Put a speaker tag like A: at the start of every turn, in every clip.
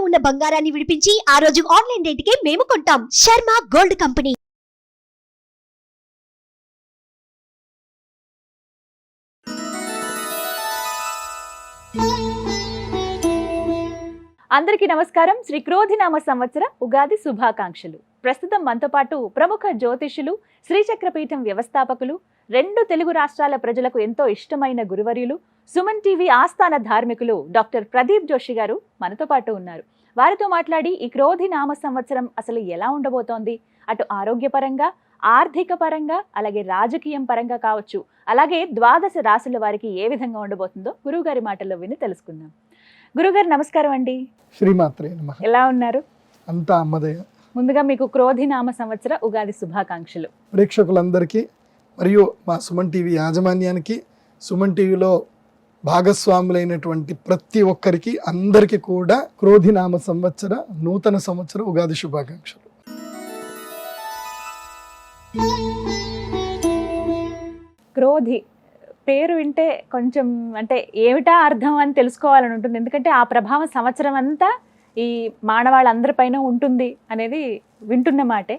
A: ఉన్న బంగారాన్ని విడిపించి ఆ రోజు ఆన్లైన్ రేటుకే మేము కొంటాం. Sharma gold company.
B: అందరికీ నమస్కారం. శ్రీ క్రోధినామ సంవత్సర ఉగాది శుభాకాంక్షలు. ప్రస్తుతం మనతో పాటు ప్రముఖ జ్యోతిషులు, శ్రీచక్రపీఠం వ్యవస్థాపకులు, 2 తెలుగు రాష్ట్రాల ప్రజలకు ఎంతో ఇష్టమైన గురువర్యులు, సుమన్ టీవీ ఆస్థాన ధార్మికులు డాక్టర్ ప్రదీప్ జోషి గారు మనతో పాటు ఉన్నారు. వారితో మాట్లాడి ఈ క్రోధినామ సంవత్సరం అసలు ఎలా ఉండబోతోంది, అటు ఆరోగ్యపరంగా, ఆర్థిక పరంగా, అలాగే రాజకీయం పరంగా కావచ్చు, అలాగే 12 రాశుల వారికి ఏ విధంగా ఉండబోతుందో గురువు గారి మాటల్లో విని తెలుసుకుందాం. గురుగారు నమస్కారం అండి.
C: శ్రీమాత్రే నమః.
B: ఎలా ఉన్నారు?
C: అంతా అమ్మదయ.
B: ముందుగా మీకు క్రోధినామ సంవత్సర ఉగాది శుభాకాంక్షలు.
C: ప్రేక్షకులందరికీ మరియు మా సుమన్ టీవీ యాజమాన్యానికి, సుమన్ టీవీలో భాగస్వాములైనటువంటి ప్రతి ఒక్కరికి అందరికీ కూడా క్రోధినామ సంవత్సర నూతన సంవత్సర ఉగాది శుభాకాంక్షలు.
B: క్రోధి పేరు వింటే కొంచెం అంటే ఏమిటా అర్థం అని తెలుసుకోవాలని ఉంటుంది. ఎందుకంటే ఆ ప్రభావం సంవత్సరం అంతా ఈ మానవాళ్ళందరిపైన ఉంటుంది అనేది వింటున్న మాటే.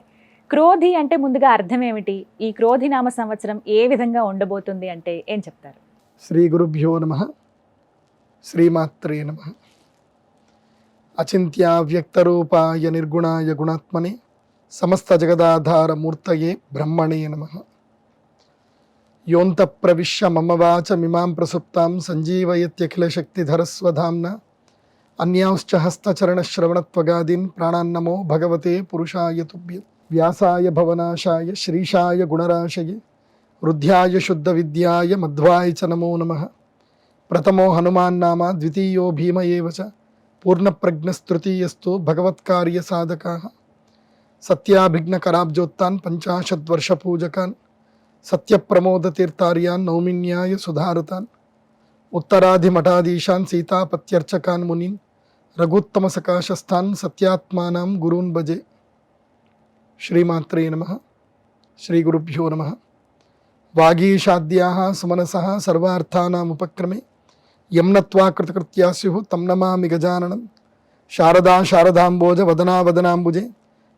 B: క్రోధి అంటే ముందుగా అర్థం ఏమిటి, ఈ క్రోధినామ సంవత్సరం ఏ విధంగా ఉండబోతుంది అంటే ఏం చెప్తారు?
C: శ్రీ గురుభ్యో నమః. శ్రీమాత్రే నమః. అచింత్యావ్యక్తరూపాయ నిర్గుణాయ గుణాత్మనే సమస్త జగదాధార మూర్తయే బ్రహ్మణే నమః. యోంత ప్రవిశ్య మమ వాచమిమాం ప్రసుప్తాం సంజీవయత్యఖిల శక్తిధరస్వధామ్న అన్యాంశ్చ హస్తచరణశ్రవణత్వగాదీన్ ప్రాణాన్నమో భగవతే పురుషాయ తుభ్యం. వ్యాసాయ భవనాశాయ శ్రీశాయ గుణరాశయే వృద్ధ్యాయ శుద్ధ విద్యాయ మధ్వాయ చ నమో నమః. ప్రథమో హనుమాన్నామ ద్వితీయో భీమ ఏవ చ పూర్ణప్రజ్ఞస్తృతీయస్తు భగవత్కార్య సాధకాః. సత్యాభిఘ్నకరాబ్జోత్తాన్ పంచాశద్వర్షపూజకాన్ సత్యప్రమోదతీర్థార్యాన్ నౌమిన్యాయ సుధారతాన్ ఉత్తరాధిమఠాధీశాన్ సీతాపత్యర్చకాన్ మునీన్ రఘుత్తమ సకాశస్థాన్ సత్యాత్మానాం గురూన్ భజే. శ్రీమాత్రే నమః. శ్రీ గురుభ్యో నమః. వాగీషాద్యాః సుమనసః సర్వార్థానాముపక్రమే యం నత్వా కృతకృత్యా స్యుః తం నమామి గజాననం. శారదా శారదాంబోజ వదనా వదనాంబుజే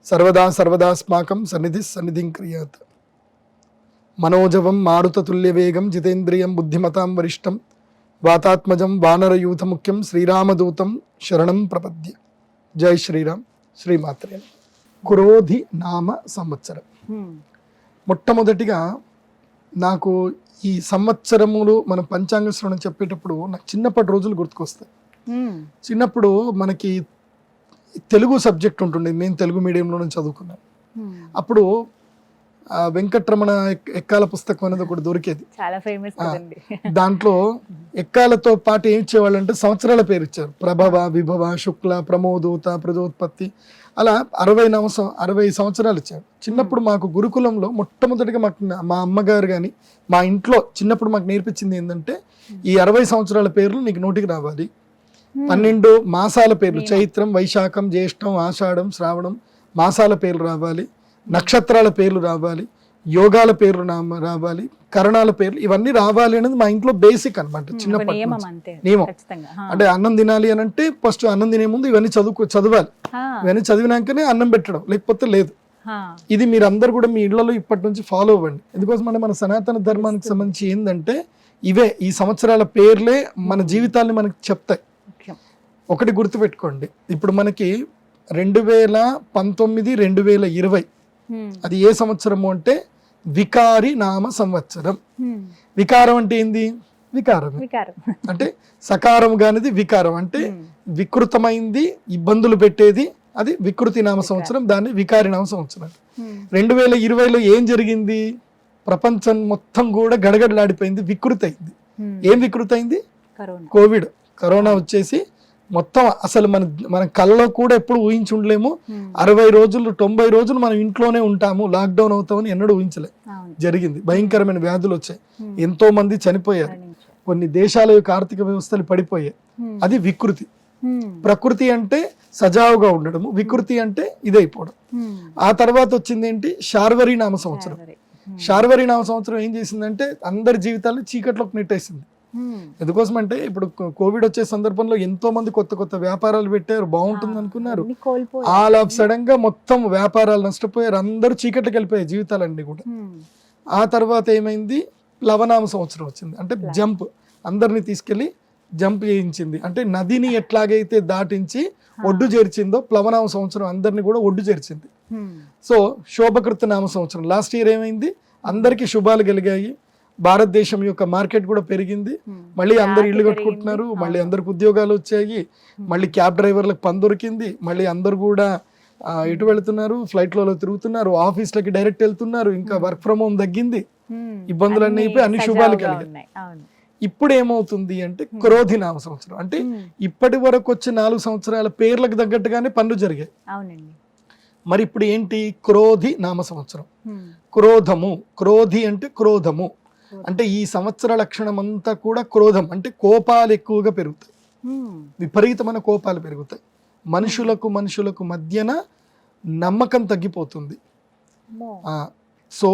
C: సర్వదా సర్వదాస్మాకం సన్నిధిః సన్నిధిం క్రియాత్. మనోజవం మారుతతుల్యవేగం జితేంద్రియం బుద్ధిమతాం వరిష్టం వాతాత్మజం వానరయూథముఖ్యం శ్రీరామదూతం శరణం ప్రపద్య. జై శ్రీరామ్. శ్రీమాత్రే. క్రోధి నామ సంవత్సరం. మొట్టమొదటిగా నాకు ఈ సంవత్సరములు మన పంచాంగ శ్రవణం చెప్పేటప్పుడు నాకు చిన్నప్పటి రోజులు గుర్తుకొస్తాయి. చిన్నప్పుడు మనకి తెలుగు సబ్జెక్ట్ ఉంటుండే, నేను తెలుగు మీడియంలోనే చదువుకున్నాను. అప్పుడు వెంకటరమణ ఎక్కాల పుస్తకం అనేది ఒకటి దొరికేది,
B: చాలా ఫేమస్.
C: దాంట్లో ఎక్కాలతో పాటు ఏం ఇచ్చేవాళ్ళు అంటే సంవత్సరాల పేరు ఇచ్చారు. ప్రభవ, విభవ, శుక్ల, ప్రమోదూత, ప్రజోత్పత్తి, అలా 60 సంవత్సరాలు ఇచ్చారు. చిన్నప్పుడు మాకు గురుకులంలో మొట్టమొదటిగా మాకు మా అమ్మగారు కానీ మా ఇంట్లో చిన్నప్పుడు మాకు నేర్పించింది ఏంటంటే ఈ 60 సంవత్సరాల పేర్లు నీకు నోటికి రావాలి. 12 మాసాల పేర్లు, చైత్రం, వైశాఖం, జ్యేష్టం, ఆషాఢం, శ్రావణం మాసాల పేర్లు రావాలి, నక్షత్రాల పేర్లు రావాలి, యోగాల పేర్లు రావాలి, కరణాల పేర్లు ఇవన్నీ రావాలి అనేది మా ఇంట్లో బేసిక్ అనమాట. చిన్నప్పటి నియమం. అంటే అన్నం తినాలి అని అంటే ఫస్ట్ అన్నం తినే ముందు ఇవన్నీ చదవాలి. ఇవన్నీ చదివినాకనే అన్నం పెట్టడం, లేకపోతే లేదు. ఇది మీరు అందరు కూడా మీ ఇళ్లలో ఇప్పటి నుంచి ఫాలో అవ్వండి. ఎందుకోసం అంటే మన సనాతన ధర్మానికి సంబంధించి ఏంటంటే ఇవే ఈ సంవత్సరాల పేర్లే మన జీవితాన్ని మనకి చెప్తాయి. ఒకటి గుర్తుపెట్టుకోండి, ఇప్పుడు మనకి 2019, 2020 అది ఏ సంవత్సరము అంటే వికారి నామ సంవత్సరం. వికారం అంటే ఏంది? వికారం అంటే సకారం కానిది వికారం అంటే వికృతమైంది, ఇబ్బందులు పెట్టేది, అది వికృతి నామ సంవత్సరం, దాన్ని వికారి నామ సంవత్సరం. 2020లో ఏం జరిగింది? ప్రపంచం మొత్తం కూడా గడగడలాడిపోయింది, వికృతి అయింది. ఏం వికృతి అయింది? కోవిడ్, కరోనా వచ్చేసి మొత్తం అసలు మన కళ్ళలో కూడా ఎప్పుడు ఊహించి ఉండలేము. 60 రోజులు 90 రోజులు మనం ఇంట్లోనే ఉంటాము, లాక్డౌన్ అవుతామని ఎన్నడూ ఊహించలే. జరిగింది. భయంకరమైన వ్యాధులు వచ్చాయి, ఎంతో మంది చనిపోయారు, కొన్ని దేశాల యొక్క ఆర్థిక వ్యవస్థలు పడిపోయాయి. అది వికృతి. ప్రకృతి అంటే సజావుగా ఉండడము, వికృతి అంటే ఇదైపోవడం. ఆ తర్వాత వచ్చింది ఏంటి? శార్వరి నామ సంవత్సరం. శార్వరి నామ సంవత్సరం ఏం చేసిందంటే అందరి జీవితాలను చీకట్లోకి నెట్టేసింది. ఎందుకోసం అంటే ఇప్పుడు కోవిడ్ వచ్చే సందర్భంలో ఎంతో మంది కొత్త కొత్త వ్యాపారాలు పెట్టారు, బాగుంటుంది అనుకున్నారు. ఆల్ ఆఫ్ సడన్ గా మొత్తం వ్యాపారాలు నష్టపోయారు, అందరూ చీకట్లకి వెళ్ళిపోయాయి జీవితాలన్నీ కూడా. ఆ తర్వాత ఏమైంది, లవనామ సంవత్సరం వచ్చింది. అంటే జంప్, అందరినీ తీసుకెళ్లి జంప్ చేయించింది. అంటే నదిని ఎట్లాగైతే దాటించి ఒడ్డు చేర్చిందో ప్లవనామ సంవత్సరం అందరినీ కూడా ఒడ్డు చేర్చింది. సో శోభకృత నామ సంవత్సరం లాస్ట్ ఇయర్ ఏమైంది, అందరికీ శుభాలు కలిగాయి, భారతదేశం యొక్క మార్కెట్ కూడా పెరిగింది, మళ్ళీ అందరు ఇల్లు కట్టుకుంటున్నారు, మళ్ళీ అందరికి ఉద్యోగాలు వచ్చాయి, మళ్ళీ క్యాబ్ డ్రైవర్లకు పని దొరికింది, మళ్ళీ అందరు కూడా ఎటు వెళ్తున్నారు, ఫ్లైట్లలో తిరుగుతున్నారు, ఆఫీస్లకి డైరెక్ట్ వెళ్తున్నారు, ఇంకా వర్క్ ఫ్రమ్ హోమ్ తగ్గింది, ఇబ్బందులన్నీ అయిపోయి అన్ని శుభాలు కలిగాయి. ఇప్పుడు ఏమవుతుంది అంటే క్రోధి నామ సంవత్సరం, అంటే ఇప్పటి వరకు వచ్చే 4 సంవత్సరాల పేర్లకు తగ్గట్టుగానే పనులు జరిగాయి. మరి ఇప్పుడు ఏంటి, క్రోధి నామ సంవత్సరం. క్రోధము, క్రోధి అంటే క్రోధము, అంటే ఈ సంవత్సర లక్షణం అంతా కూడా క్రోధం, అంటే కోపాలు ఎక్కువగా పెరుగుతాయి, విపరీతమైన కోపాలు పెరుగుతాయి, మనుషులకు మధ్యన నమ్మకం తగ్గిపోతుంది. సో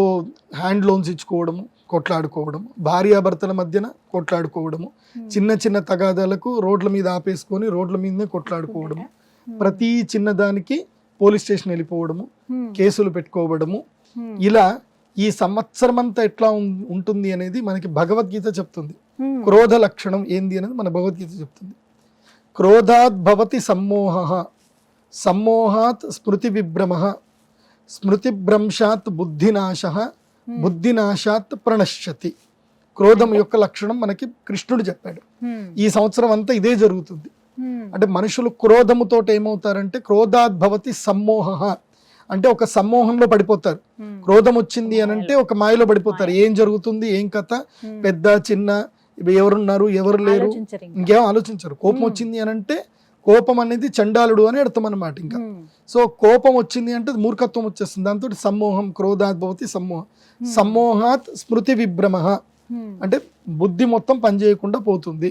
C: హ్యాండ్ లోన్స్ ఇచ్చుకోవడము, కొట్లాడుకోవడము, భార్యాభర్తల మధ్యన కొట్లాడుకోవడము, చిన్న చిన్న తగాదాలకు రోడ్ల మీద ఆపేసుకొని రోడ్ల మీదనే కొట్లాడుకోవడము, ప్రతి చిన్నదానికి పోలీస్ స్టేషన్ వెళ్ళిపోవడము, కేసులు పెట్టుకోవడము, ఇలా ఈ సంవత్సరం అంతా ఎట్లా ఉంటుంది అనేది మనకి భగవద్గీత చెప్తుంది. క్రోధ లక్షణం ఏంది అనేది మన భగవద్గీత చెప్తుంది. క్రోధాత్ భవతి సమ్మోహ, సమ్మోహాత్ స్మృతి విభ్రమ, స్మృతిభ్రంశాత్ బుద్ధినాశ, బుద్ధినాశాత్ ప్రణశ్యతి. క్రోధం యొక్క లక్షణం మనకి కృష్ణుడు చెప్పాడు. ఈ సంవత్సరం అంతా ఇదే జరుగుతుంది. అంటే మనుషులు క్రోధముతో ఏమవుతారంటే క్రోధాద్భవతి సమ్మోహ, అంటే ఒక సమ్మోహంలో పడిపోతారు. క్రోధం వచ్చింది అని అంటే ఒక మాయలో పడిపోతారు. ఏం జరుగుతుంది, ఏం కథ, పెద్ద చిన్న, ఎవరున్నారు ఎవరు లేరు, ఇంకేం ఆలోచించరు. కోపం వచ్చింది అని అంటే కోపం అనేది చండాలుడు అని అర్థం అన్నమాట. ఇంకా సో కోపం వచ్చింది అంటే మూర్ఖత్వం వచ్చేస్తుంది. దాంతో సమ్మోహం, క్రోధాద్భవతి సమ్మోహం, సమ్మోహాత్ స్మృతి విభ్రమ, అంటే బుద్ధి మొత్తం పనిచేయకుండా పోతుంది.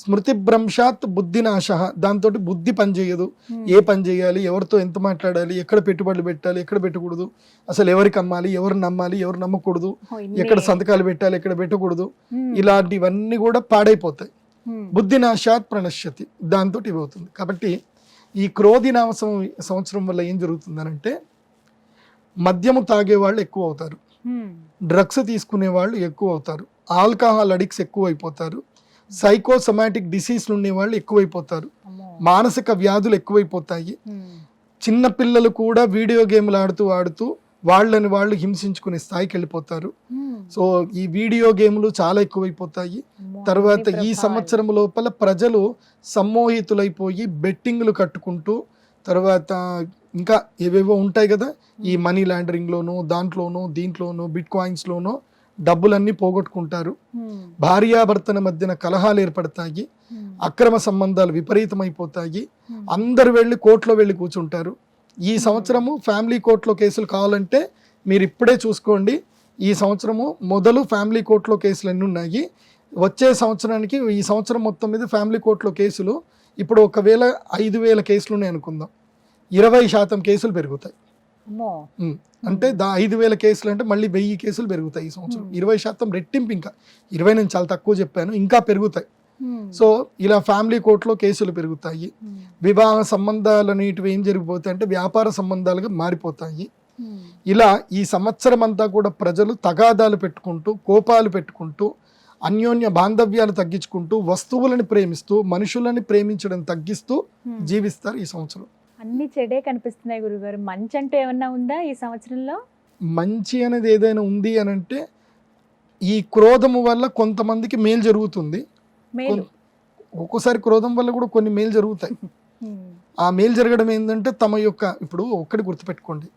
C: స్మృతి భ్రంశాత్ బుద్ధినాశ, దాంతో బుద్ధి పనిచేయదు. ఏ పని చేయాలి, ఎవరితో ఎంత మాట్లాడాలి, ఎక్కడ పెట్టుబడులు పెట్టాలి, ఎక్కడ పెట్టకూడదు, అసలు ఎవరికి అమ్మాలి, ఎవరు నమ్మాలి, ఎవరు నమ్మకూడదు, ఎక్కడ సంతకాలు పెట్టాలి, ఎక్కడ పెట్టకూడదు, ఇలాంటివన్నీ కూడా పాడైపోతాయి. బుద్ధినాశాత్ ప్రణశ్యతి, దాంతో ఇవి అవుతుంది. కాబట్టి ఈ క్రోధి నామ సంవత్సరం వల్ల ఏం జరుగుతుందనంటే మద్యము తాగే వాళ్ళు ఎక్కువ అవుతారు, డ్రగ్స్ తీసుకునే వాళ్ళు ఎక్కువ అవుతారు, ఆల్కహాల్ అడిక్ట్స్ ఎక్కువ అయిపోతారు, సైకోసమాటిక్ డిసీజ్లు ఉండే వాళ్ళు ఎక్కువైపోతారు, మానసిక వ్యాధులు ఎక్కువైపోతాయి. చిన్న పిల్లలు కూడా వీడియో గేమ్లు ఆడుతూ వాళ్ళని వాళ్ళు హింసించుకునే స్థాయికి వెళ్ళిపోతారు. సో ఈ వీడియో గేమ్లు చాలా ఎక్కువైపోతాయి. తర్వాత ఈ సంవత్సరం లోపల ప్రజలు సమ్మోహితులైపోయి బెట్టింగ్లు కట్టుకుంటూ, తర్వాత ఇంకా ఏవేవో ఉంటాయి కదా, ఈ మనీ లాండరింగ్లోనూ దీంట్లోనూ బిట్ కాయిన్స్లోనూ డబ్బులన్నీ పోగొట్టుకుంటారు. భార్యాభర్తల మధ్యన కలహాలు ఏర్పడతాయి, అక్రమ సంబంధాలు విపరీతమైపోతాయి, అందరు వెళ్ళి కోర్టులో వెళ్ళి కూర్చుంటారు. ఈ సంవత్సరము ఫ్యామిలీ కోర్టులో కేసులు కావాలంటే మీరు ఇప్పుడే చూసుకోండి. ఈ సంవత్సరము మొదలు ఫ్యామిలీ కోర్టులో కేసులు ఎన్ని ఉన్నాయి, వచ్చే సంవత్సరానికి ఈ సంవత్సరం మొత్తం మీద ఫ్యామిలీ కోర్టులో కేసులు ఇప్పుడు ఒకవేళ 5,000 కేసులు ఉన్నాయి అనుకుందాం, 20% కేసులు పెరుగుతాయి. అంటే 5,000 కేసులు అంటే మళ్ళీ 1000 కేసులు పెరుగుతాయి ఈ సంవత్సరం. 20% రెట్టింపు, ఇంకా 20 నేను చాలా తక్కువ చెప్పాను, ఇంకా పెరుగుతాయి. సో ఇలా ఫ్యామిలీ కోర్టులో కేసులు పెరుగుతాయి. వివాహ సంబంధాలు అనేటివి ఏం జరిగిపోతాయి అంటే వ్యాపార సంబంధాలుగా మారిపోతాయి. ఇలా ఈ సంవత్సరం అంతా కూడా ప్రజలు తగాదాలు పెట్టుకుంటూ, కోపాలు పెట్టుకుంటూ, అన్యోన్య బాంధవ్యాలు తగ్గించుకుంటూ, వస్తువులను ప్రేమిస్తూ, మనుషులని ప్రేమించడం తగ్గిస్తూ జీవిస్తారు ఈ సంవత్సరం.
B: అన్ని చెడే కనిపిస్తున్నాయి గురుగారు. మంచి అంటే ఏమన్నా ఉందా ఈ సంవత్సరంలో?
C: మంచి అనేది ఏదైనా ఉంది అని అంటే ఈ క్రోధము వల్ల కొంతమందికి మేలు జరుగుతుంది. ఒక్కోసారి క్రోధం వల్ల కూడా కొన్ని మేలు జరుగుతాయి. ఆ మేలు జరగడం ఏంటంటే తమ యొక్క, ఇప్పుడు ఒక్కటి గుర్తుపెట్టుకోండి,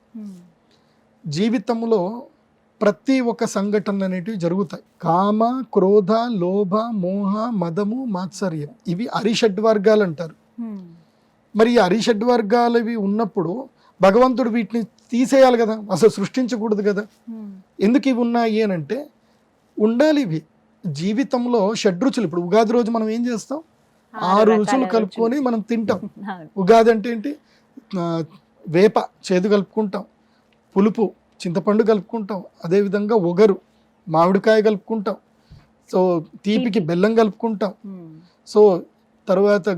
C: జీవితంలో ప్రతి ఒక్క సంఘటనలు అనేటివి జరుగుతాయి. కామ, క్రోధ, లోభ, మోహ, మదము, మాత్సర్యం, ఇవి అరిషడ్వర్గాలు అంటారు. మరి ఈ అరిషడ్వర్గాలవి ఉన్నప్పుడు భగవంతుడు వీటిని తీసేయాలి కదా, అసలు సృష్టించకూడదు కదా. ఎందుకు ఇవి ఉన్నాయి అని అంటే ఉండాలి ఇవి. జీవితంలో షడ్రుచులు, ఇప్పుడు ఉగాది రోజు మనం ఏం చేస్తాం, 6 రుచులు కలుపుకొని మనం తింటాం. ఉగాది అంటే ఏంటి, వేప చేదు కలుపుకుంటాం, పులుపు చింతపండు కలుపుకుంటాం, అదేవిధంగా ఒగరు మామిడికాయ కలుపుకుంటాం, సో తీపికి బెల్లం కలుపుకుంటాం. సో తర్వాత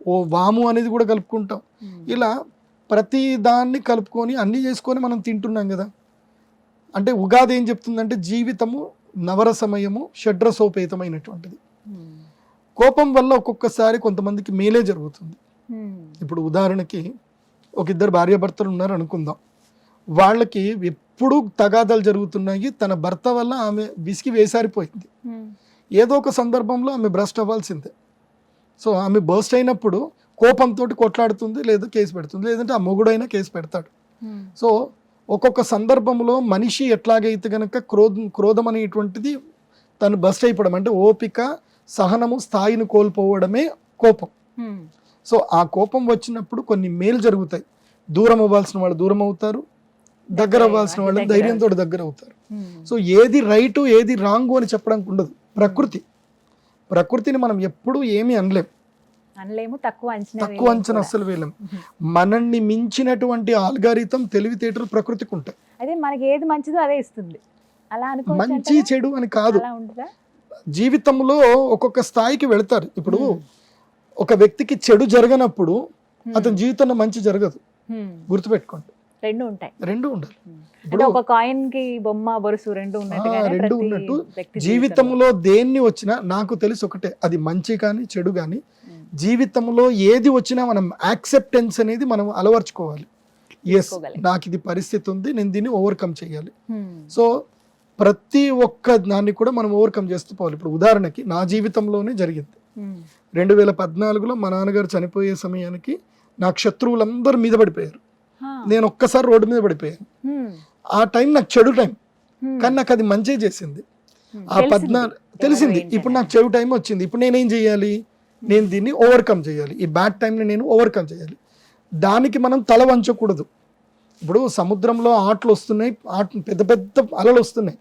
C: ఓ వాము అనేది కూడా కలుపుకుంటాం. ఇలా ప్రతి దాన్ని కలుపుకొని అన్నీ చేసుకొని మనం తింటున్నాం కదా. అంటే ఉగాది ఏం చెప్తుందంటే జీవితము నవరసమయము షడ్రసోపేతమైనటువంటిది. కోపం వల్ల ఒక్కొక్కసారి కొంతమందికి మేలే జరుగుతుంది. ఇప్పుడు ఉదాహరణకి ఒక ఇద్దరు భార్యాభర్తలు ఉన్నారు అనుకుందాం. వాళ్ళకి ఎప్పుడు తగాదాలు జరుగుతున్నాయి. తన భర్త వల్ల ఆమె విసిగి వేసారిపోయింది. ఏదో ఒక సందర్భంలో ఆమె బ్రస్ట్ అవ్వాల్సిందే. సో ఆమె బర్స్ట్ అయినప్పుడు కోపంతో కొట్లాడుతుంది, లేదా కేసు పెడుతుంది, లేదంటే ఆ మొగుడైనా కేసు పెడతాడు. సో ఒక్కొక్క సందర్భంలో మనిషి ఎట్లాగైతే కనుక క్రోధం అనేటువంటిది తను బస్ట్ అయిపోవడం, అంటే ఓపిక సహనము స్థాయిని కోల్పోవడమే కోపం. సో ఆ కోపం వచ్చినప్పుడు కొన్ని మేలు జరుగుతాయి. దూరం అవ్వాల్సిన వాళ్ళు దూరం అవుతారు, దగ్గర అవ్వాల్సిన వాళ్ళు ధైర్యంతో దగ్గర అవుతారు. సో ఏది రైటు ఏది రాంగు అని చెప్పడానికి ఉండదు. ప్రకృతిని మనం ఎప్పుడు ఏమీ అనలేము, తక్కువ అంచనా అస్సలు వేయలేము. మనల్ని మించినటువంటి ఆల్గారిథం తెలివితేటలు ప్రకృతికి ఉంటాయి.
B: అదే మనకి ఏది మంచిదో అదే ఇస్తుంది. అలా
C: మంచి చెడు అని కాదు, జీవితంలో ఒక్కొక్క స్థాయికి వెళతారు. ఇప్పుడు ఒక వ్యక్తికి చెడు జరగనప్పుడు అతని జీవితంలో మంచి జరగదు. గుర్తుపెట్టుకోండి, రెండు ఉండాలి.
B: ఒక కాయిన్ కి బొమ్మ బొరుసు రెండు
C: ఉన్నట్టు జీవితంలో దేన్ని వచ్చినా నాకు తెలిసి ఒకటే, అది మంచి కానీ చెడు కానీ జీవితంలో ఏది వచ్చినా మనం యాక్సెప్టెన్స్ అనేది మనం అలవర్చుకోవాలి. ఎస్, నాకు ఇది పరిస్థితి ఉంది, నేను దీన్ని ఓవర్కమ్ చేయాలి. సో ప్రతి ఒక్క దాన్ని కూడా మనం ఓవర్కమ్ చేస్తూ పోవాలి. ఇప్పుడు ఉదాహరణకి నా జీవితంలోనే జరిగింది. 2014లో మా నాన్నగారు చనిపోయే సమయానికి నాకు శత్రువులందరూ మీద పడిపోయారు. నేను ఒక్కసారి రోడ్డు మీద పడిపోయాను. ఆ టైం నాకు చెడు టైం, కానీ నాకు అది మంచి చేసింది. ఆ 14 తెలిసింది, ఇప్పుడు నాకు చెడు టైం వచ్చింది. ఇప్పుడు నేనేం చేయాలి? నేను దీన్ని ఓవర్కమ్ చేయాలి. ఈ బ్యాడ్ టైంని నేను ఓవర్కమ్ చేయాలి. దానికి మనం తల వంచకూడదు. ఇప్పుడు సముద్రంలో ఆటలు వస్తున్నాయి, పెద్ద పెద్ద అలలు వస్తున్నాయి.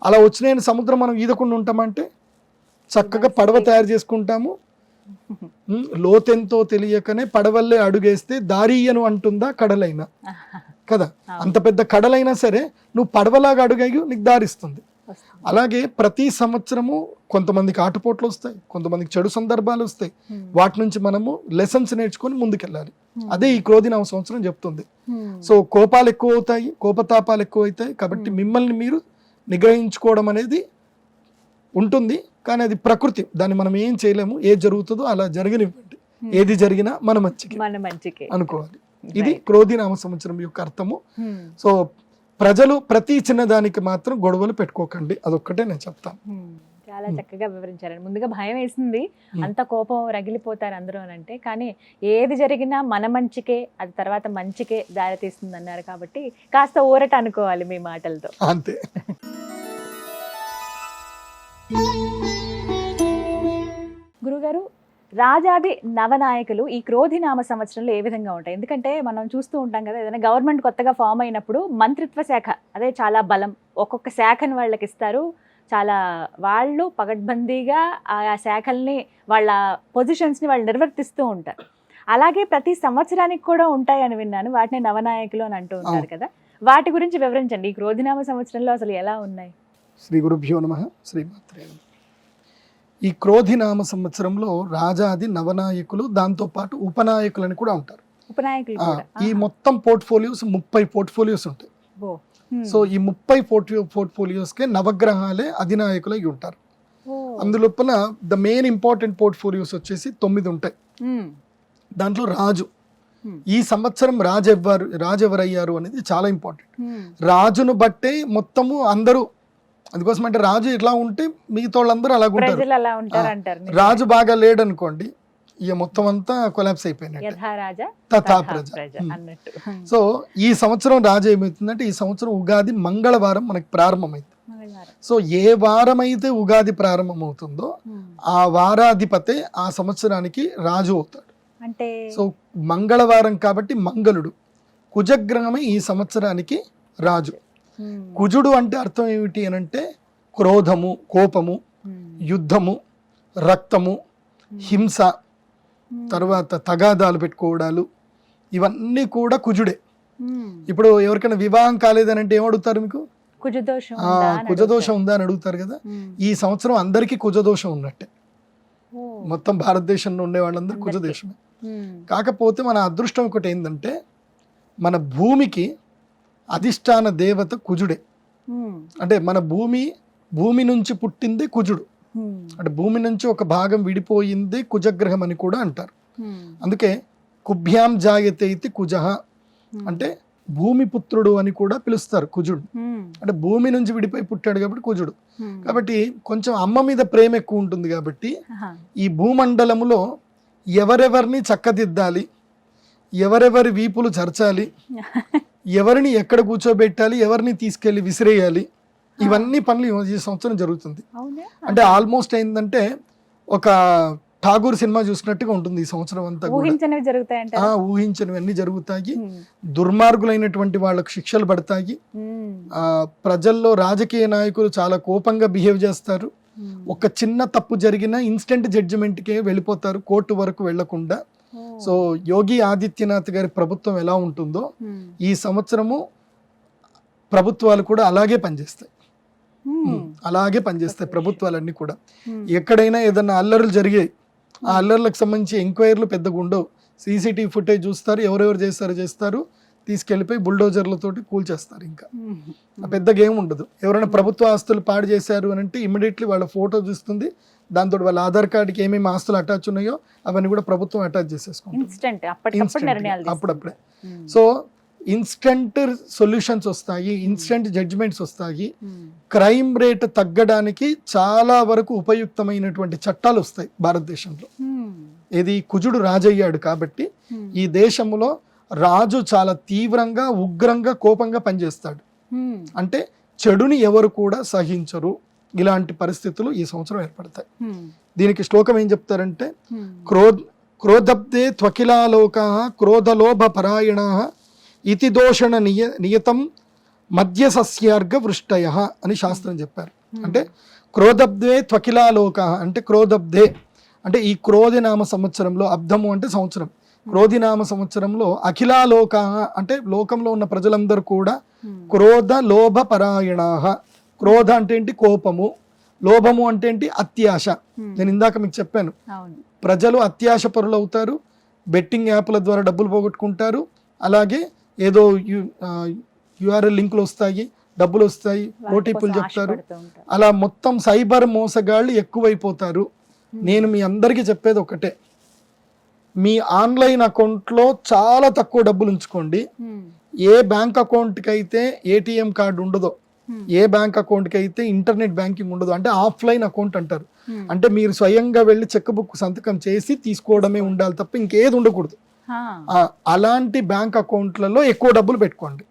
C: అలా వచ్చినాయని సముద్రం మనం ఈదకుండా ఉంటామంటే చక్కగా పడవ తయారు చేసుకుంటాము. లోతెంతో తెలియకనే పడవల్లే అడుగేస్తే దారియను అంటుందా కడలైనా కదా. అంత పెద్ద కడలైనా సరే నువ్వు పడవలాగా అడుగయ్యు నీకు దారిస్తుంది. అలాగే ప్రతి సంవత్సరము కొంతమందికి ఆటుపోట్లు వస్తాయి, కొంతమందికి చెడు సందర్భాలు వస్తాయి. వాటి నుంచి మనము లెసన్స్ నేర్చుకొని ముందుకెళ్ళాలి. అదే ఈ క్రోధినామ సంవత్సరం చెప్తుంది. సో కోపాలు ఎక్కువ అవుతాయి, కోపతాపాలు ఎక్కువ అవుతాయి. కాబట్టి మిమ్మల్ని మీరు నిగ్రహించుకోవడం అనేది ఉంటుంది, కానీ అది ప్రకృతి, దాన్ని మనం ఏం చేయలేము. ఏది జరుగుతుందో అలా జరగనివ్వండి. ఏది జరిగినా మన మంచికి అనుకోవాలి. ఇది క్రోధినామ సంవత్సరం యొక్క అర్థము. సో ప్రజలు ప్రతి చిన్నదానికి మాత్రం గొడవలు పెట్టుకోకండి, అదొక్కటే నేను చెప్తాను.
B: చాలా చక్కగా వివరించారండి. ముందుగా భయం వేసింది, అంత కోపం రగిలిపోతారు అందరూ అని అంటే, కానీ ఏది జరిగినా మన మంచికే, అది తర్వాత మంచికే దారితీస్తుంది అన్నారు. కాబట్టి కాస్త ఊరట అనుకోవాలి మీ మాటలతో.
C: అంతే.
B: గురుగారు, రాజాది నవనాయకులు ఈ క్రోధినామ సంవత్సరంలో ఏ విధంగా ఉంటాయి? ఎందుకంటే మనం చూస్తూ ఉంటాం కదా, ఏదైనా గవర్నమెంట్ కొత్తగా ఫామ్ అయినప్పుడు మంత్రిత్వ శాఖ అదే చాలా బలం, ఒక్కొక్క శాఖను వాళ్ళకి ఇస్తారు. చాలా వాళ్ళు పగడ్బందీగా ఆ శాఖల్ని వాళ్ళ పొజిషన్స్ని వాళ్ళు నిర్వర్తిస్తూ ఉంటారు. అలాగే ప్రతి సంవత్సరానికి కూడా ఉంటాయని విన్నాను, వాటిని నవనాయకులు అని అంటూ ఉంటారు కదా. వాటి గురించి వివరించండి. ఈ క్రోధినామ సంవత్సరంలో అసలు ఎలా ఉన్నాయి?
C: శ్రీ గురుభ్యో నమః. శ్రీమాత్రే నమః. ఈ క్రోధినామ సంవత్సరంలో రాజాది నవనాయకులు, దాంతో పాటు ఉపనాయకులని కూడా ఉంటారు. ఈ మొత్తం పోర్ట్ఫోలియోస్ 30 పోర్ట్ఫోలియోస్ ఉంటాయి. సో ఈ 30 పోర్ట్ఫోలియోస్కే నవగ్రహాలే అధినాయకులై ఉంటారు. అందులోపల ద మెయిన్ ఇంపార్టెంట్ పోర్ట్ఫోలియోస్ వచ్చేసి 9 ఉంటాయి. దాంట్లో రాజు, ఈ సంవత్సరం రాజు ఎవరయ్యారు అనేది చాలా ఇంపార్టెంట్. రాజును బట్టే మొత్తము అందరూ, అందుకోసం అంటే రాజు ఎట్లా ఉంటే మిగతా వాళ్ళందరూ అలాగ ఉంటారు. రాజు బాగా లేడు అనుకోండి, ఇక మొత్తం అంతా కొలాప్స్ అయిపోయినట్టు. సో ఈ సంవత్సరం రాజు ఏమవుతుందంటే, ఈ సంవత్సరం ఉగాది మంగళవారం మనకి ప్రారంభమైంది. సో ఏ వారం అయితే ఉగాది ప్రారంభం అవుతుందో ఆ వారాధిపతే ఆ సంవత్సరానికి రాజు అవుతాడు.
B: అంటే
C: సో మంగళవారం కాబట్టి మంగళుడు, కుజగ్రహమే ఈ సంవత్సరానికి రాజు. కుజుడు అంటే అర్థం ఏమిటి అని అంటే క్రోధము, కోపము, యుద్ధము, రక్తము, హింస, తర్వాత తగాదాలు పెట్టుకోవడాలు, ఇవన్నీ కూడా కుజుడే. ఇప్పుడు ఎవరికైనా వివాహం కాలేదని అంటే ఏమడుగుతారు? మీకు
B: కుజదోషం
C: ఆ,
B: ఉందా అని
C: కుజదోషం ఉందా అని అడుగుతారు కదా. ఈ సంవత్సరం అందరికీ కుజదోషం ఉన్నట్టే,
B: ఓ.
C: మొత్తం భారతదేశంలో ఉండే వాళ్ళందరూ
B: అందరికీ.
C: కుజదోషమే.
B: ఉమ్.
C: కాకపోతే మన అదృష్టం ఒకటి ఏంటంటే మన భూమికి అధిష్టాన దేవత కుజుడే.
B: ఉమ్.
C: అంటే మన భూమి నుంచి పుట్టిందే కుజుడు.
B: ఉమ్.
C: అంటే భూమి నుంచి ఒక భాగం విడిపోయిందే కుజగ్రహం అని కూడా అంటారు.
B: ఉమ్.
C: అందుకే కుభ్యాం జాయతే ఇతి కుజః, అంటే భూమి పుత్రుడు అని కూడా పిలుస్తారు కుజుడు.
B: ఉమ్.
C: అంటే భూమి నుంచి విడిపోయి పుట్టాడు కాబట్టి కుజుడు.
B: ఉమ్.
C: కాబట్టి కొంచెం అమ్మ మీద ప్రేమ ఎక్కువ ఉంటుంది కాబట్టి
B: ఆహా.
C: ఈ భూమండలములో ఎవరెవరిని చక్కదిద్దాలి, ఎవరెవరి వీపులు చర్చాలి, ఎవరిని ఎక్కడ కూర్చోబెట్టాలి, ఎవరిని తీసుకెళ్లి విసిరేయాలి, ఇవన్నీ పనులు ఈ సంవత్సరం జరుగుతుంది.
B: అవునా?
C: అంటే ఆల్మోస్ట్ ఏంటంటే ఒక ఠాగూర్ సినిమా చూసినట్టుగా ఉంటుంది ఈ సంవత్సరం అంతా కూడా.
B: ఊహించనివి జరుగుతాయంట.
C: ఊహించనివన్నీ జరుగుతాయి, దుర్మార్గులైనటువంటి వాళ్ళకు శిక్షలు పడతాయి. ప్రజల్లో రాజకీయ నాయకులు చాలా కోపంగా బిహేవ్ చేస్తారు. ఒక చిన్న తప్పు జరిగినా ఇన్స్టెంట్ జడ్జిమెంట్కే వెళ్ళిపోతారు, కోర్టు వరకు వెళ్లకుండా. సో యోగి ఆదిత్యనాథ్ గారి ప్రభుత్వం ఎలా ఉంటుందో ఈ సంవత్సరము ప్రభుత్వాలు కూడా అలాగే పనిచేస్తాయి. అలాగే పనిచేస్తాయి ప్రభుత్వాలన్నీ కూడా. ఎక్కడైనా ఏదన్నా అల్లర్లు జరిగాయి, ఆ అల్లర్లకు సంబంధించి ఎంక్వైరీలు పెద్దగా ఉండవు. సీసీటీవీ ఫుటేజ్ చూస్తారు, ఎవరెవరు చేస్తారు, తీసుకెళ్లిపోయి బుల్డోజర్లతోటి కూల్చేస్తారు. ఇంకా పెద్దగా ఏమి ఉండదు. ఎవరైనా ప్రభుత్వ ఆస్తులు పాడు చేశారు అని అంటే ఇమీడియట్లీ వాళ్ళ ఫోటో చూస్తుంది, దాంతో వాళ్ళ ఆధార్ కార్డుకి ఏమేమి ఆస్తులు అటాచ్ ఉన్నాయో అవన్నీ కూడా ప్రభుత్వం అటాచ్ చేసేసుకుంటుంది అప్పుడప్పుడే. సో ఇన్స్టెంట్ సొల్యూషన్స్ వస్తాయి, ఇన్స్టెంట్ జడ్జిమెంట్స్ వస్తాయి. క్రైమ్ రేట్ తగ్గడానికి చాలా వరకు ఉపయుక్తమైనటువంటి చట్టాలు వస్తాయి భారతదేశంలో. ఇది కుజుడు రాజయ్యాడు కాబట్టి ఈ దేశంలో రాజు చాలా తీవ్రంగా, ఉగ్రంగా, కోపంగా పనిచేస్తాడు. అంటే చెడుని ఎవరు కూడా సహించరు. ఇలాంటి పరిస్థితులు ఈ సంవత్సరం ఏర్పడతాయి. దీనికి శ్లోకం ఏం చెప్తారంటే, క్రోధబ్దే త్వకిలాలోకాః క్రోధలోభ పరాయణాః ఇతి దోషణ నియతం మధ్య సస్యార్ఘ వృష్టయః అని శాస్త్రం చెప్పారు. అంటే క్రోధబ్దే త్వకిలాలోకాః అంటే క్రోధబ్దే అంటే ఈ క్రోధినామ సంవత్సరంలో, అబ్ధము అంటే సంవత్సరం, క్రోధినామ సంవత్సరంలో అఖిలాలోకాః అంటే లోకంలో ఉన్న ప్రజలందరూ కూడా క్రోధ లోభ పరాయణాః. క్రోధ అంటే ఏంటి? కోపము. లోభము అంటే ఏంటి? అత్యాశ. నేను ఇందాక మీకు చెప్పాను, ప్రజలు అత్యాశ పరులు అవుతారు, బెట్టింగ్ యాప్ల ద్వారా డబ్బులు పోగొట్టుకుంటారు, అలాగే ఏదో యూఆర్ఎల్ లింకులు వస్తాయి, డబ్బులు వస్తాయి, ఓటీపీలు చెప్తారు, అలా మొత్తం సైబర్ మోసగాళ్ళు ఎక్కువైపోతారు. నేను మీ అందరికీ చెప్పేది ఒకటే, మీ ఆన్లైన్ అకౌంట్లో చాలా తక్కువ డబ్బులు ఉంచుకోండి. ఏ బ్యాంక్ అకౌంట్కి అయితే ఏటీఎం కార్డు ఉండదో, ఏ బ్యాంక్ అకౌంట్కి అయితే ఇంటర్నెట్ బ్యాంకింగ్ ఉండదు, అంటే ఆఫ్లైన్ అకౌంట్ అంటారు. అంటే మీరు స్వయంగా వెళ్ళి చెక్ బుక్ సంతకం చేసి తీసుకోవడమే ఉండాలి తప్ప ఇంకేది ఉండకూడదు. అలాంటి బ్యాంక్ అకౌంట్లలో ఎక్కువ డబ్బులు పెట్టుకోండి.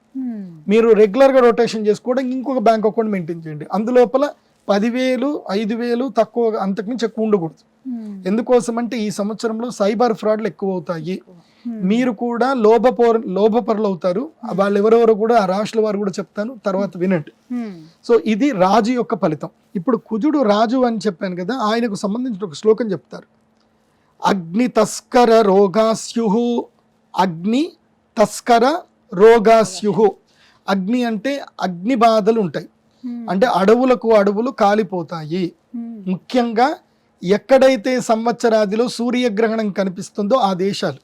C: మీరు రెగ్యులర్గా రొటేషన్ చేసుకోవడం ఇంకొక బ్యాంక్ అకౌంట్ మెయింటైన్ చేయండి. అందులోపల 10,000, 5,000 తక్కువ, అంతకుమించి ఎక్కువ ఉండకూడదు. ఎందుకోసం అంటే ఈ సంవత్సరంలో సైబర్ ఫ్రాడ్లు ఎక్కువ అవుతాయి. మీరు కూడా లోభపరులు అవుతారు. వాళ్ళు ఎవరెవరో కూడా ఆ రాష్ట్రాల వారు కూడా చెప్తాను, తర్వాత వినండి. సో ఇది రాజు యొక్క ఫలితం. ఇప్పుడు కుజుడు రాజు అని చెప్పాను కదా, ఆయనకు సంబంధించిన ఒక శ్లోకం చెప్తారు. అగ్ని తస్కర రోగాస్యు, అగ్ని తస్కర రోగాస్యు. అగ్ని అంటే అగ్ని బాధలు ఉంటాయి, అంటే అడవులు కాలిపోతాయి. ముఖ్యంగా ఎక్కడైతే సంవత్సరాదిలో సూర్యగ్రహణం కనిపిస్తుందో ఆ దేశాలు.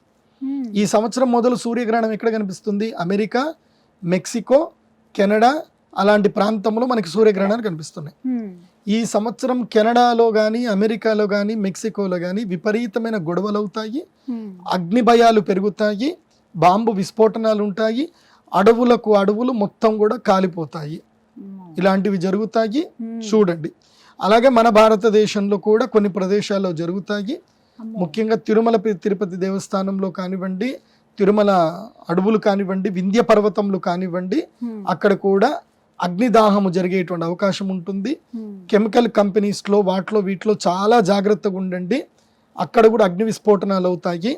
C: ఈ సంవత్సరం మొదలు సూర్యగ్రహణం ఎక్కడ కనిపిస్తుంది? అమెరికా, మెక్సికో, కెనడా అలాంటి ప్రాంతంలో మనకి సూర్యగ్రహణాలు కనిపిస్తున్నాయి. ఈ సంవత్సరం కెనడాలో కానీ, అమెరికాలో కానీ, మెక్సికోలో కానీ విపరీతమైన గొడవలు అవుతాయి, అగ్ని భయాలు పెరుగుతాయి, బాంబు విస్ఫోటనాలు ఉంటాయి, అడవులు మొత్తం కూడా కాలిపోతాయి. ఇలాంటివి జరుగుతాయి, చూడండి. అలాగే మన భారతదేశంలో కూడా కొన్ని ప్రదేశాల్లో జరుగుతాయి. ముఖ్యంగా తిరుపతి దేవస్థానంలో కానివ్వండి, తిరుమల అడవులు కానివ్వండి, వింధ్య పర్వతంలో కానివ్వండి, అక్కడ కూడా అగ్నిదాహము జరిగేటువంటి అవకాశం ఉంటుంది. కెమికల్ కంపెనీస్లో వీటిలో చాలా జాగ్రత్తగా ఉండండి. అక్కడ కూడా అగ్ని విస్ఫోటనాలు అవుతాయి.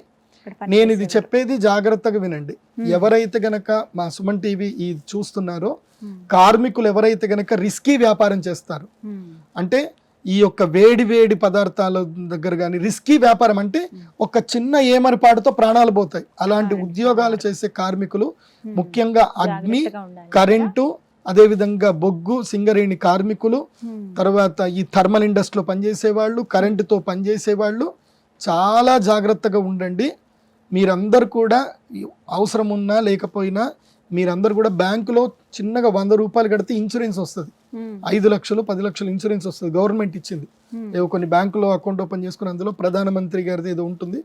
C: నేను ఇది చెప్పేది జాగ్రత్తగా వినండి. ఎవరైతే గనక మా సుమన్ టీవీ ఇది చూస్తున్నారో, కార్మికులు ఎవరైతే గనక రిస్కీ వ్యాపారం చేస్తారు, అంటే ఈ యొక్క వేడి పదార్థాల దగ్గర కానీ రిస్కీ వ్యాపారం, అంటే ఒక చిన్న ఏమరపాటుతో ప్రాణాలు పోతాయి. అలాంటి ఉద్యోగాలు చేసే కార్మికులు ముఖ్యంగా అగ్ని, కరెంటు, అదేవిధంగా బొగ్గు సింగరేణి కార్మికులు, తర్వాత ఈ థర్మల్ ఇండస్ట్రీలో పనిచేసే వాళ్ళు, కరెంటుతో పనిచేసే వాళ్ళు చాలా జాగ్రత్తగా ఉండండి. మీరందరూ కూడా అవసరం ఉన్నా లేకపోయినా మీరందరూ కూడా బ్యాంకులో చిన్నగా 100 రూపాయలు కడితే ఇన్సూరెన్స్ వస్తుంది. 5 లక్షలు 10 లక్షలు ఇన్సూరెన్స్ వస్తుంది, గవర్నమెంట్ ఇచ్చింది. ఏవో కొన్ని బ్యాంకులో అకౌంట్ ఓపెన్ చేసుకుని అందులో ప్రధానమంత్రి గారిది ఏదో ఉంటుంది,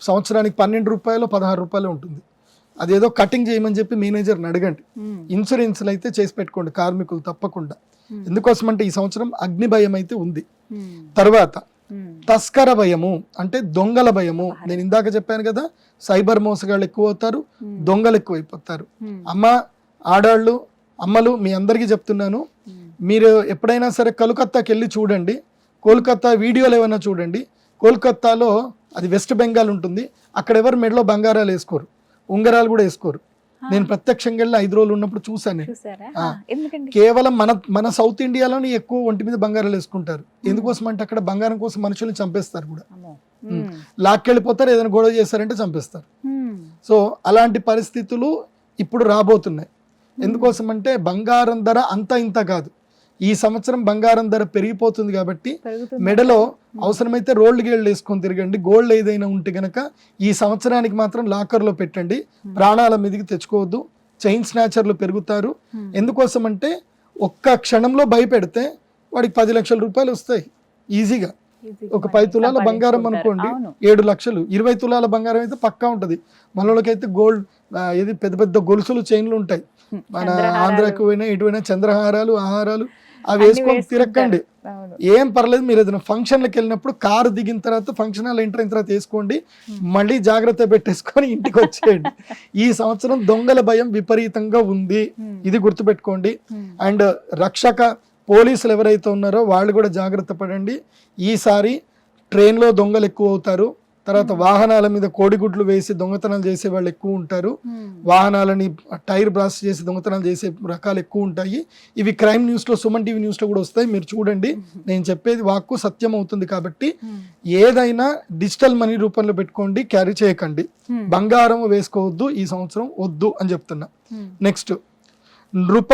C: సంవత్సరానికి 12 రూపాయలు 16 రూపాయలు ఉంటుంది. అదేదో కటింగ్ చేయమని చెప్పి మేనేజర్ని అడగండి. ఇన్సూరెన్స్లు అయితే చేసి పెట్టుకోండి కార్మికులు తప్పకుండా. ఎందుకోసం అంటే ఈ సంవత్సరం అగ్ని భయం అయితే ఉంది. తర్వాత తస్కర భయము అంటే దొంగల భయము. నేను ఇందాక చెప్పాను కదా, సైబర్ మోసగాళ్ళు ఎక్కువ అవుతారు, దొంగలు ఎక్కువైపోతారు. ఆడాళ్ళు అమ్మలు మీ అందరికీ చెప్తున్నాను, మీరు ఎప్పుడైనా సరే కలకత్తాకి వెళ్ళి చూడండి, కోల్కతా వీడియోలు ఏమైనా చూడండి. కోల్కతాలో అది వెస్ట్ బెంగాల్ ఉంటుంది, అక్కడ ఎవరు మెడలో బంగారాలు వేసుకోరు, ఉంగరాలు కూడా వేసుకోరు. నేను ప్రత్యక్షంగా వెళ్ళి 5 రోజులు ఉన్నప్పుడు చూసాను. కేవలం మన సౌత్ ఇండియాలోనే ఎక్కువ ఒంటి మీద బంగారాలు వేసుకుంటారు. ఎందుకోసం అంటే అక్కడ బంగారం కోసం మనుషుల్ని చంపేస్తారు కూడా, లాక్కెళ్ళిపోతారు, ఏదైనా గొడవ చేస్తారంటే చంపేస్తారు. సో అలాంటి పరిస్థితులు ఇప్పుడు రాబోతున్నాయి. ఎందుకోసం అంటే బంగారం ధర అంత ఇంత కాదు, ఈ సంవత్సరం బంగారం ధర పెరిగిపోతుంది కాబట్టి మెడలో అవసరమైతే రోల్డ్ గేళ్ళు వేసుకొని తిరగండి. గోల్డ్ ఏదైనా ఉంటే గనక ఈ సంవత్సరానికి మాత్రం లాకర్లో పెట్టండి, ప్రాణాల మీదకి తెచ్చుకోవద్దు. చైన్ స్నాచర్లు పెరుగుతారు. ఎందుకోసం అంటే ఒక్క క్షణంలో భయపెడితే వాడికి 10 లక్షల రూపాయలు వస్తాయి ఈజీగా. ఒక 10 తులాల బంగారం అనుకోండి 7 లక్షలు, 20 తులాల బంగారం అయితే పక్కా ఉంటుంది. మనలోకైతే గోల్డ్ ఏది పెద్ద పెద్ద గొలుసులు చైన్లు ఉంటాయి. మన ఆంధ్రాకి పోయినా ఎటువైనా చంద్రహారాలు ఆహారాలు అవి వేసుకొని తిరగండి, ఏం పర్లేదు. మీరు ఏదైనా ఫంక్షన్లకు వెళ్ళినప్పుడు కారు దిగిన తర్వాత ఫంక్షన్ హాల్ ఎంటర్ అయిన తర్వాత వేసుకోండి, మళ్ళీ జాగ్రత్త పెట్టేసుకొని ఇంటికి వచ్చేయండి. ఈ సంవత్సరం దొంగల భయం విపరీతంగా ఉంది, ఇది గుర్తుపెట్టుకోండి. అండ్ రక్షక పోలీసులు ఎవరైతే ఉన్నారో వాళ్ళు కూడా జాగ్రత్త పడండి. ఈసారి ట్రైన్లో దొంగలు ఎక్కువ అవుతారు. తర్వాత వాహనాల మీద కోడిగుడ్లు వేసి దొంగతనాలు చేసే వాళ్ళు ఎక్కువ ఉంటారు. వాహనాలని టైర్ బ్రాస్ట్ చేసి దొంగతనాలు చేసే రకాలు ఎక్కువ ఉంటాయి. ఇవి క్రైమ్ న్యూస్లో, సుమన్ టీవీ న్యూస్లో కూడా వస్తాయి, మీరు చూడండి. నేను చెప్పేది వాక్కు సత్యం అవుతుంది కాబట్టి ఏదైనా డిజిటల్ మనీ రూపంలో పెట్టుకోండి, క్యారీ చేయకండి. బంగారం వేసుకోవద్దు, ఈ సంవత్సరం వద్దు అని చెప్తున్నా. నెక్స్ట్ నృప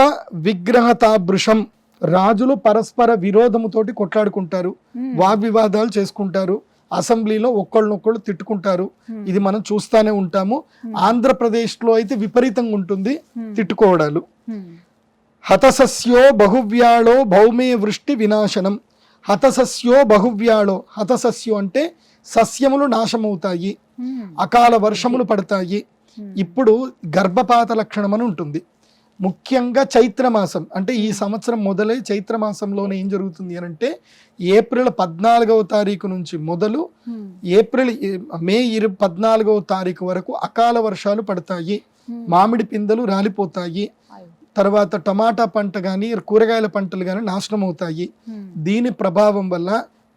C: విగ్రహతాభృషం. రాజులు పరస్పర విరోధముతోటి కొట్లాడుకుంటారు, వాగ్వివాదాలు చేసుకుంటారు, అసెంబ్లీలో ఒకళ్ళనొక్కళ్ళు తిట్టుకుంటారు. ఇది మనం చూస్తానే ఉంటాము. ఆంధ్రప్రదేశ్లో అయితే విపరీతంగా ఉంటుంది తిట్టుకోవడాలు. హతసస్యో బహువ్యాళో భౌమే వృష్టి వినాశనం. హతసస్యో బహువ్యాళో, హతసస్యో అంటే సస్యములు నాశమవుతాయి, అకాల వర్షములు పడతాయి. ఇప్పుడు గర్భపాత లక్షణం అని ఉంటుంది. ముఖ్యంగా చైత్రమాసం అంటే ఈ సంవత్సరం మొదలై చైత్రమాసంలోనే ఏం జరుగుతుంది అని అంటే ఏప్రిల్ 14వ తారీఖు నుంచి మొదలు మే 14వ తారీఖు వరకు అకాల వర్షాలు పడతాయి, మామిడి పిందెలు రాలిపోతాయి, తర్వాత టమాటా పంట కానీ కూరగాయల పంటలు కానీ నాశనం అవుతాయి. దీని ప్రభావం వల్ల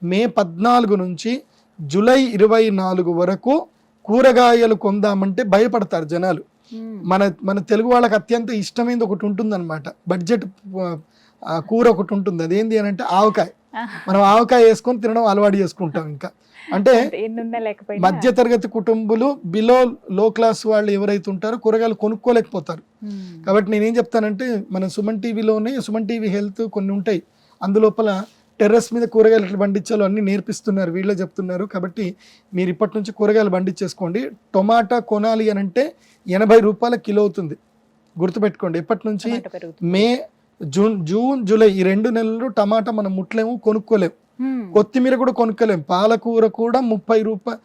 C: మే 14 నుంచి జూలై 24 వరకు కూరగాయలు కొందామంటే భయపడతారు జనాలు. మన తెలుగు వాళ్ళకి అత్యంత ఇష్టమైనది ఒకటి ఉంటుంది అనమాట, బడ్జెట్ కూర ఒకటి ఉంటుంది. అదేంటి అని అంటే ఆవకాయ. మనం ఆవకాయ వేసుకొని తినడం అలవాటు చేసుకుంటాం. ఇంకా అంటే మధ్యతరగతి కుటుంబాలు, బిలో లో క్లాస్ వాళ్ళు ఎవరైతే ఉంటారో కూరగాయలు కొనుక్కోలేకపోతారు. కాబట్టి నేనేం చెప్తానంటే మన సుమన్ టీవీలోనే సుమన్ టీవీ హెల్త్ కొన్ని ఉంటాయి, అందులోపల టెర్రస్ మీద కూరగాయలు ఎట్లా పండించాలో అన్ని నేర్పిస్తున్నారు, వీళ్ళే చెప్తున్నారు. కాబట్టి మీరు ఇప్పటి నుంచి కూరగాయలు పండించేసుకోండి. టొమాటా కొనాలి అని అంటే 80 రూపాయల కిలో అవుతుంది, గుర్తుపెట్టుకోండి. ఎప్పటి నుంచి? మే జూన్ జూలై ఈ 2 నెలలు టమాటా మనం ముట్లేము, కొనుక్కోలేము. కొత్తిమీర కూడా కొనుక్కోలేము. పాలకూర కూడా 30 రూపాయలు,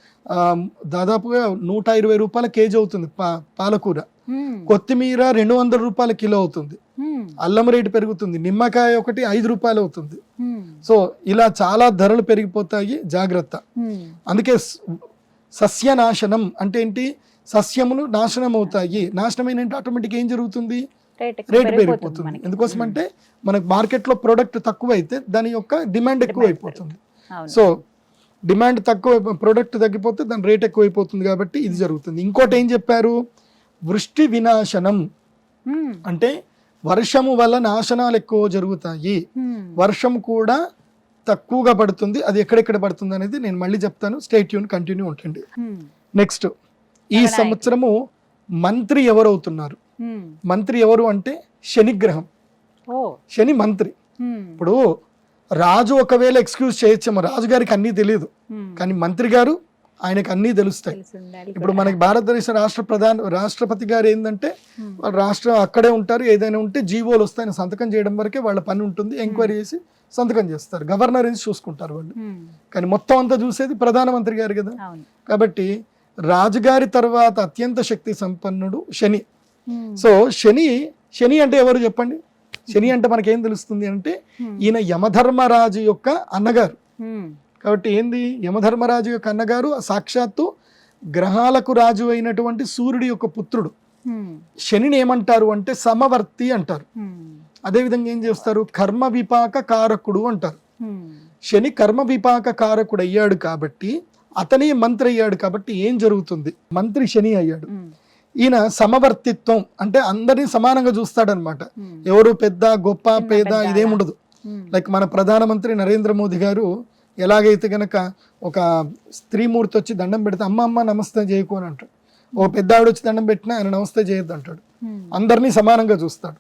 C: దాదాపుగా 120 రూపాయల కేజీ అవుతుంది పాలకూర. కొత్తిమీర 200 రూపాయల కిలో అవుతుంది. అల్లం రేటు పెరుగుతుంది. నిమ్మకాయ ఒకటి 5 రూపాయలు అవుతుంది. సో ఇలా చాలా ధరలు పెరిగిపోతాయి, జాగ్రత్త. అందుకే సస్యనాశనం అంటే ఏంటి? సస్యములు నాశనం అవుతాయి. నాశనమైన ఆటోమేటిక్ ఏం జరుగుతుంది? రేటు పెరిగిపోతుంది. ఎందుకోసం అంటే మనకు మార్కెట్లో ప్రోడక్ట్ తక్కువ అయితే దాని యొక్క డిమాండ్ ఎక్కువ అయిపోతుంది. సో డిమాండ్ తక్కువ, ప్రోడక్ట్ తగ్గిపోతే దాని రేట్ ఎక్కువ అయిపోతుంది. కాబట్టి ఇది జరుగుతుంది. ఇంకోటి ఏం చెప్పారు? వృష్టి వినాశనం అంటే వర్షము వల్ల నాశనాలు ఎక్కువ జరుగుతాయి. వర్షం కూడా తక్కువగా పడుతుంది. అది ఎక్కడెక్కడ పడుతుంది అనేది నేను మళ్ళీ చెప్తాను. స్టే ట్యూన్, కంటిన్యూ ఉంటుంది. నెక్స్ట్ ఈ సంవత్సరము మంత్రి ఎవరు అవుతున్నారు? మంత్రి ఎవరు అంటే శనిగ్రహం.
B: ఓ
C: శని మంత్రి. ఇప్పుడు రాజు ఒకవేళ ఎక్స్క్యూజ్ చేయొచ్చేమో, రాజుగారికి అన్నీ తెలియదు, కానీ మంత్రి గారు ఆయనకు అన్నీ తెలుస్తాయి. ఇప్పుడు మనకి భారతదేశ రాష్ట్రపతి గారు ఏంటంటే రాష్ట్రం అక్కడే ఉంటారు, ఏదైనా ఉంటే జీవోలు వస్తాయని సంతకం చేయడం వరకే వాళ్ళ పని ఉంటుంది, ఎంక్వైరీ చేసి సంతకం చేస్తారు, గవర్నర్ ఏది చూసుకుంటారు వాళ్ళు. కానీ మొత్తం అంతా చూసేది ప్రధానమంత్రి గారు కదా. కాబట్టి రాజుగారి తర్వాత అత్యంత శక్తి సంపన్నుడు శని. సో శని అంటే ఎవరు చెప్పండి? శని అంటే మనకేం తెలుస్తుంది అంటే ఈయన యమధర్మరాజు యొక్క అన్నగారు. కాబట్టి ఏంది, యమధర్మరాజు యొక్క అన్నగారు సాక్షాత్తు గ్రహాలకు రాజు అయినటువంటి సూర్యుడి యొక్క పుత్రుడు. శనిని ఏమంటారు అంటే సమవర్తి అంటారు. అదేవిధంగా ఏం చేస్తారు, కర్మ విపాక కారకుడు అంటారు. శని కర్మ విపాక కారకుడు అయ్యాడు కాబట్టి అతనే మంత్రి అయ్యాడు. కాబట్టి ఏం జరుగుతుంది, మంత్రి శని అయ్యాడు. ఈయన సమవర్తిత్వం అంటే అందరినీ సమానంగా చూస్తాడనమాట. ఎవరు పెద్ద గొప్ప పేద ఇదేముండదు. లైక్ మన ప్రధానమంత్రి నరేంద్ర మోదీ గారు ఎలాగైతే గనక ఒక స్త్రీమూర్తి వచ్చి దండం పెడితే అమ్మ అమ్మ నమస్తే చేయకు అని అంటాడు, ఓ పెద్ద ఆవిడ వచ్చి దండం పెట్టినా ఆయన నమస్తే చేయొద్దు అంటాడు. అందరినీ సమానంగా చూస్తాడు,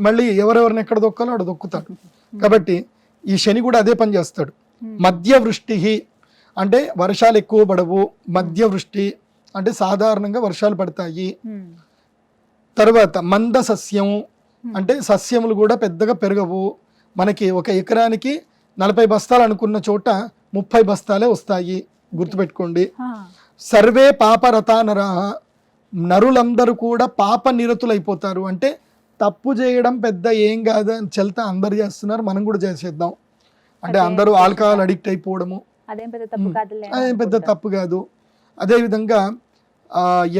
C: మళ్ళీ ఎవరెవరిని ఎక్కడ దొక్కాలో అక్కడ దొక్కుతాడు. కాబట్టి ఈ శని కూడా అదే పని చేస్తాడు. మధ్య వృష్టి అంటే వర్షాలు ఎక్కువ పడవు, మధ్య వృష్టి అంటే సాధారణంగా వర్షాలు పడతాయి. తర్వాత మంద సస్యం అంటే సస్యములు కూడా పెద్దగా పెరగవు. మనకి ఒక ఎకరానికి 40 బస్తాలు అనుకున్న చోట 30 బస్తాలే వస్తాయి, గుర్తుపెట్టుకోండి. సర్వే పాపరతా నరాహ, నరులందరూ కూడా పాప నిరతులైపోతారు. అంటే తప్పు చేయడం పెద్ద ఏం కాదు అని చెల్తా అందరు చేస్తున్నారు, మనం కూడా చేసేద్దాం అంటే అందరూ ఆల్కహాల్ అడిక్ట్ అయిపోవడము అదేం పెద్ద తప్పు కాదు. అదేవిధంగా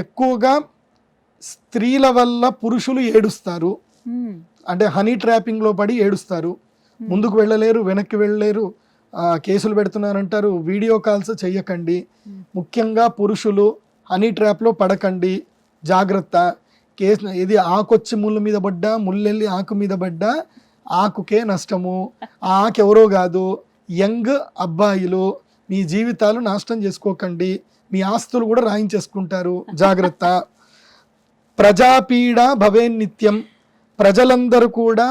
C: ఎక్కువగా స్త్రీల వల్ల పురుషులు ఏడుస్తారు, అంటే హనీ ట్రాపింగ్ లో పడి ఏడుస్తారు, ముందుకు వెళ్ళలేరు, వెనక్కి వెళ్ళలేరు, కేసులు పెడుతున్నారంటారు. వీడియో కాల్స్ చెయ్యకండి, ముఖ్యంగా పురుషులు హనీ ట్రాప్ లో పడకండి, జాగ్రత్త. కేసు ఇది ఆకొచ్చి ముళ్ళు మీద పడ్డా, ముళ్ళెళ్ళి ఆకు మీద పడ్డా ఆకుకే నష్టము. ఆ ఆకు ఎవరో కాదు, యంగ్ అబ్బాయిలు. మీ జీవితాలు నాశనం చేసుకోకండి, మీ ఆస్తులు కూడా రాయించేసుకుంటారు, జాగ్రత్త. ప్రజాపీడ భవేన్నిత్యం, ప్రజలందరూ కూడా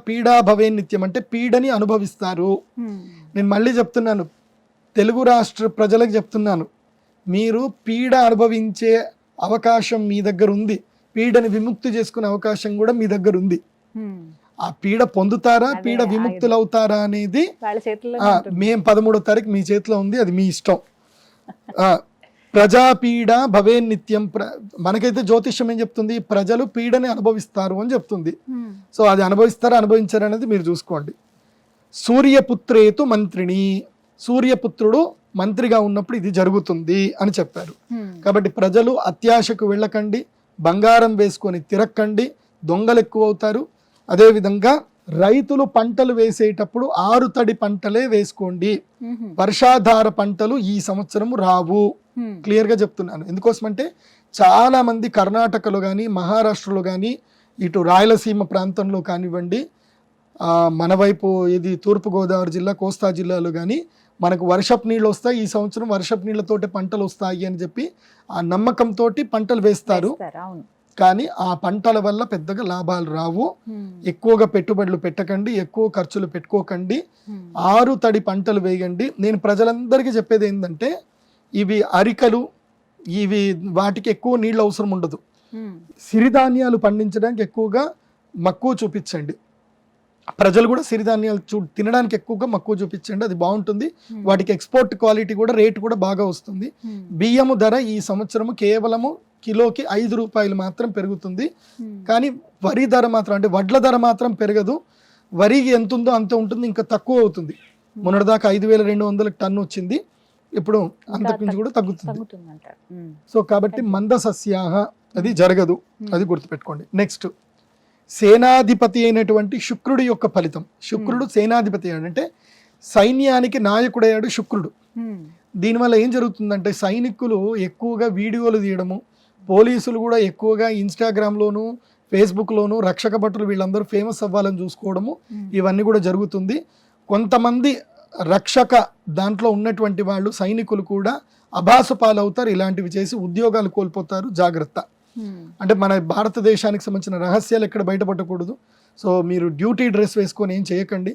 C: పీడా భవేన్నిత్యం అంటే పీడని అనుభవిస్తారు. నేను మళ్ళీ చెప్తున్నాను, తెలుగు రాష్ట్ర ప్రజలకు చెప్తున్నాను, మీరు పీడ అనుభవించే అవకాశం మీ దగ్గర ఉంది, పీడని విముక్తి చేసుకునే అవకాశం కూడా మీ దగ్గర ఉంది. ఆ పీడ పొందుతారా, పీడ విముక్తులు అవుతారా అనేది మేము 13వ తారీఖు మీ చేతిలో ఉంది, అది మీ ఇష్టం. ప్రజాపీడ భవేన్నిత్యం, మనకైతే జ్యోతిష్యం ఏం చెప్తుంది, ప్రజలు పీడని అనుభవిస్తారు అని చెప్తుంది. సో అది అనుభవిస్తారా అనుభవించారా అనేది మీరు చూసుకోండి. సూర్యపుత్రేతు మంత్రిని, సూర్యపుత్రుడు మంత్రిగా ఉన్నప్పుడు ఇది జరుగుతుంది అని చెప్పారు. కాబట్టి ప్రజలు అత్యాశకు వెళ్ళకండి, బంగారం వేసుకొని తిరక్కండి, దొంగలు ఎక్కువ అవుతారు. అదేవిధంగా రైతులు పంటలు వేసేటప్పుడు 6 తడి పంటలే వేసుకోండి, వర్షాధార పంటలు ఈ సంవత్సరం రావు. క్లియర్ గా చెప్తున్నాను. ఎందుకోసమంటే చాలా మంది కర్ణాటకలో కానీ మహారాష్ట్రలో కానీ ఇటు రాయలసీమ ప్రాంతంలో కానివ్వండి, మన వైపు ఇది తూర్పుగోదావరి జిల్లా కోస్తా జిల్లాలో కానీ మనకు వర్షపు నీళ్ళు వస్తాయి, ఈ సంవత్సరం వర్షపు నీళ్ళతోటి పంటలు వస్తాయి అని చెప్పి ఆ నమ్మకంతో పంటలు వేస్తారు. కానీ ఆ పంటల వల్ల పెద్దగా లాభాలు రావు. ఎక్కువగా పెట్టుబడులు పెట్టకండి, ఎక్కువ ఖర్చులు పెట్టుకోకండి, 6 తడి పంటలు వేయండి. నేను ప్రజలందరికీ చెప్పేది ఏంటంటే, ఇవి అరికలు, ఇవి వాటికి ఎక్కువ నీళ్ళు అవసరం ఉండదు. సిరిధాన్యాలు పండించడానికి ఎక్కువగా మక్కువ చూపించండి. ప్రజలు కూడా సిరిధాన్యాలు తినడానికి ఎక్కువగా మక్కువ చూపించండి, అది బాగుంటుంది. వాటికి ఎక్స్పోర్ట్ క్వాలిటీ కూడా రేటు కూడా బాగా వస్తుంది. బియ్యము ధర ఈ సంవత్సరము కేవలము కిలోకి 5 రూపాయలు మాత్రం పెరుగుతుంది. కానీ వరి ధర మాత్రం, అంటే వడ్ల ధర మాత్రం పెరగదు. వరికి ఎంత ఉందో అంత ఉంటుంది, ఇంకా తక్కువ అవుతుంది. మొన్నటిదాకా 5,200 టన్ను వచ్చింది, ఇప్పుడు అంతకుమించి కూడా తగ్గుతుంది. సో కాబట్టి మంద సస్యాహ అది జరగదు, అది గుర్తుపెట్టుకోండి. నెక్స్ట్ సేనాధిపతి అయినటువంటి శుక్రుడి యొక్క ఫలితం. శుక్రుడు సేనాధిపతి అంటే సైన్యానికి నాయకుడయ్యాడు శుక్రుడు. దీనివల్ల ఏం జరుగుతుందంటే సైనికులు ఎక్కువగా వీడియోలు తీయడము, పోలీసులు కూడా ఎక్కువగా ఇన్స్టాగ్రామ్లోను ఫేస్బుక్లోను రక్షక భటులు వీళ్ళందరూ ఫేమస్ అవ్వాలని చూసుకోవడము, ఇవన్నీ కూడా జరుగుతుంది. కొంతమంది రక్షక దాంట్లో ఉన్నటువంటి వాళ్ళు సైనికులు కూడా అభాసు పాలవుతారు, ఇలాంటివి చేసి ఉద్యోగాలు కోల్పోతారు, జాగ్రత్త. అంటే మన భారతదేశానికి సంబంధించిన రహస్యాలు ఎక్కడ బయటపడకూడదు. సో మీరు డ్యూటీ డ్రెస్ వేసుకొని ఏం చేయకండి.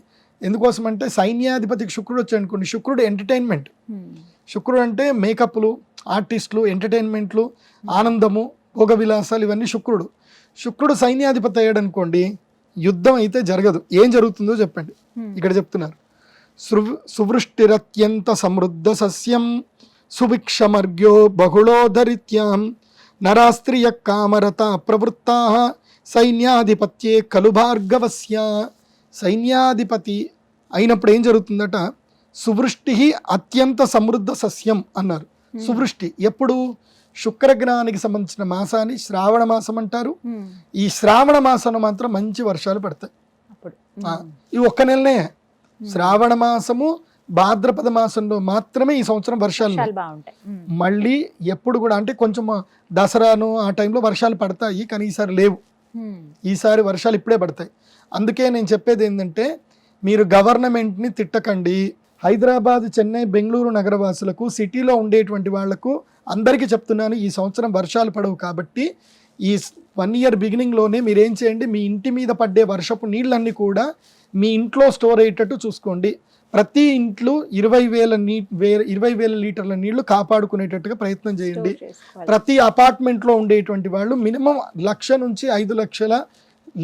C: ఎందుకోసం అంటే సైన్యాధిపతికి శుక్రుడు వచ్చాడు అనుకోండి, శుక్రుడు ఎంటర్టైన్మెంట్, శుక్రుడు అంటే మేకప్లు, ఆర్టిస్టులు, ఎంటర్టైన్మెంట్లు, ఆనందము, భోగ విలాసాలు, ఇవన్నీ శుక్రుడు. శుక్రుడు సైన్యాధిపతి అయ్యాడు అనుకోండి, యుద్ధం అయితే జరగదు. ఏం జరుగుతుందో చెప్పండి. ఇక్కడ చెప్తున్నారు, సువృష్టిరత్యంత సమృద్ధ సస్యం సుభిక్షమర్గ్యో బహుళోదరిత్యాం నరాస్త్రియ కామరత ప్రవృత్తా సైన్యాధిపత్యే ఖలు భార్గవస్య. సైన్యాధిపతి అయినప్పుడు ఏం జరుగుతుందట, సువృష్టి అత్యంత సమృద్ధ సస్యం అన్నారు. సువృష్టి ఎప్పుడు, శుక్రగ్రహానికి సంబంధించిన మాసాన్ని శ్రావణ మాసం అంటారు. ఈ శ్రావణ మాసంలో మాత్రం మంచి వర్షాలు పడతాయి. ఈ ఒక్క నెలనే, శ్రావణ మాసము భాద్రపద మాసంలో మాత్రమే ఈ సంవత్సరం వర్షాలు
B: బాగుంటాయి.
C: మళ్ళీ ఎప్పుడు కూడా అంటే కొంచెం దసరాను ఆ టైంలో వర్షాలు పడతాయి, కానీ ఈసారి లేవు. ఈసారి వర్షాలు ఇప్పుడే పడతాయి. అందుకే నేను చెప్పేది ఏంటంటే, మీరు గవర్నమెంట్ని తిట్టకండి. హైదరాబాద్, చెన్నై, బెంగళూరు నగరవాసులకు, సిటీలో ఉండేటువంటి వాళ్లకు అందరికీ చెప్తున్నాను, ఈ సంవత్సరం వర్షాలు పడవు కాబట్టి ఈ 1 year బిగినింగ్లోనే మీరు ఏం చేయండి, మీ ఇంటి మీద పడ్డే వర్షపు నీళ్ళన్నీ కూడా మీ ఇంట్లో స్టోర్ అయ్యేటట్టు చూసుకోండి. ప్రతి ఇంట్లో 20,000 లీటర్ల నీళ్లు కాపాడుకునేటట్టుగా ప్రయత్నం చేయండి. ప్రతి అపార్ట్మెంట్లో ఉండేటువంటి వాళ్ళు మినిమం 1,00,000 నుంచి 5,00,000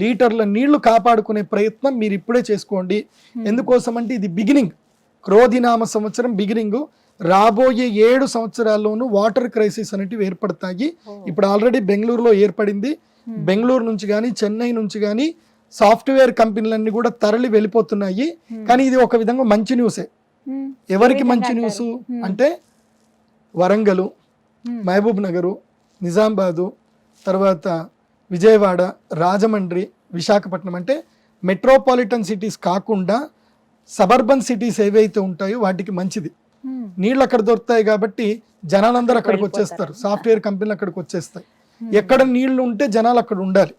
C: లీటర్ల నీళ్లు కాపాడుకునే ప్రయత్నం మీరు ఇప్పుడే చేసుకోండి. ఎందుకోసం అంటే ఇది బిగినింగ్, క్రోధినామ సంవత్సరం బిగినింగ్. రాబోయే 7 సంవత్సరాల్లోనూ వాటర్ క్రైసిస్ అనేటివి ఏర్పడతాయి. ఇప్పుడు ఆల్రెడీ బెంగళూరులో ఏర్పడింది. బెంగళూరు నుంచి కానీ చెన్నై నుంచి కానీ సాఫ్ట్వేర్ కంపెనీలన్నీ కూడా తరలి వెళ్ళిపోతున్నాయి. కానీ ఇది ఒక విధంగా మంచి న్యూసే. ఎవరికి మంచి న్యూస్ అంటే, వరంగల్, మహబూబ్ నగరు, నిజామాబాదు, తర్వాత విజయవాడ, రాజమండ్రి, విశాఖపట్నం అంటే మెట్రోపాలిటన్ సిటీస్ కాకుండా సబర్బన్ సిటీస్ ఏవైతే ఉంటాయో వాటికి మంచిది. నీళ్ళు అక్కడ దొరుకుతాయి కాబట్టి జనాలందరూ అక్కడికి వచ్చేస్తారు, సాఫ్ట్వేర్ కంపెనీలు అక్కడికి వచ్చేస్తాయి. ఎక్కడ నీళ్లు ఉంటే జనాలు అక్కడ ఉండాలి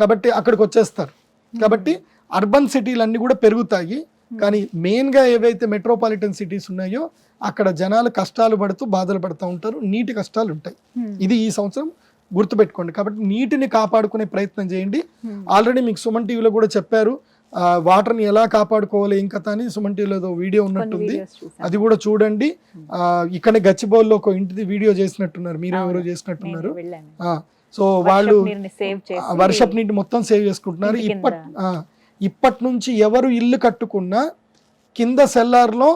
C: కాబట్టి అక్కడికి వచ్చేస్తారు. కాబట్టి అర్బన్ సిటీలన్నీ కూడా పెరుగుతాయి. కానీ మెయిన్గా ఏవైతే మెట్రోపాలిటన్ సిటీస్ ఉన్నాయో అక్కడ జనాలు కష్టాలు పడుతూ బాధలు పడుతూ ఉంటారు, నీటి కష్టాలు ఉంటాయి. ఇది ఈ సంవత్సరం గుర్తుపెట్టుకోండి. కాబట్టి నీటిని కాపాడుకునే ప్రయత్నం చేయండి. ఆల్రెడీ మీకు సుమన్ టీవీలో కూడా చెప్పారు, వాటర్ని ఎలా కాపాడుకోవాలి ఏం కథ అని. సుమన్ టీవీలో ఏదో వీడియో ఉన్నట్టుంది, అది కూడా చూడండి. ఇక్కడే గచ్చిబౌల్లో ఒక ఇంటిది వీడియో చేసినట్టున్నారు, మీరు ఎవరో చేసినట్టున్నారు. సో వాళ్ళు వర్షపు నీటి మొత్తం సేవ్ చేసుకుంటున్నారు. ఇప్పటి నుంచి ఎవరు ఇల్లు కట్టుకున్నా కింద సెల్లార్లో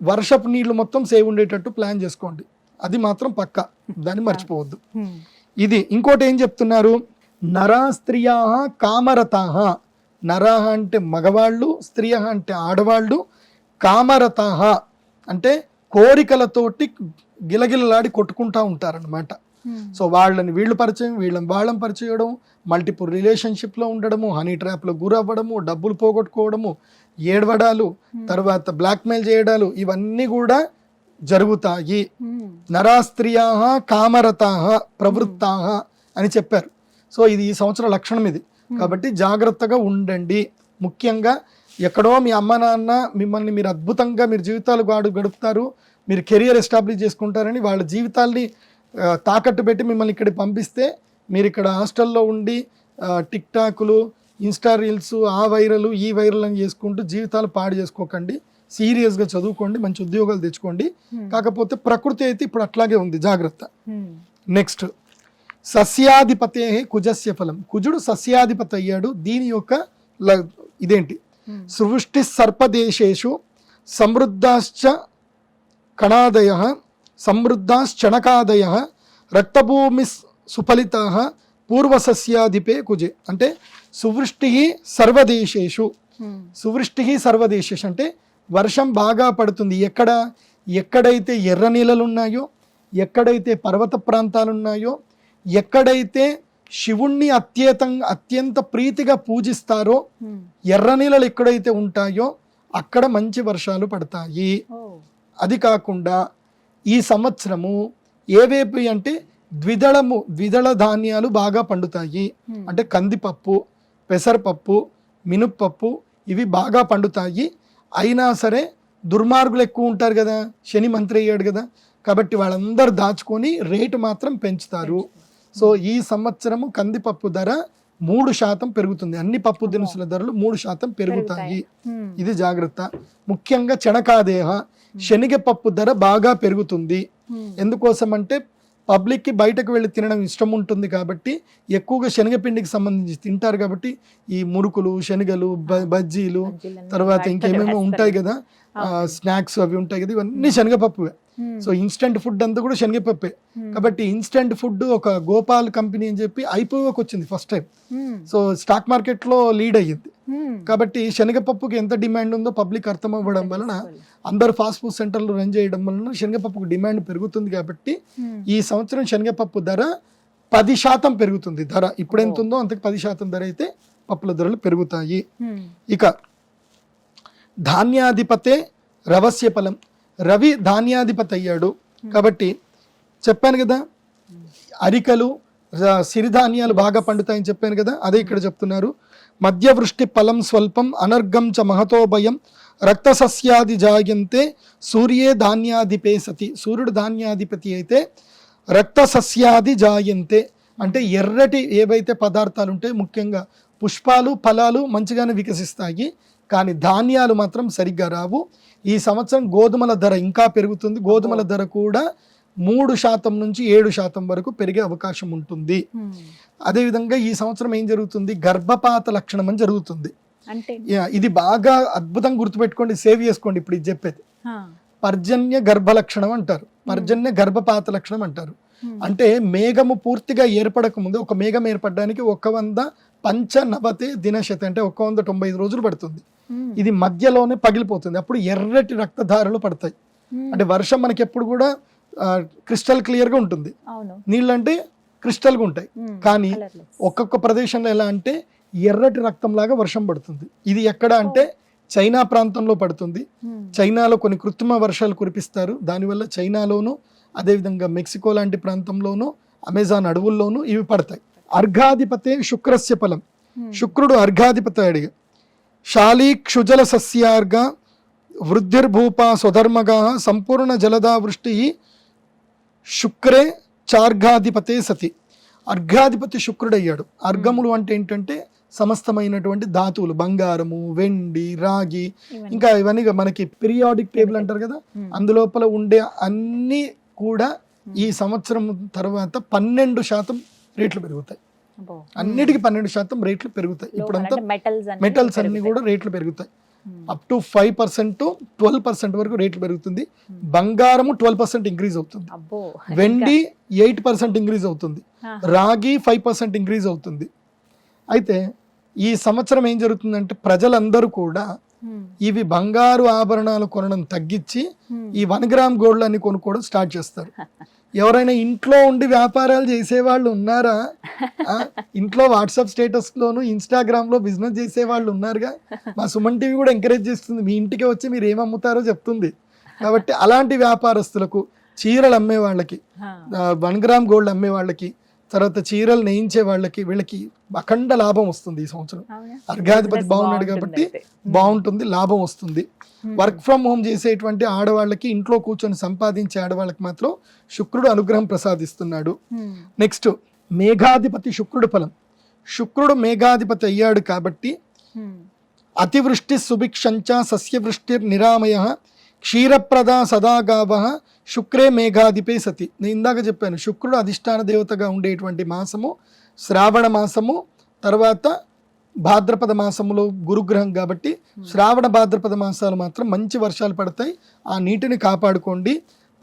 C: వర్షపు నీళ్లు మొత్తం సేవ్ ఉండేటట్టు ప్లాన్ చేసుకోండి. అది మాత్రం పక్కా, దాన్ని మర్చిపోవద్దు. ఇది ఇంకోటి ఏం చెప్తున్నారు, నరా స్త్రియా కామరతాహ. నరహ అంటే మగవాళ్ళు, స్త్రియ అంటే ఆడవాళ్ళు, కామరతాహ అంటే కోరికలతోటి గిలగిలలాడి కొట్టుకుంటా ఉంటారనమాట. సో వాళ్ళని వీళ్ళు పరిచయం, వీళ్ళని వాళ్ళని పరిచయం, మల్టిపుల్ రిలేషన్షిప్లో ఉండడము, హనీ ట్రాప్లో గురవ్వడము, డబ్బులు పోగొట్టుకోవడము, ఏడవడాలు, తర్వాత బ్లాక్మెయిల్ చేయడాలు, ఇవన్నీ కూడా జరుగుతాయి. నరాస్త్రియా కామరతా ప్రవృత్తా అని చెప్పారు. సో ఇది ఈ సంవత్సరం లక్షణం ఇది. కాబట్టి జాగ్రత్తగా ఉండండి. ముఖ్యంగా ఎక్కడో మీ అమ్మ నాన్న మిమ్మల్ని మీరు అద్భుతంగా మీరు జీవితాలు గడుపుతారు, మీరు కెరియర్ ఎస్టాబ్లిష్ చేసుకుంటారని వాళ్ళ జీవితాల్ని తాకట్టు పెట్టి మిమ్మల్ని ఇక్కడ పంపిస్తే మీరు ఇక్కడ హాస్టల్లో ఉండి టిక్ టాక్లు, ఇన్స్టా రీల్స్, ఆ వైరల్ ఈ వైరల్ అని చేసుకుంటూ జీవితాలు పాడు చేసుకోకండి. సీరియస్గా చదువుకోండి, మంచి ఉద్యోగాలు తెచ్చుకోండి. కాకపోతే ప్రకృతి అయితే ఇప్పుడు అట్లాగే ఉంది, జాగ్రత్త. నెక్స్ట్, సస్యాధిపతే కుజస్య ఫలం. కుజుడు సస్యాధిపతి అయ్యాడు. దీని యొక్క ఇదేంటి, సృష్టి సర్పదేశేషు సమృద్ధాశ్చ కణాదయ సమృద్ధాశ్చణకాదయ రక్తభూమి సుఫలిత పూర్వసస్యాధిపే కుజే. అంటే సువృష్టి సర్వదేశేషు, సువృష్టి సర్వదేశేషు అంటే వర్షం బాగా పడుతుంది. ఎక్కడైతే ఎర్ర నీళ్ళలు ఉన్నాయో, ఎక్కడైతే పర్వత ప్రాంతాలు ఉన్నాయో, ఎక్కడైతే శివుణ్ణి అత్యంత ప్రీతిగా పూజిస్తారో, ఎర్ర నీళ్ళలు ఎక్కడైతే ఉంటాయో అక్కడ మంచి వర్షాలు పడతాయి. అది కాకుండా ఈ సంవత్సరము ఏవేవి అంటే ద్విదళ ధాన్యాలు బాగా పండుతాయి. అంటే కందిపప్పు, పెసరపప్పు, మినుప్పప్పు ఇవి బాగా పండుతాయి. అయినా సరే దుర్మార్గులు ఎక్కువ ఉంటారు కదా, శని మంత్రి అయ్యాడు కదా, కాబట్టి వాళ్ళందరూ దాచుకొని రేటు మాత్రం పెంచుతారు. సో ఈ సంవత్సరము కందిపప్పు ధర 3% పెరుగుతుంది. అన్ని పప్పు దినుసుల ధరలు 3% పెరుగుతాయి. ఇది జాగ్రత్త. ముఖ్యంగా చెనకాదేహ శనగపప్పు ధర బాగా పెరుగుతుంది. ఎందుకోసం అంటే పబ్లిక్ కి బయటకు వెళ్ళి తినడం ఇష్టం ఉంటుంది కాబట్టి ఎక్కువగా శనగపిండికి సంబంధించి తింటారు కాబట్టి ఈ మురుకులు, శనగలు, బజ్జీలు, తర్వాత ఇంకేమేమో ఉంటాయి కదా స్నాక్స్ అవి ఉంటాయి కదా, ఇవన్నీ శనగపప్పువే. సో ఇన్స్టెంట్ ఫుడ్ అంతా కూడా శనగపప్పే. కాబట్టి ఇన్స్టెంట్ ఫుడ్ ఒక గోపాల్ కంపెనీ అని చెప్పి ఐపీఓకి వచ్చింది first time. So stock market లో లీడ్ అయ్యింది. కాబట్టి శనగపప్పుకి ఎంత డిమాండ్ ఉందో పబ్లిక్ అర్థం అవ్వడం వలన అందరు ఫాస్ట్ ఫుడ్ సెంటర్లు రన్ చేయడం వలన శనగపప్పుకు డిమాండ్ పెరుగుతుంది. కాబట్టి ఈ సంవత్సరం శనగపప్పు ధర 10% పెరుగుతుంది. ధర ఇప్పుడు ఎంత ఉందో అంతకు 10% ధర అయితే పప్పుల ధరలు పెరుగుతాయి. ఇక ధాన్యాధిపతే రవస్య ఫలం, రవి ధాన్యాధిపతి అయ్యాడు కాబట్టి చెప్పాను కదా, అరికలు సిరిధాన్యాలు బాగా పండుతాయని చెప్పాను కదా, అదే ఇక్కడ చెప్తున్నారు. మధ్యవృష్టి ఫలం స్వల్పం అనర్గం చ మహతో భయం రక్తసస్యాది జాయంతే సూర్యే ధాన్యాధిపే సతి. సూర్యుడు ధాన్యాధిపతి అయితే రక్తసస్యాది జాయంతే అంటే ఎర్రటి ఏవైతే పదార్థాలు ఉంటాయి, ముఖ్యంగా పుష్పాలు, ఫలాలు మంచిగానే వికసిస్తాయి, కానీ ధాన్యాలు మాత్రం సరిగ్గా రావు. ఈ సంవత్సరం గోధుమల ధర ఇంకా పెరుగుతుంది. గోధుమల ధర కూడా 3% నుంచి 7% వరకు పెరిగే అవకాశం ఉంటుంది. అదేవిధంగా ఈ సంవత్సరం ఏం జరుగుతుంది, గర్భపాత లక్షణం అని జరుగుతుంది. ఇది బాగా అద్భుతంగా గుర్తుపెట్టుకోండి, సేవ్ చేసుకోండి. ఇప్పుడు ఇది చెప్పేది పర్జన్య గర్భ లక్షణం అంటారు, పర్జన్య గర్భపాత లక్షణం అంటారు. అంటే మేఘము పూర్తిగా ఏర్పడక ముందు, ఒక మేఘం ఏర్పడడానికి 190 దినశత అంటే 195 రోజులు పడుతుంది. ఇది మధ్యలోనే పగిలిపోతుంది, అప్పుడు ఎర్రటి రక్తధారలు పడతాయి. అంటే వర్షం మనకి ఎప్పుడు కూడా క్రిస్టల్ క్లియర్ గా ఉంటుంది, నీళ్ళు అంటే క్రిస్టల్ గా ఉంటాయి, కానీ ఒక్కొక్క ప్రదేశంలో ఎలా అంటే ఎర్రటి రక్తం లాగా వర్షం పడుతుంది. ఇది ఎక్కడ అంటే చైనా ప్రాంతంలో పడుతుంది. చైనాలో కొన్ని కృత్రిమ వర్షాలు కురిపిస్తారు, దానివల్ల చైనాలోను అదేవిధంగా మెక్సికో లాంటి ప్రాంతంలోను అమెజాన్ అడవుల్లోనూ ఇవి పడతాయి. అర్ఘాధిపతే శుక్రస్య ఫలం, శుక్రుడు అర్ఘాధిపతి అడిగా. శాలీ క్షుజల సస్యార్ఘ వృద్ధిర్భూపా స్వధర్మగా సంపూర్ణ జలదా వృష్టి శుక్రే చార్ఘాధిపతే సతి. అర్ఘాధిపతి శుక్రుడు అయ్యాడు. అర్ఘములు అంటే ఏంటంటే సమస్తమైనటువంటి ధాతువులు, బంగారము, వెండి, రాగి, ఇంకా ఇవన్నీ మనకి పీరియాడిక్ టేబుల్ అంటారు కదా, అందులోపల ఉండే అన్ని కూడా ఈ సంవత్సరం తర్వాత 12% రేట్లు పెరుగుతాయి. అన్నిటికీ 12% రేట్లు పెరుగుతాయి. ఇప్పుడంతా మెటల్స్ అన్ని కూడా రేట్లు పెరుగుతాయి. అప్ టు 5% to 12% వరకు రేట్లు పెరుగుతుంది. బంగారము 12% ఇంక్రీజ్ అవుతుంది, వెండి 8% ఇంక్రీజ్ అవుతుంది, రాగి 5% ఇంక్రీజ్ అవుతుంది. అయితే ఈ సంవత్సరం ఏం జరుగుతుందంటే ప్రజలందరూ కూడా ఇవి బంగారు ఆభరణాలు కొనడం తగ్గించి ఈ 1 గ్రామ్ గోల్డ్ అని కొనుక్కోవడం స్టార్ట్ చేస్తారు. ఎవరైనా ఇంట్లో ఉండి వ్యాపారాలు చేసేవాళ్ళు ఉన్నారా? ఇంట్లో వాట్సాప్ స్టేటస్ లోను ఇన్స్టాగ్రామ్ లో బిజినెస్ చేసే వాళ్ళు ఉన్నారుగా. మా సుమన్ టీవీ కూడా ఎంకరేజ్ చేస్తుంది, మీ ఇంటికి వచ్చి మీరు ఏమమ్ముతారో చెప్తుంది. కాబట్టి అలాంటి వ్యాపారస్తులకు, చీరలు అమ్మే వాళ్ళకి, 1 గ్రామ్ గోల్డ్ అమ్మే వాళ్ళకి, తర్వాత చీరలు నేయించే వాళ్ళకి, వీళ్ళకి అఖండ లాభం వస్తుంది ఈ సంవత్సరం. అర్ఘాధిపతి బాగున్నాడు కాబట్టి బాగుంటుంది, లాభం వస్తుంది. వర్క్ ఫ్రమ్ హోమ్ చేసేటువంటి ఆడవాళ్ళకి, ఇంట్లో కూర్చొని సంపాదించే ఆడవాళ్ళకి మాత్రం శుక్రుడు అనుగ్రహం ప్రసాదిస్తున్నాడు. నెక్స్ట్ మేఘాధిపతి శుక్రుడు ఫలం, శుక్రుడు మేఘాధిపతి అయ్యాడు కాబట్టి అతివృష్టి సుభిక్షంచ సస్యవృష్టిర్ నిరామయ క్షీరప్రద సదాగావ శుక్రే మేఘాధిపే సతి. నేను ఇందాక చెప్పాను, శుక్రుడు అధిష్టాన దేవతగా ఉండేటువంటి మాసము శ్రావణ మాసము, తర్వాత భాద్రపద మాసములో గురుగ్రహం కాబట్టి శ్రావణ భాద్రపద మాసాలు మాత్రం మంచి వర్షాలు పడతాయి, ఆ నీటిని కాపాడుకోండి.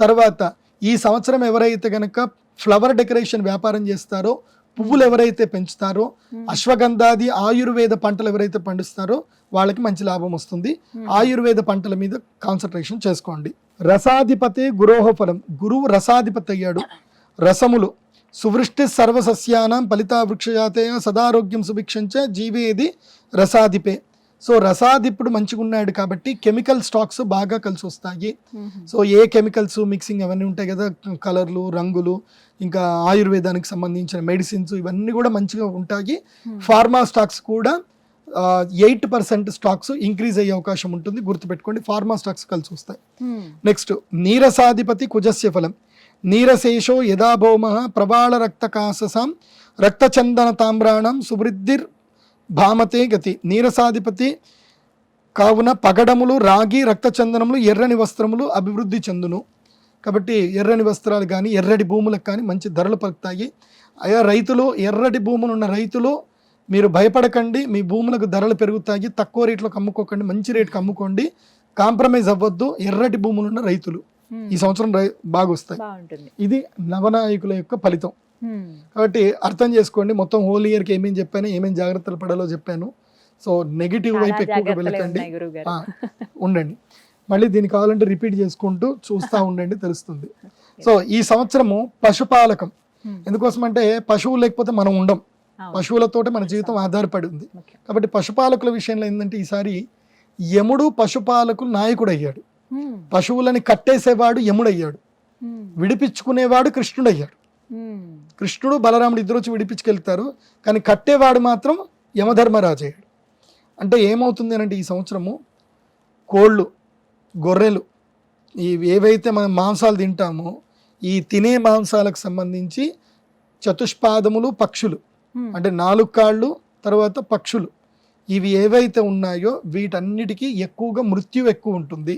C: తర్వాత ఈ సంవత్సరం ఎవరైతే గనక ఫ్లవర్ డెకరేషన్ వ్యాపారం చేస్తారో, పువ్వులు ఎవరైతే పెంచుతారో, అశ్వగంధాది ఆయుర్వేద పంటలు ఎవరైతే పండిస్తారో వాళ్ళకి మంచి లాభం వస్తుంది. ఆయుర్వేద పంటల మీద కాన్సన్ట్రేషన్ చేసుకోండి. రసాధిపతే గురోహ ఫలం, గురువు రసాధిపతి అయ్యాడు. రసములు సువృష్టి సర్వసస్యానాం ఫలితా వృక్షజాతేయ సదారోగ్యం సుభిక్షంచ జీవేది రసాధిపే. సో రసాధిపుడు మంచిగా ఉన్నాడు కాబట్టి కెమికల్ స్టాక్స్ బాగా కలిసి వస్తాయి. సో ఏ కెమికల్స్ మిక్సింగ్ అవన్నీ ఉంటాయి కదా, కలర్లు, రంగులు, ఇంకా ఆయుర్వేదానికి సంబంధించిన మెడిసిన్స్, ఇవన్నీ కూడా మంచిగా ఉంటాయి. ఫార్మా స్టాక్స్ కూడా 8% స్టాక్స్ ఇంక్రీజ్ అయ్యే అవకాశం ఉంటుంది, గుర్తుపెట్టుకోండి. ఫార్మా స్టాక్స్ కలిసి వస్తాయి. నెక్స్ట్ నీరసాధిపతి కుజస్య ఫలం, నీరశేషో యదా భౌమః ప్రవాళ రక్తకాససాం రక్తచందన తామ్రాణం సువృద్ధిర్ భామతే గతి. నీరసాధిపతి కావున పగడములు, రాగి, రక్తచందనములు, ఎర్రని వస్త్రములు అభివృద్ధి చెందును. కాబట్టి ఎర్రని వస్త్రాలు కానీ ఎర్రటి భూములకు కానీ మంచి ధరలు పలుకుతాయి. అయా రైతులు, ఎర్రటి భూములు ఉన్న రైతులు మీరు భయపడకండి, మీ భూములకు ధరలు పెరుగుతాయి. తక్కువ రేట్లకు అమ్ముకోకండి, మంచి రేటుకి అమ్ముకోండి, కాంప్రమైజ్ అవ్వద్దు. ఎర్రటి భూములు ఉన్న రైతులు ఈ సంవత్సరం బాగా వస్తాయి. ఇది నవనాయకుల యొక్క ఫలితం. కాబట్టి అర్థం చేసుకోండి, మొత్తం హోల్ ఇయర్కి ఏమేమి చెప్పాను, ఏమేమి జాగ్రత్తలు పడాలో చెప్పాను. సో నెగిటివ్ వైపు ఎక్కువగా వెళ్ళకండి, ఉండండి. మళ్ళీ దీన్ని కావాలంటే రిపీట్ చేసుకుంటూ చూస్తూ ఉండండి, తెలుస్తుంది. సో ఈ సంవత్సరము పశుపాలకం. ఎందుకోసం అంటే పశువులు లేకపోతే మనం ఉండం, పశువులతోటే మన జీవితం ఆధారపడి ఉంది. కాబట్టి పశుపాలకుల విషయంలో ఏంటంటే ఈసారి యముడు పశుపాలకులు నాయకుడు అయ్యాడు. పశువులని కట్టేసేవాడు యముడయ్యాడు, విడిపించుకునేవాడు కృష్ణుడు అయ్యాడు. కృష్ణుడు బలరాముడు ఇద్దరు వచ్చి విడిపించుకెళ్తారు, కానీ కట్టేవాడు మాత్రం యమధర్మరాజు అయ్యాడు. అంటే ఏమవుతుంది అంటే ఈ సంవత్సరము కోళ్ళు, గొర్రెలు, ఏవైతే మనం మాంసాలు తింటామో ఈ తినే మాంసాలకు సంబంధించి చతుష్పాదములు, పక్షులు అంటే 4 కాళ్ళు, తర్వాత పక్షులు, ఇవి ఏవైతే ఉన్నాయో వీటన్నిటికీ ఎక్కువగా మృత్యు ఎక్కువ ఉంటుంది.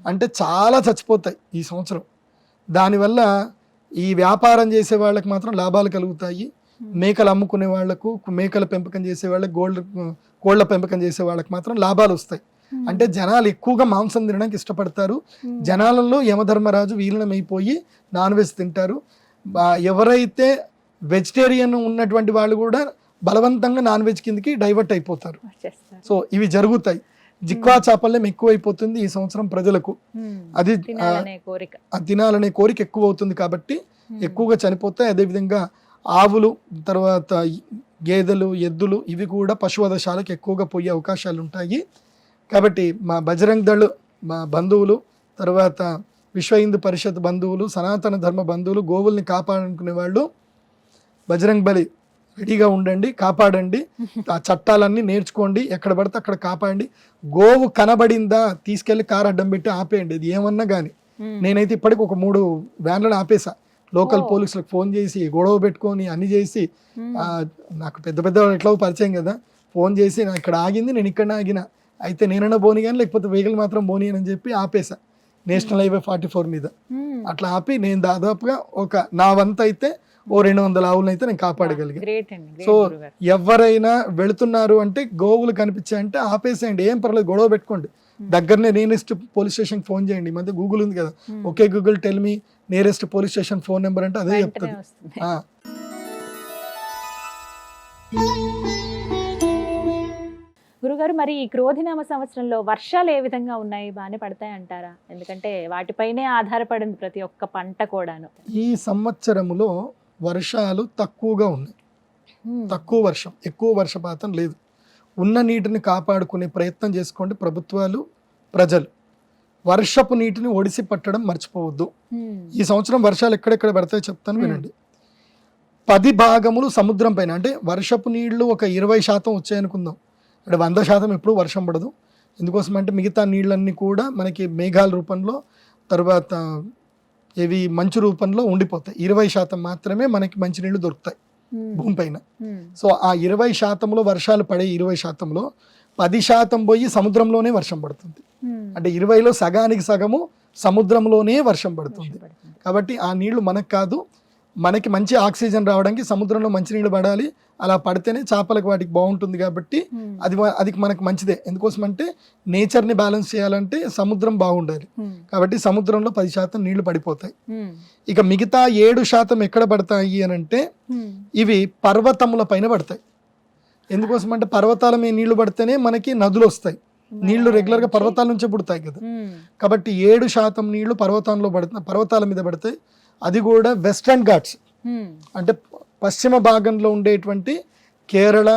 C: అంటే చాలా చచ్చిపోతాయి ఈ సంవత్సరం. దానివల్ల ఈ వ్యాపారం చేసే వాళ్ళకి మాత్రం లాభాలు కలుగుతాయి. మేకలు అమ్ముకునే వాళ్లకు, మేకల పెంపకం చేసే వాళ్ళకి, కోళ్ల పెంపకం చేసే వాళ్ళకి మాత్రం లాభాలు వస్తాయి. అంటే జనాలు ఎక్కువగా మాంసం తినడానికి ఇష్టపడతారు. జనాలలో యమధర్మరాజు వీలనమైపోయి నాన్ వెజ్ తింటారు. ఎవరైతే వెజిటేరియన్ ఉన్నటువంటి వాళ్ళు కూడా బలవంతంగా నాన్ వెజ్ కిందకి డైవర్ట్ అయిపోతారు. సో ఇవి జరుగుతాయి. జిక్వా చాపల్యం ఎక్కువైపోతుంది ఈ సంవత్సరం ప్రజలకు. అది తినాలనే కోరిక ఎక్కువ అవుతుంది కాబట్టి ఎక్కువగా చనిపోతాయి. అదేవిధంగా ఆవులు, తర్వాత గేదెలు, ఎద్దులు ఇవి కూడా పశువధశాలకు ఎక్కువగా పోయే అవకాశాలు ఉంటాయి. కాబట్టి మా బజరంగ్ దళ్, మా బంధువులు, తర్వాత విశ్వ హిందూ పరిషత్ బంధువులు, సనాతన ధర్మ బంధువులు, గోవుల్ని కాపాడుకునే వాళ్ళు బజరంగ్ బలి రెడీగా ఉండండి, కాపాడండి. ఆ చట్టాలన్నీ నేర్చుకోండి, ఎక్కడ పడితే అక్కడ కాపాడండి. గోవు కనబడిందా తీసుకెళ్లి కారు అడ్డం పెట్టి ఆపేయండి, ఇది ఏమన్నా కానీ. నేనైతే ఇప్పటికి ఒక 3 వ్యాన్లను ఆపేసా. లోకల్ పోలీసులకు ఫోన్ చేసి గొడవ పెట్టుకొని అన్ని చేసి, నాకు పెద్ద పెద్ద ఎట్లా పరిచయం కదా, ఫోన్ చేసి నా ఇక్కడ ఆగింది, నేను ఇక్కడ ఆగిన, అయితే నేనన్నా బోని కానీ లేకపోతే వెహికల్ మాత్రం బోని అని చెప్పి ఆపేసా. నేషనల్ హైవే 44 మీద అట్లా ఆపి నేను దాదాపుగా నా వంత అయితే 200 ఆవులను అయితే నేను కాపాడగలిగాను. సో ఎవరైనా వెళుతున్నారు అంటే గోవులు కనిపించాయంటే ఆపేసేయండి, ఏం పర్లేదు, గొడవ పెట్టుకోండి. దగ్గరనే నియరెస్ట్ పోలీస్ స్టేషన్ ఫోన్ చేయండి. ఈ మధ్య గూగుల్ ఉంది కదా, okay Google tell me nearest police station phone number అంటే అదే చెప్తుంది.
B: గురుగారు, మరి ఈ క్రోధినామ సంవత్సరంలో వర్షాలు ఏ విధంగా ఉన్నాయి? బాగానే పడతాయి అంటారా? ఎందుకంటే వాటిపైనే ఆధారపడింది ప్రతి ఒక్క పంట కూడాను.
C: ఈ సంవత్సరములో వర్షాలు తక్కువగా ఉన్నాయి, తక్కువ వర్షం, ఎక్కువ వర్షపాతం లేదు. ఉన్న నీటిని కాపాడుకునే ప్రయత్నం చేసుకోండి ప్రభుత్వాలు, ప్రజలు. వర్షపు నీటిని ఒడిసి పట్టడం మర్చిపోవద్దు. ఈ సంవత్సరం వర్షాలు ఎక్కడెక్కడ పడతాయో చెప్తాను వినండి. 10 భాగములు సముద్రం పైన, అంటే వర్షపు నీళ్లు ఒక 20% వచ్చాయనుకుందాం, అంటే 100% ఎప్పుడు వర్షం పడదు. ఎందుకోసం అంటే మిగతా నీళ్ళన్నీ కూడా మనకి మేఘాల రూపంలో, తర్వాత ఇవి మంచు రూపంలో ఉండిపోతాయి. 20% మాత్రమే మనకి మంచినీళ్ళు దొరుకుతాయి భూమిపైన. సో ఆ 20%లో వర్షాలు పడే 20%లో 10% పోయి సముద్రంలోనే వర్షం పడుతుంది. అంటే 20లో సగానికి సగము సముద్రంలోనే వర్షం పడుతుంది. కాబట్టి ఆ నీళ్లు మనకు కాదు, మనకి మంచి ఆక్సిజన్ రావడానికి సముద్రంలో మంచినీళ్ళు పడాలి. అలా పడితేనే చేపలకు వాటికి బాగుంటుంది. కాబట్టి అది మనకు మంచిదే. ఎందుకోసం అంటే నేచర్ని బ్యాలెన్స్ చేయాలంటే సముద్రం బాగుండాలి. కాబట్టి సముద్రంలో 10% నీళ్లు పడిపోతాయి. ఇక మిగతా 7% ఎక్కడ పడతాయి అని అంటే ఇవి పర్వతముల పైన పడతాయి. ఎందుకోసం అంటే పర్వతాల మీద నీళ్లు పడితేనే మనకి నదులు వస్తాయి. నీళ్లు రెగ్యులర్ గా పర్వతాల నుంచే పుడతాయి కదా. కాబట్టి 7% నీళ్లు పర్వతాల మీద పడతాయి. అది కూడా వెస్టర్న్ ఘాట్స్, అంటే పశ్చిమ భాగంలో ఉండేటువంటి కేరళ,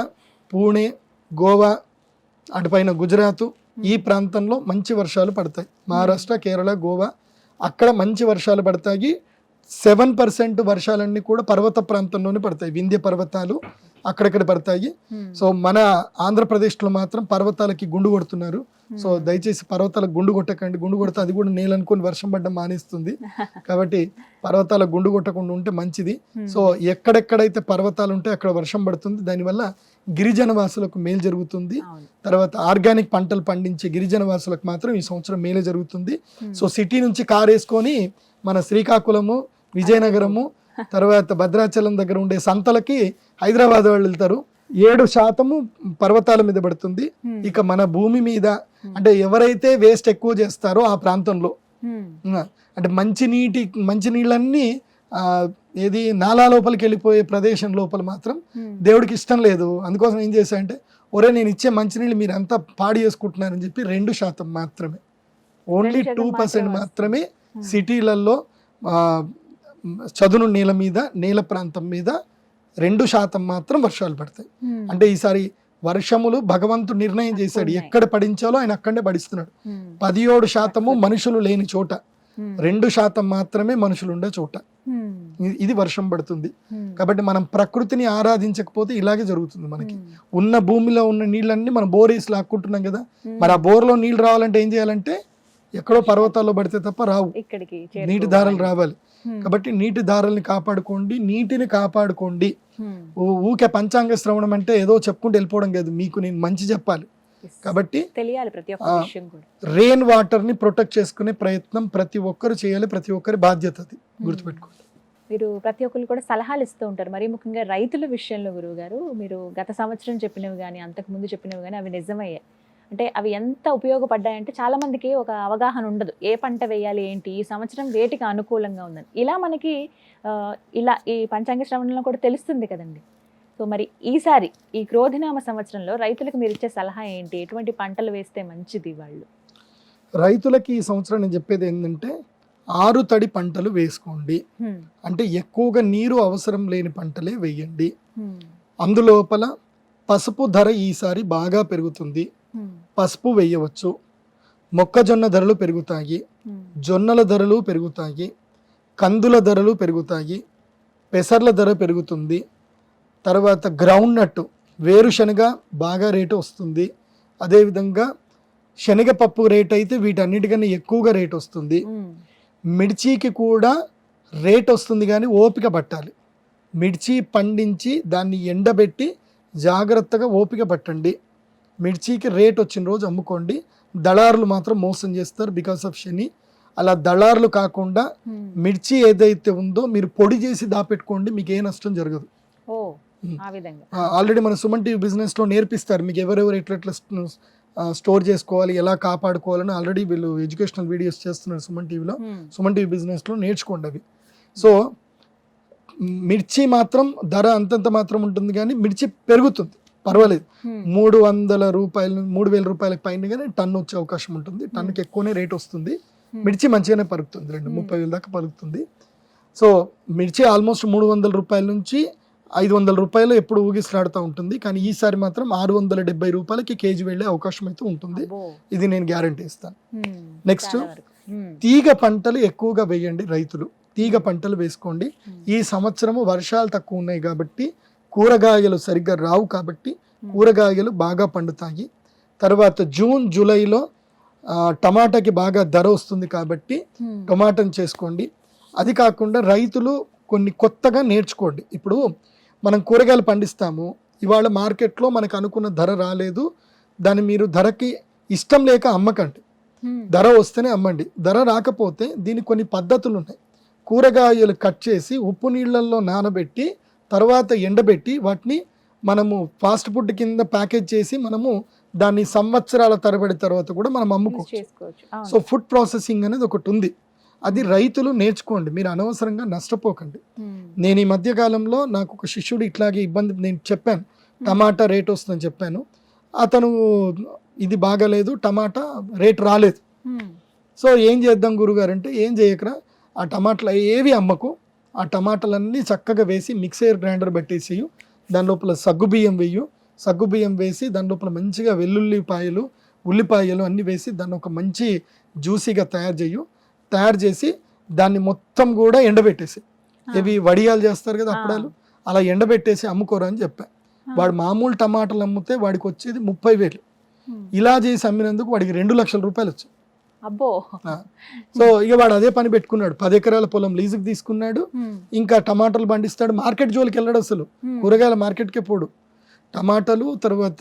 C: పూణే, గోవా, అటుపైన గుజరాత్, ఈ ప్రాంతంలో మంచి వర్షాలు పడతాయి. మహారాష్ట్ర, కేరళ, గోవా అక్కడ మంచి వర్షాలు పడతాయి. 7% వర్షాలన్నీ కూడా పర్వత ప్రాంతంలోనే పడతాయి. వింధ్య పర్వతాలు, అక్కడక్కడ పడతాయి. సో మన ఆంధ్రప్రదేశ్లో మాత్రం పర్వతాలకి గుండు కొడుతున్నారు. సో దయచేసి పర్వతాలకు గుండు కొట్టకండి. గుండు కొడితే అది కూడా నేల అనుకుని వర్షం పడ్డం మానేస్తుంది. కాబట్టి పర్వతాలకు గుండు కొట్టకుండా ఉంటే మంచిది. సో ఎక్కడెక్కడైతే పర్వతాలు ఉంటే అక్కడ వర్షం పడుతుంది. దానివల్ల గిరిజన వాసులకు మేలు జరుగుతుంది. తర్వాత ఆర్గానిక్ పంటలు పండించే గిరిజన వాసులకు మాత్రం ఈ సంవత్సరం మేలు జరుగుతుంది. సో సిటీ నుంచి కారు వేసుకొని మన శ్రీకాకుళము, విజయనగరము, తర్వాత భద్రాచలం దగ్గర ఉండే సంతలకి హైదరాబాద్ వాళ్ళు వెళ్తారు. 7% పర్వతాల మీద పడుతుంది. ఇక మన భూమి మీద అంటే ఎవరైతే వేస్ట్ ఎక్కువ చేస్తారో ఆ ప్రాంతంలో అంటే మంచినీళ్ళన్నీ ఏది నాలా లోపలికి వెళ్ళిపోయే ప్రదేశం లోపల మాత్రం దేవుడికి ఇష్టం లేదు. అందుకోసం ఏం చేశారంటే ఒరే నేను ఇచ్చే మంచినీళ్ళు మీరు అంతా పాడు చేసుకుంటున్నారని చెప్పి 2% మాత్రమే, ఓన్లీ 2% మాత్రమే సిటీలలో చదును నేల మీద, నేల ప్రాంతం మీద 2% మాత్రం వర్షాలు పడతాయి. అంటే ఈసారి వర్షములు భగవంతుడు నిర్ణయం చేశాడు, ఎక్కడ పడించాలో ఆయన అక్కడే పడిస్తున్నాడు. 17% మనుషులు లేని చోట, 2% మాత్రమే మనుషులు ఉండే చోట ఇది వర్షం పడుతుంది. కాబట్టి మనం ప్రకృతిని ఆరాధించకపోతే ఇలాగే జరుగుతుంది. మనకి ఉన్న భూమిలో ఉన్న నీళ్ళన్నీ మనం బోరేసి లాక్కుంటున్నాం కదా. మరి ఆ బోర్లో నీళ్ళు రావాలంటే ఏం చేయాలంటే ఎక్కడో పర్వతాల్లో పడితే తప్ప రావు, నీటి దారాలు రావాలి. కాబట్టి నీటి దారాలని కాపాడుకోండి, నీటిని కాపాడుకోండి. ఊకే పంచాంగ శ్రవణం అంటే ఏదో చెప్పుకుంటూ వెళ్ళిపోవడం కాదు, మీకు నేను మంచి చెప్పాలి. కాబట్టి రెయిన్ వాటర్ ని ప్రొటెక్ట్ చేసుకునే ప్రయత్నం ప్రతి ఒక్కరు చేయాలి, ప్రతి ఒక్కరి బాధ్యత అది, గుర్తుపెట్టుకోండి.
B: మీరు ప్రతి ఒక్కరు కూడా సలహాలు ఇస్తూ ఉంటారు, మరి ముఖ్యంగా రైతుల విషయంలో గురువు గారు మీరు గత సంవత్సరం చెప్పినవి కానీ అంతకు ముందు చెప్పినవి కానీ అవి నిజమయ్యాయి. అంటే అవి ఎంత ఉపయోగపడ్డాయంటే చాలా మందికి ఒక అవగాహన ఉండదు, ఏ పంట వేయాలి ఏంటి, ఈ సంవత్సరం వేటికి అనుకూలంగా ఉందని. ఇలా మనకి ఇలా ఈ పంచాంగ శ్రవణంలో కూడా తెలుస్తుంది కదండి. సో మరి ఈసారి ఈ క్రోధినామ సంవత్సరంలో రైతులకు మీరు ఇచ్చే సలహా ఏంటి, ఎటువంటి పంటలు వేస్తే మంచిది? వాళ్ళు
C: రైతులకి ఈ సంవత్సరం నేను చెప్పేది ఏంటంటే 6 తడి పంటలు వేసుకోండి. అంటే ఎక్కువగా నీరు అవసరం లేని పంటలే వేయండి. అందులోపల పసుపు ధర ఈసారి బాగా పెరుగుతుంది, పసుపు వేయవచ్చు. మొక్కజొన్న ధరలు పెరుగుతాయి, జొన్నల ధరలు పెరుగుతాయి, కందుల ధరలు పెరుగుతాయి, పెసర్ల ధర పెరుగుతుంది. తర్వాత గ్రౌండ్ నట్ వేరుశనగ బాగా రేటు వస్తుంది. అదేవిధంగా శనగపప్పు రేట్ అయితే వీటన్నిటికన్నా ఎక్కువగా రేట్ వస్తుంది. మిర్చికి కూడా రేట్ వస్తుంది, కానీ ఓపిక పట్టాలి. మిర్చి పండించి దాన్ని ఎండబెట్టి జాగ్రత్తగా ఓపిక పట్టండి. మిర్చికి రేట్ వచ్చిన రోజు అమ్ముకోండి. దళారులు మాత్రం మోసం చేస్తారు బికాస్ ఆఫ్ శని. అలా దళారులు కాకుండా మిర్చి ఏదైతే ఉందో మీరు పొడి చేసి దాపెట్టుకోండి, మీకు ఏ నష్టం జరగదు. ఆల్రెడీ మన సుమన్ టీవీ బిజినెస్ లో నేర్పిస్తారు మీకు ఎవరెవరు ఎట్లా స్టోర్ చేసుకోవాలి, ఎలా కాపాడుకోవాలని. ఆల్రెడీ వీళ్ళు ఎడ్యుకేషనల్ వీడియోస్ చేస్తున్నారు సుమన్ టీవీలో. సుమన్ టీవీ బిజినెస్ లో నేర్చుకోండి అవి. సో మిర్చి మాత్రం ధర అంతంత మాత్రం ఉంటుంది, కానీ మిర్చి పెరుగుతుంది, పర్వాలేదు. 300 రూపాయలు 3000 రూపాయలకు పైన కానీ టన్ను వచ్చే అవకాశం ఉంటుంది. టన్నుకి ఎక్కువనే రేట్ వస్తుంది. మిర్చి మంచిగానే పలుకుతుంది, 30,000 దాకా పలుకుతుంది. సో మిర్చి ఆల్మోస్ట్ 300 రూపాయల నుంచి 500 రూపాయలు ఎప్పుడు ఊగిసలాడుతూ ఉంటుంది. కానీ ఈసారి మాత్రం 670 రూపాయలకి కేజీ వెళ్ళే అవకాశం అయితే ఉంటుంది. ఇది నేను గ్యారంటీ ఇస్తాను. నెక్స్ట్ తీగ పంటలు ఎక్కువగా వేయండి రైతులు, తీగ పంటలు వేసుకోండి. ఈ సంవత్సరము వర్షాలు తక్కువ ఉన్నాయి కాబట్టి కూరగాయలు సరిగ్గా రావు, కాబట్టి కూరగాయలు బాగా పండుతాయి. తర్వాత జూన్ జూలైలో టమాటాకి బాగా ధర వస్తుంది కాబట్టి టమాటాని చేసుకోండి. అది కాకుండా రైతులు కొన్ని కొత్తగా నేర్చుకోండి. ఇప్పుడు మనం కూరగాయలు పండిస్తాము, ఇవాళ మార్కెట్లో మనకు అనుకున్న ధర రాలేదు, దాన్ని మీరు ధరకి ఇష్టం లేక అమ్మకండి, ధర వస్తేనే అమ్మండి. ధర రాకపోతే దీనికి కొన్ని పద్ధతులు ఉన్నాయి. కూరగాయలు కట్ చేసి ఉప్పు నీళ్ళల్లో నానబెట్టి తర్వాత ఎండబెట్టి వాటిని మనము ఫాస్ట్ ఫుడ్ కింద ప్యాకేజ్ చేసి మనము దాన్ని సంవత్సరాల తరబడి తర్వాత కూడా మనం అమ్ముకోవచ్చు. సో ఫుడ్ ప్రాసెసింగ్ అనేది ఒకటి ఉంది, అది రైతులు నేర్చుకోండి, మీరు అనవసరంగా నష్టపోకండి. నేను ఈ మధ్య కాలంలో నాకు ఒక శిష్యుడు ఇట్లాగే ఇబ్బంది, నేను చెప్పాను టమాటా రేట్ వస్తుందని చెప్పాను, అతను ఇది బాగాలేదు, టమాటా రేట్ రాలేదు. సో ఏం చేద్దాం గురుగారు అంటే, ఏం చేయకరా, ఆ టమాటాలు ఏవి అమ్మకు, ఆ టమాటాలన్నీ చక్కగా వేసి మిక్సర్ గ్రైండర్ పెట్టేసి దాని లోపల సగ్గుబియ్యం వేయు, సగ్గుబియ్యం వేసి దాని లోపల మంచిగా వెల్లుల్లిపాయలు ఉల్లిపాయలు అన్నీ వేసి దాన్ని ఒక మంచి జ్యూసీగా తయారు చేసి దాన్ని మొత్తం కూడా ఎండబెట్టేసి, ఇవి వడియాలు చేస్తారు కదా అప్పడాలు, అలా ఎండబెట్టేసి అమ్ముకోరు అని చెప్పా. వాడు మామూలు టమాటాలు అమ్మితే వాడికి వచ్చేది 30,000. ఇలా చేసి అమ్మినందుకు వాడికి 2 లక్షల రూపాయలు వచ్చాయి.
B: అబ్బో.
C: సో ఇక వాడు అదే పని పెట్టుకున్నాడు. 10 ఎకరాల పొలం లీజుకి తీసుకున్నాడు. ఇంకా టమాటాలు పండిస్తాడు. మార్కెట్ జోలికి వెళ్ళాడు, అసలు కూరగాయల మార్కెట్కే పోడు. టమాటాలు, తర్వాత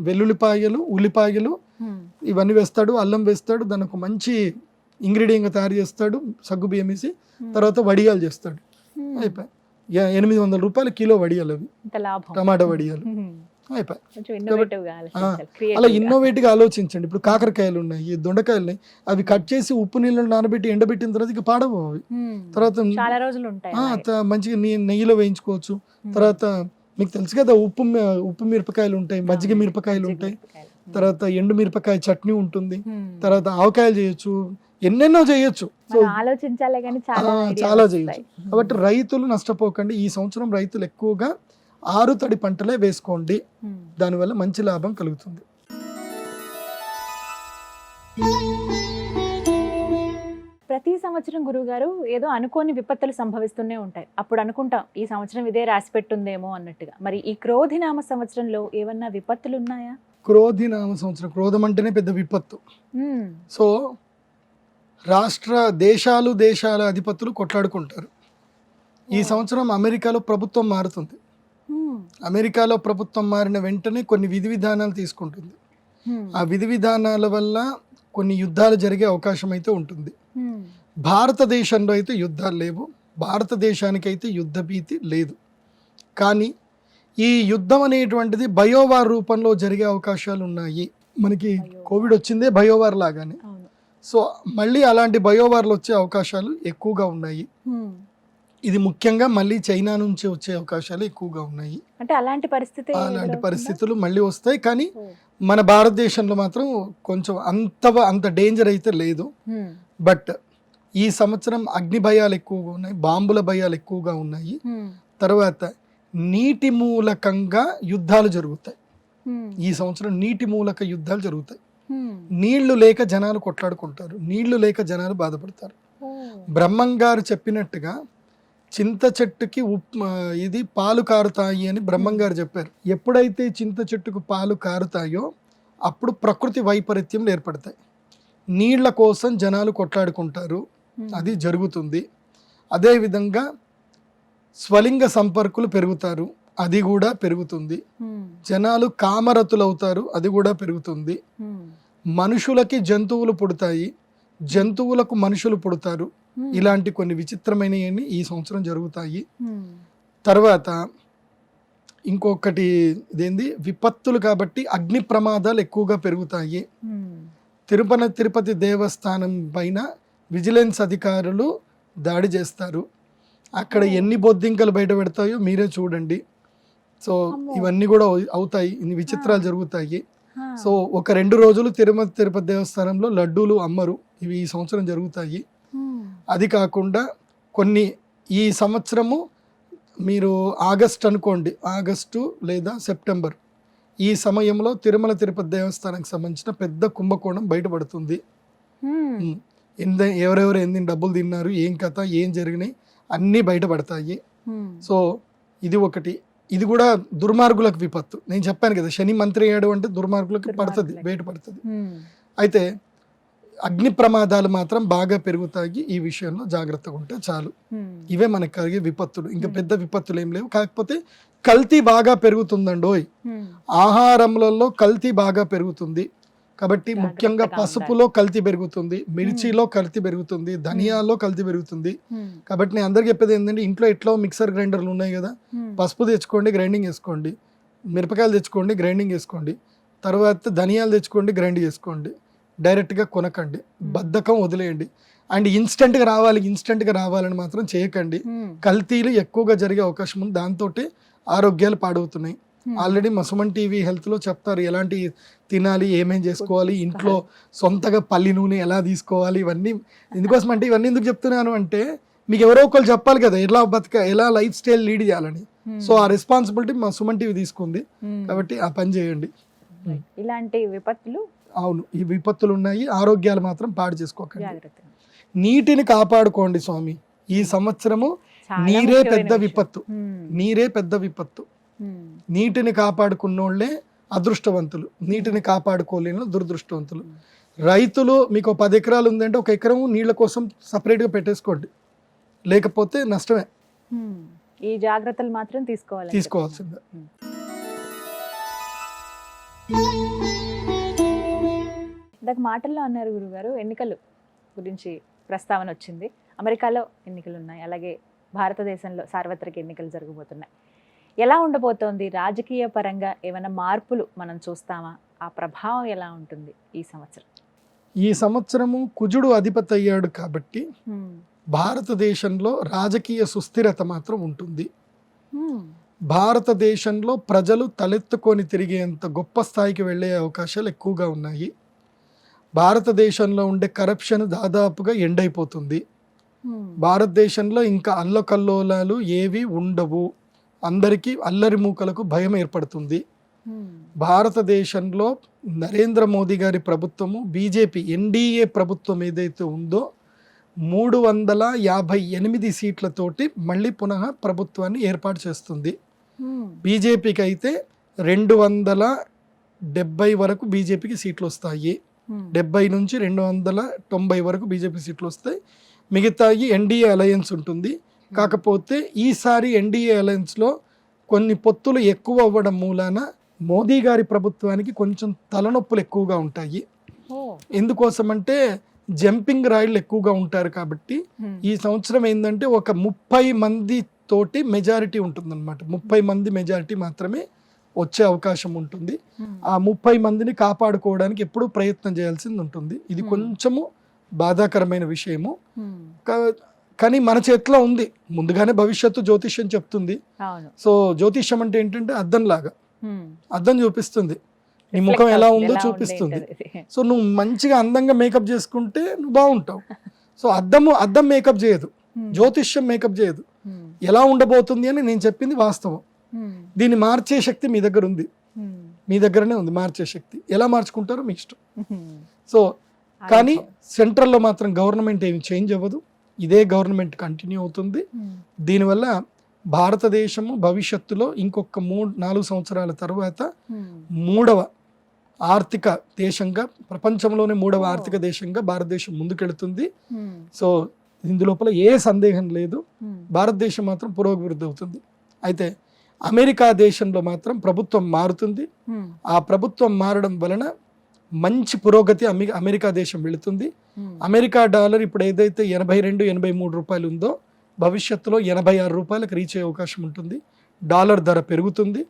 C: వెల్లుల్లిపాయలు, ఉల్లిపాయలు ఇవన్నీ వేస్తాడు, అల్లం వేస్తాడు, దాని ఒక మంచి ఇంగ్రీడియంట్ తయారు చేస్తాడు, సగ్గు బియ్యం వేసి. తర్వాత వడియాలు చేస్తాడు. అయిపోయి 800 రూపాయలు కిలో వడియాలు అవి, టమాటా వడియాలు అయిపోయి. అలా ఇన్నోవేటివ్ గా ఆలోచించండి. ఇప్పుడు కాకరకాయలు ఉన్నాయి, దొండకాయలు ఉన్నాయి, అవి కట్ చేసి ఉప్పు నీళ్ళలో నానబెట్టి ఎండబెట్టిన తర్వాత ఇక పాడవు అవి. తర్వాత మంచిగా నెయ్యిలో వేయించుకోవచ్చు. తర్వాత మీకు తెలుసు కదా, ఉప్పు మిరపకాయలు ఉంటాయి, మజ్జిగ మిరపకాయలు ఉంటాయి, తర్వాత ఎండు మిరపకాయ చట్నీ ఉంటుంది, తర్వాత ఆవకాయలు చేయొచ్చు, ఎన్నెన్నో చేయొచ్చు. చాలా చేయొచ్చు. కాబట్టి రైతులు నష్టపోకండి. ఈ సంవత్సరం రైతులు ఎక్కువగా ఆరుతడి పంటలే వేసుకోండి, దానివల్ల మంచి లాభం కలుగుతుంది.
B: ప్రతి సంవత్సరం గురువుగారు ఏదో అనుకోని విపత్తులు సంభవిస్తూనే ఉంటాయి. అప్పుడు అనుకుంటాం ఈ సంవత్సరం ఇదే రాసి పెట్టుందేమో అన్నట్టుగా. మరి ఈ క్రోధినామ సంవత్సరంలో ఏమన్నా విపత్తులు ఉన్నాయా?
C: క్రోధినామ సంవత్సరం, క్రోధం అంటేనే పెద్ద విపత్తు. సో దేశాల అధిపతులు కొట్లాడుకుంటారు. ఈ సంవత్సరం అమెరికాలో ప్రభుత్వం మారుతుంది. అమెరికాలో ప్రభుత్వం మారిన వెంటనే కొన్ని విధి విధానాలు తీసుకుంటుంది. ఆ విధి విధానాల వల్ల కొన్ని యుద్ధాలు జరిగే అవకాశం అయితే ఉంటుంది. భారతదేశంలో అయితే యుద్ధాలు లేవు, భారతదేశానికి అయితే యుద్ధ భీతి లేదు. కానీ ఈ యుద్ధం అనేటువంటిది బయోవార్ రూపంలో జరిగే అవకాశాలు ఉన్నాయి. మనకి కోవిడ్ వచ్చిందే బయోవార్ లాగానే. సో మళ్ళీ అలాంటి బయోవార్లు వచ్చే అవకాశాలు ఎక్కువగా ఉన్నాయి. ఇది ముఖ్యంగా మళ్ళీ చైనా నుంచి వచ్చే అవకాశాలు ఎక్కువగా ఉన్నాయి.
B: అంటే అలాంటి
C: పరిస్థితులు మళ్ళీ వస్తాయి. కానీ మన భారతదేశంలో మాత్రం కొంచెం అంత డేంజర్ అయితే లేదు. బట్ ఈ సంవత్సరం అగ్ని భయాలు ఎక్కువగా ఉన్నాయి, బాంబుల భయాలు ఎక్కువగా ఉన్నాయి. తర్వాత నీటి మూలకంగా యుద్ధాలు జరుగుతాయి. ఈ సంవత్సరం నీటి మూలక యుద్ధాలు జరుగుతాయి. నీళ్లు లేక జనాలు కొట్లాడుకుంటారు, నీళ్లు లేక జనాలు బాధపడతారు. బ్రహ్మం గారు చెప్పినట్టుగా చింత చెట్టుకి ఇది పాలు కారుతాయి అని బ్రహ్మం గారు చెప్పారు. ఎప్పుడైతే చింత చెట్టుకు పాలు కారుతాయో అప్పుడు ప్రకృతి వైపరీత్యం ఏర్పడతాయి. నీళ్ల కోసం జనాలు కొట్లాడుకుంటారు, అది జరుగుతుంది. అదేవిధంగా స్వలింగ సంపర్కులు పెరుగుతారు, అది కూడా పెరుగుతుంది. జనాలు కామరతులు అవుతారు, అది కూడా పెరుగుతుంది. మనుషులకి జంతువులు పుడతాయి, జంతువులకు మనుషులు పుడతారు. ఇలాంటి కొన్ని విచిత్రమైనవి ఈ సంవత్సరం జరుగుతాయి. తర్వాత ఇంకొకటి ఇదేంది, విపత్తులు కాబట్టి అగ్ని ప్రమాదాలు ఎక్కువగా పెరుగుతాయి. తిరుపతి దేవస్థానం పైన విజిలెన్స్ అధికారులు దాడి చేస్తారు. అక్కడ ఎన్ని బొద్దింకలు బయట పెడతాయో మీరే చూడండి. సో ఇవన్నీ కూడా అవుతాయి, ఇన్ని విచిత్రాలు జరుగుతాయి. సో ఒక 2 రోజులు తిరుపతి దేవస్థానంలో లడ్డూలు అమ్మరు, ఇవి ఈ సంవత్సరం జరుగుతాయి. అది కాకుండా కొన్ని ఈ సంవత్సరము మీరు ఆగస్ట్ అనుకోండి, ఆగస్టు లేదా సెప్టెంబర్, ఈ సమయంలో తిరుపతి దేవస్థానానికి సంబంధించిన పెద్ద కుంభకోణం బయటపడుతుంది. ఎవరెవరు ఎన్ని డబ్బులు తిన్నారు, ఏం కథ, ఏం జరిగినాయి అన్నీ బయటపడతాయి. సో ఇది ఒకటి. ఇది కూడా దుర్మార్గులకు విపత్తు. నేను చెప్పాను కదా, శని మంత్రి అయ్యాడు అంటే దుర్మార్గులకు పడుతుంది, బయట పడుతుంది. అయితే అగ్ని ప్రమాదాలు మాత్రం బాగా పెరుగుతాయి. ఈ విషయంలో జాగ్రత్తగా ఉంటే చాలు. ఇవే మనకు కలిగే విపత్తులు, ఇంకా పెద్ద విపత్తులు ఏం లేవు. కాకపోతే కల్తీ బాగా పెరుగుతుందండోయ్, ఆహారంలో కల్తీ బాగా పెరుగుతుంది. కాబట్టి ముఖ్యంగా పసుపులో కల్తీ పెరుగుతుంది, మిర్చిలో కల్తీ పెరుగుతుంది, ధనియాల్లో కల్తీ పెరుగుతుంది. కాబట్టి నేను అందరికి చెప్పేది ఏంటంటే, ఇంట్లో ఎట్లా మిక్సర్ గ్రైండర్లు ఉన్నాయి కదా, పసుపు తెచ్చుకోండి, గ్రైండింగ్ వేసుకోండి. మిరపకాయలు తెచ్చుకోండి, గ్రైండింగ్ వేసుకోండి. తర్వాత ధనియాలు తెచ్చుకోండి, గ్రైండ్ చేసుకోండి. డైరెక్ట్గా కొనకండి, బద్ధకం వదిలేయండి. అండ్ ఇన్స్టెంట్గా రావాలని మాత్రం చేయకండి. కల్తీలు ఎక్కువగా జరిగే అవకాశం ఉంది, దాంతో ఆరోగ్యాలు పాడవుతున్నాయి. ఆల్రెడీ సుమన్ టీవీ హెల్త్లో చెప్తారు ఎలాంటి తినాలి, ఏమేం చేసుకోవాలి, ఇంట్లో సొంతగా పల్లి నూనె ఎలా తీసుకోవాలి. ఇవన్నీ ఎందుకోసం అంటే, ఇవన్నీ ఎందుకు చెప్తున్నాను అంటే, మీకు ఎవరో ఒకరు చెప్పాలి కదా ఎలా లైఫ్ స్టైల్ లీడ్ చేయాలని. సో ఆ రెస్పాన్సిబిలిటీ సుమన్ టీవీ తీసుకుంది. కాబట్టి ఆ పని చేయండి.
B: ఇలాంటి విపత్తులు,
C: అవును, ఈ విపత్తులు ఉన్నాయి. ఆరోగ్యాలు మాత్రం పాడు చేసుకోకండి. నీటిని కాపాడుకోండి స్వామి. ఈ సంవత్సరము నీరే పెద్ద విపత్తు. నీటిని కాపాడుకున్నోళ్లే అదృష్టవంతులు, నీటిని కాపాడుకోలేని దురదృష్టవంతులు. రైతులు మీకు 10 ఎకరాలు ఉందంటే 1 ఎకరం నీళ్ళ కోసం సపరేట్గా పెట్టేసుకోండి, లేకపోతే నష్టమే.
B: ఈ జాగ్రత్తలు మాత్రం
C: తీసుకోవాల్సిందే.
B: ఇందాక మాటల్లో అన్నారు గురుగారు, ఎన్నికలు గురించి ప్రస్తావన వచ్చింది. అమెరికాలో ఎన్నికలు ఉన్నాయి, అలాగే భారతదేశంలో సార్వత్రిక ఎన్నికలు జరగబోతున్నాయి. ఎలా ఉండబోతోంది రాజకీయ పరంగా? ఏమైనా మార్పులు మనం చూస్తామా? ఆ ప్రభావం ఎలా ఉంటుంది ఈ సంవత్సరం?
C: ఈ సంవత్సరము కుజుడు అధిపతి అయ్యాడు కాబట్టి భారతదేశంలో రాజకీయ సుస్థిరత మాత్రం ఉంటుంది. భారతదేశంలో ప్రజలు తలెత్తుకొని తిరిగేంత గొప్ప స్థాయికి వెళ్ళే అవకాశాలు ఎక్కువగా ఉన్నాయి. భారతదేశంలో ఉండే కరప్షన్ దాదాపుగా ఎండ్ అయిపోతుంది. భారతదేశంలో ఇంకా అల్లకల్లోలాలు ఏవి ఉండవు. అందరికీ అల్లరి మూకలకు భయం ఏర్పడుతుంది. భారతదేశంలో నరేంద్ర మోదీ గారి ప్రభుత్వము, బీజేపీ ఎన్డీఏ ప్రభుత్వం ఏదైతే ఉందో 358 సీట్లతోటి మళ్ళీ పునః ప్రభుత్వాన్ని ఏర్పాటు చేస్తుంది. బీజేపీకి అయితే 270 వరకు బీజేపీకి సీట్లు వస్తాయి. 70 నుంచి 290 వరకు బీజేపీ సీట్లు వస్తాయి. మిగతాయి ఎన్డీఏ అలయన్స్ ఉంటుంది. కాకపోతే ఈసారి ఎన్డీఏ అలయన్స్లో కొన్ని పొత్తులు ఎక్కువ అవ్వడం మూలాన మోదీ గారి ప్రభుత్వానికి కొంచెం తలనొప్పులు ఎక్కువగా ఉంటాయి. ఎందుకోసమంటే జంపింగ్ రాయిళ్ళు ఎక్కువగా ఉంటారు కాబట్టి ఈ సంవత్సరం ఏంటంటే ఒక 30 మంది తోటి మెజారిటీ ఉంటుందన్నమాట. 30 మంది మెజారిటీ మాత్రమే వచ్చే అవకాశం ఉంటుంది. ఆ 30 మందిని కాపాడుకోవడానికి ఎప్పుడూ ప్రయత్నం చేయాల్సింది ఉంటుంది. ఇది కొంచెము బాధాకరమైన విషయము. కానీ మన చేతిలో ఉంది, ముందుగానే భవిష్యత్తు జ్యోతిష్యం చెప్తుంది. సో జ్యోతిష్యం అంటే ఏంటంటే అద్దం లాగా, అద్దం చూపిస్తుంది, నీ ముఖం ఎలా ఉందో చూపిస్తుంది. సో నువ్వు మంచిగా అందంగా మేకప్ చేసుకుంటే నువ్వు బాగుంటావు. సో అద్దం మేకప్ చేయదు, జ్యోతిష్యం మేకప్ చేయదు. ఎలా ఉండబోతుంది అని నేను చెప్పింది వాస్తవం. దీన్ని మార్చే శక్తి మీ దగ్గర ఉంది, మీ దగ్గరనే ఉంది మార్చే శక్తి. ఎలా మార్చుకుంటారో మీ ఇష్టం. సో కానీ సెంట్రల్లో మాత్రం గవర్నమెంట్ ఏమి చేంజ్ అవ్వదు, ఇదే గవర్నమెంట్ కంటిన్యూ అవుతుంది. దీనివల్ల భారతదేశము భవిష్యత్తులో ఇంకొక 3-4 సంవత్సరాల తర్వాత 3వ ఆర్థిక దేశంగా, ప్రపంచంలోనే 3వ ఆర్థిక దేశంగా భారతదేశం ముందుకెళ్తుంది. సో ఇందులోపల ఏ సందేహం లేదు, భారతదేశం మాత్రం పురోభివృద్ధి అవుతుంది. అయితే అమెరికా దేశంలో మాత్రం ప్రభుత్వం మారుతుంది. ఆ ప్రభుత్వం మారడం వలన మంచి పురోగతి అమెరికా దేశం వెళుతుంది. అమెరికా డాలర్ ఇప్పుడు ఏదైతే 82-83 రూపాయలు ఉందో భవిష్యత్తులో 86 రూపాయలకు రీచ్ అయ్యే అవకాశం ఉంటుంది. డాలర్ ధర పెరుగుతుంది.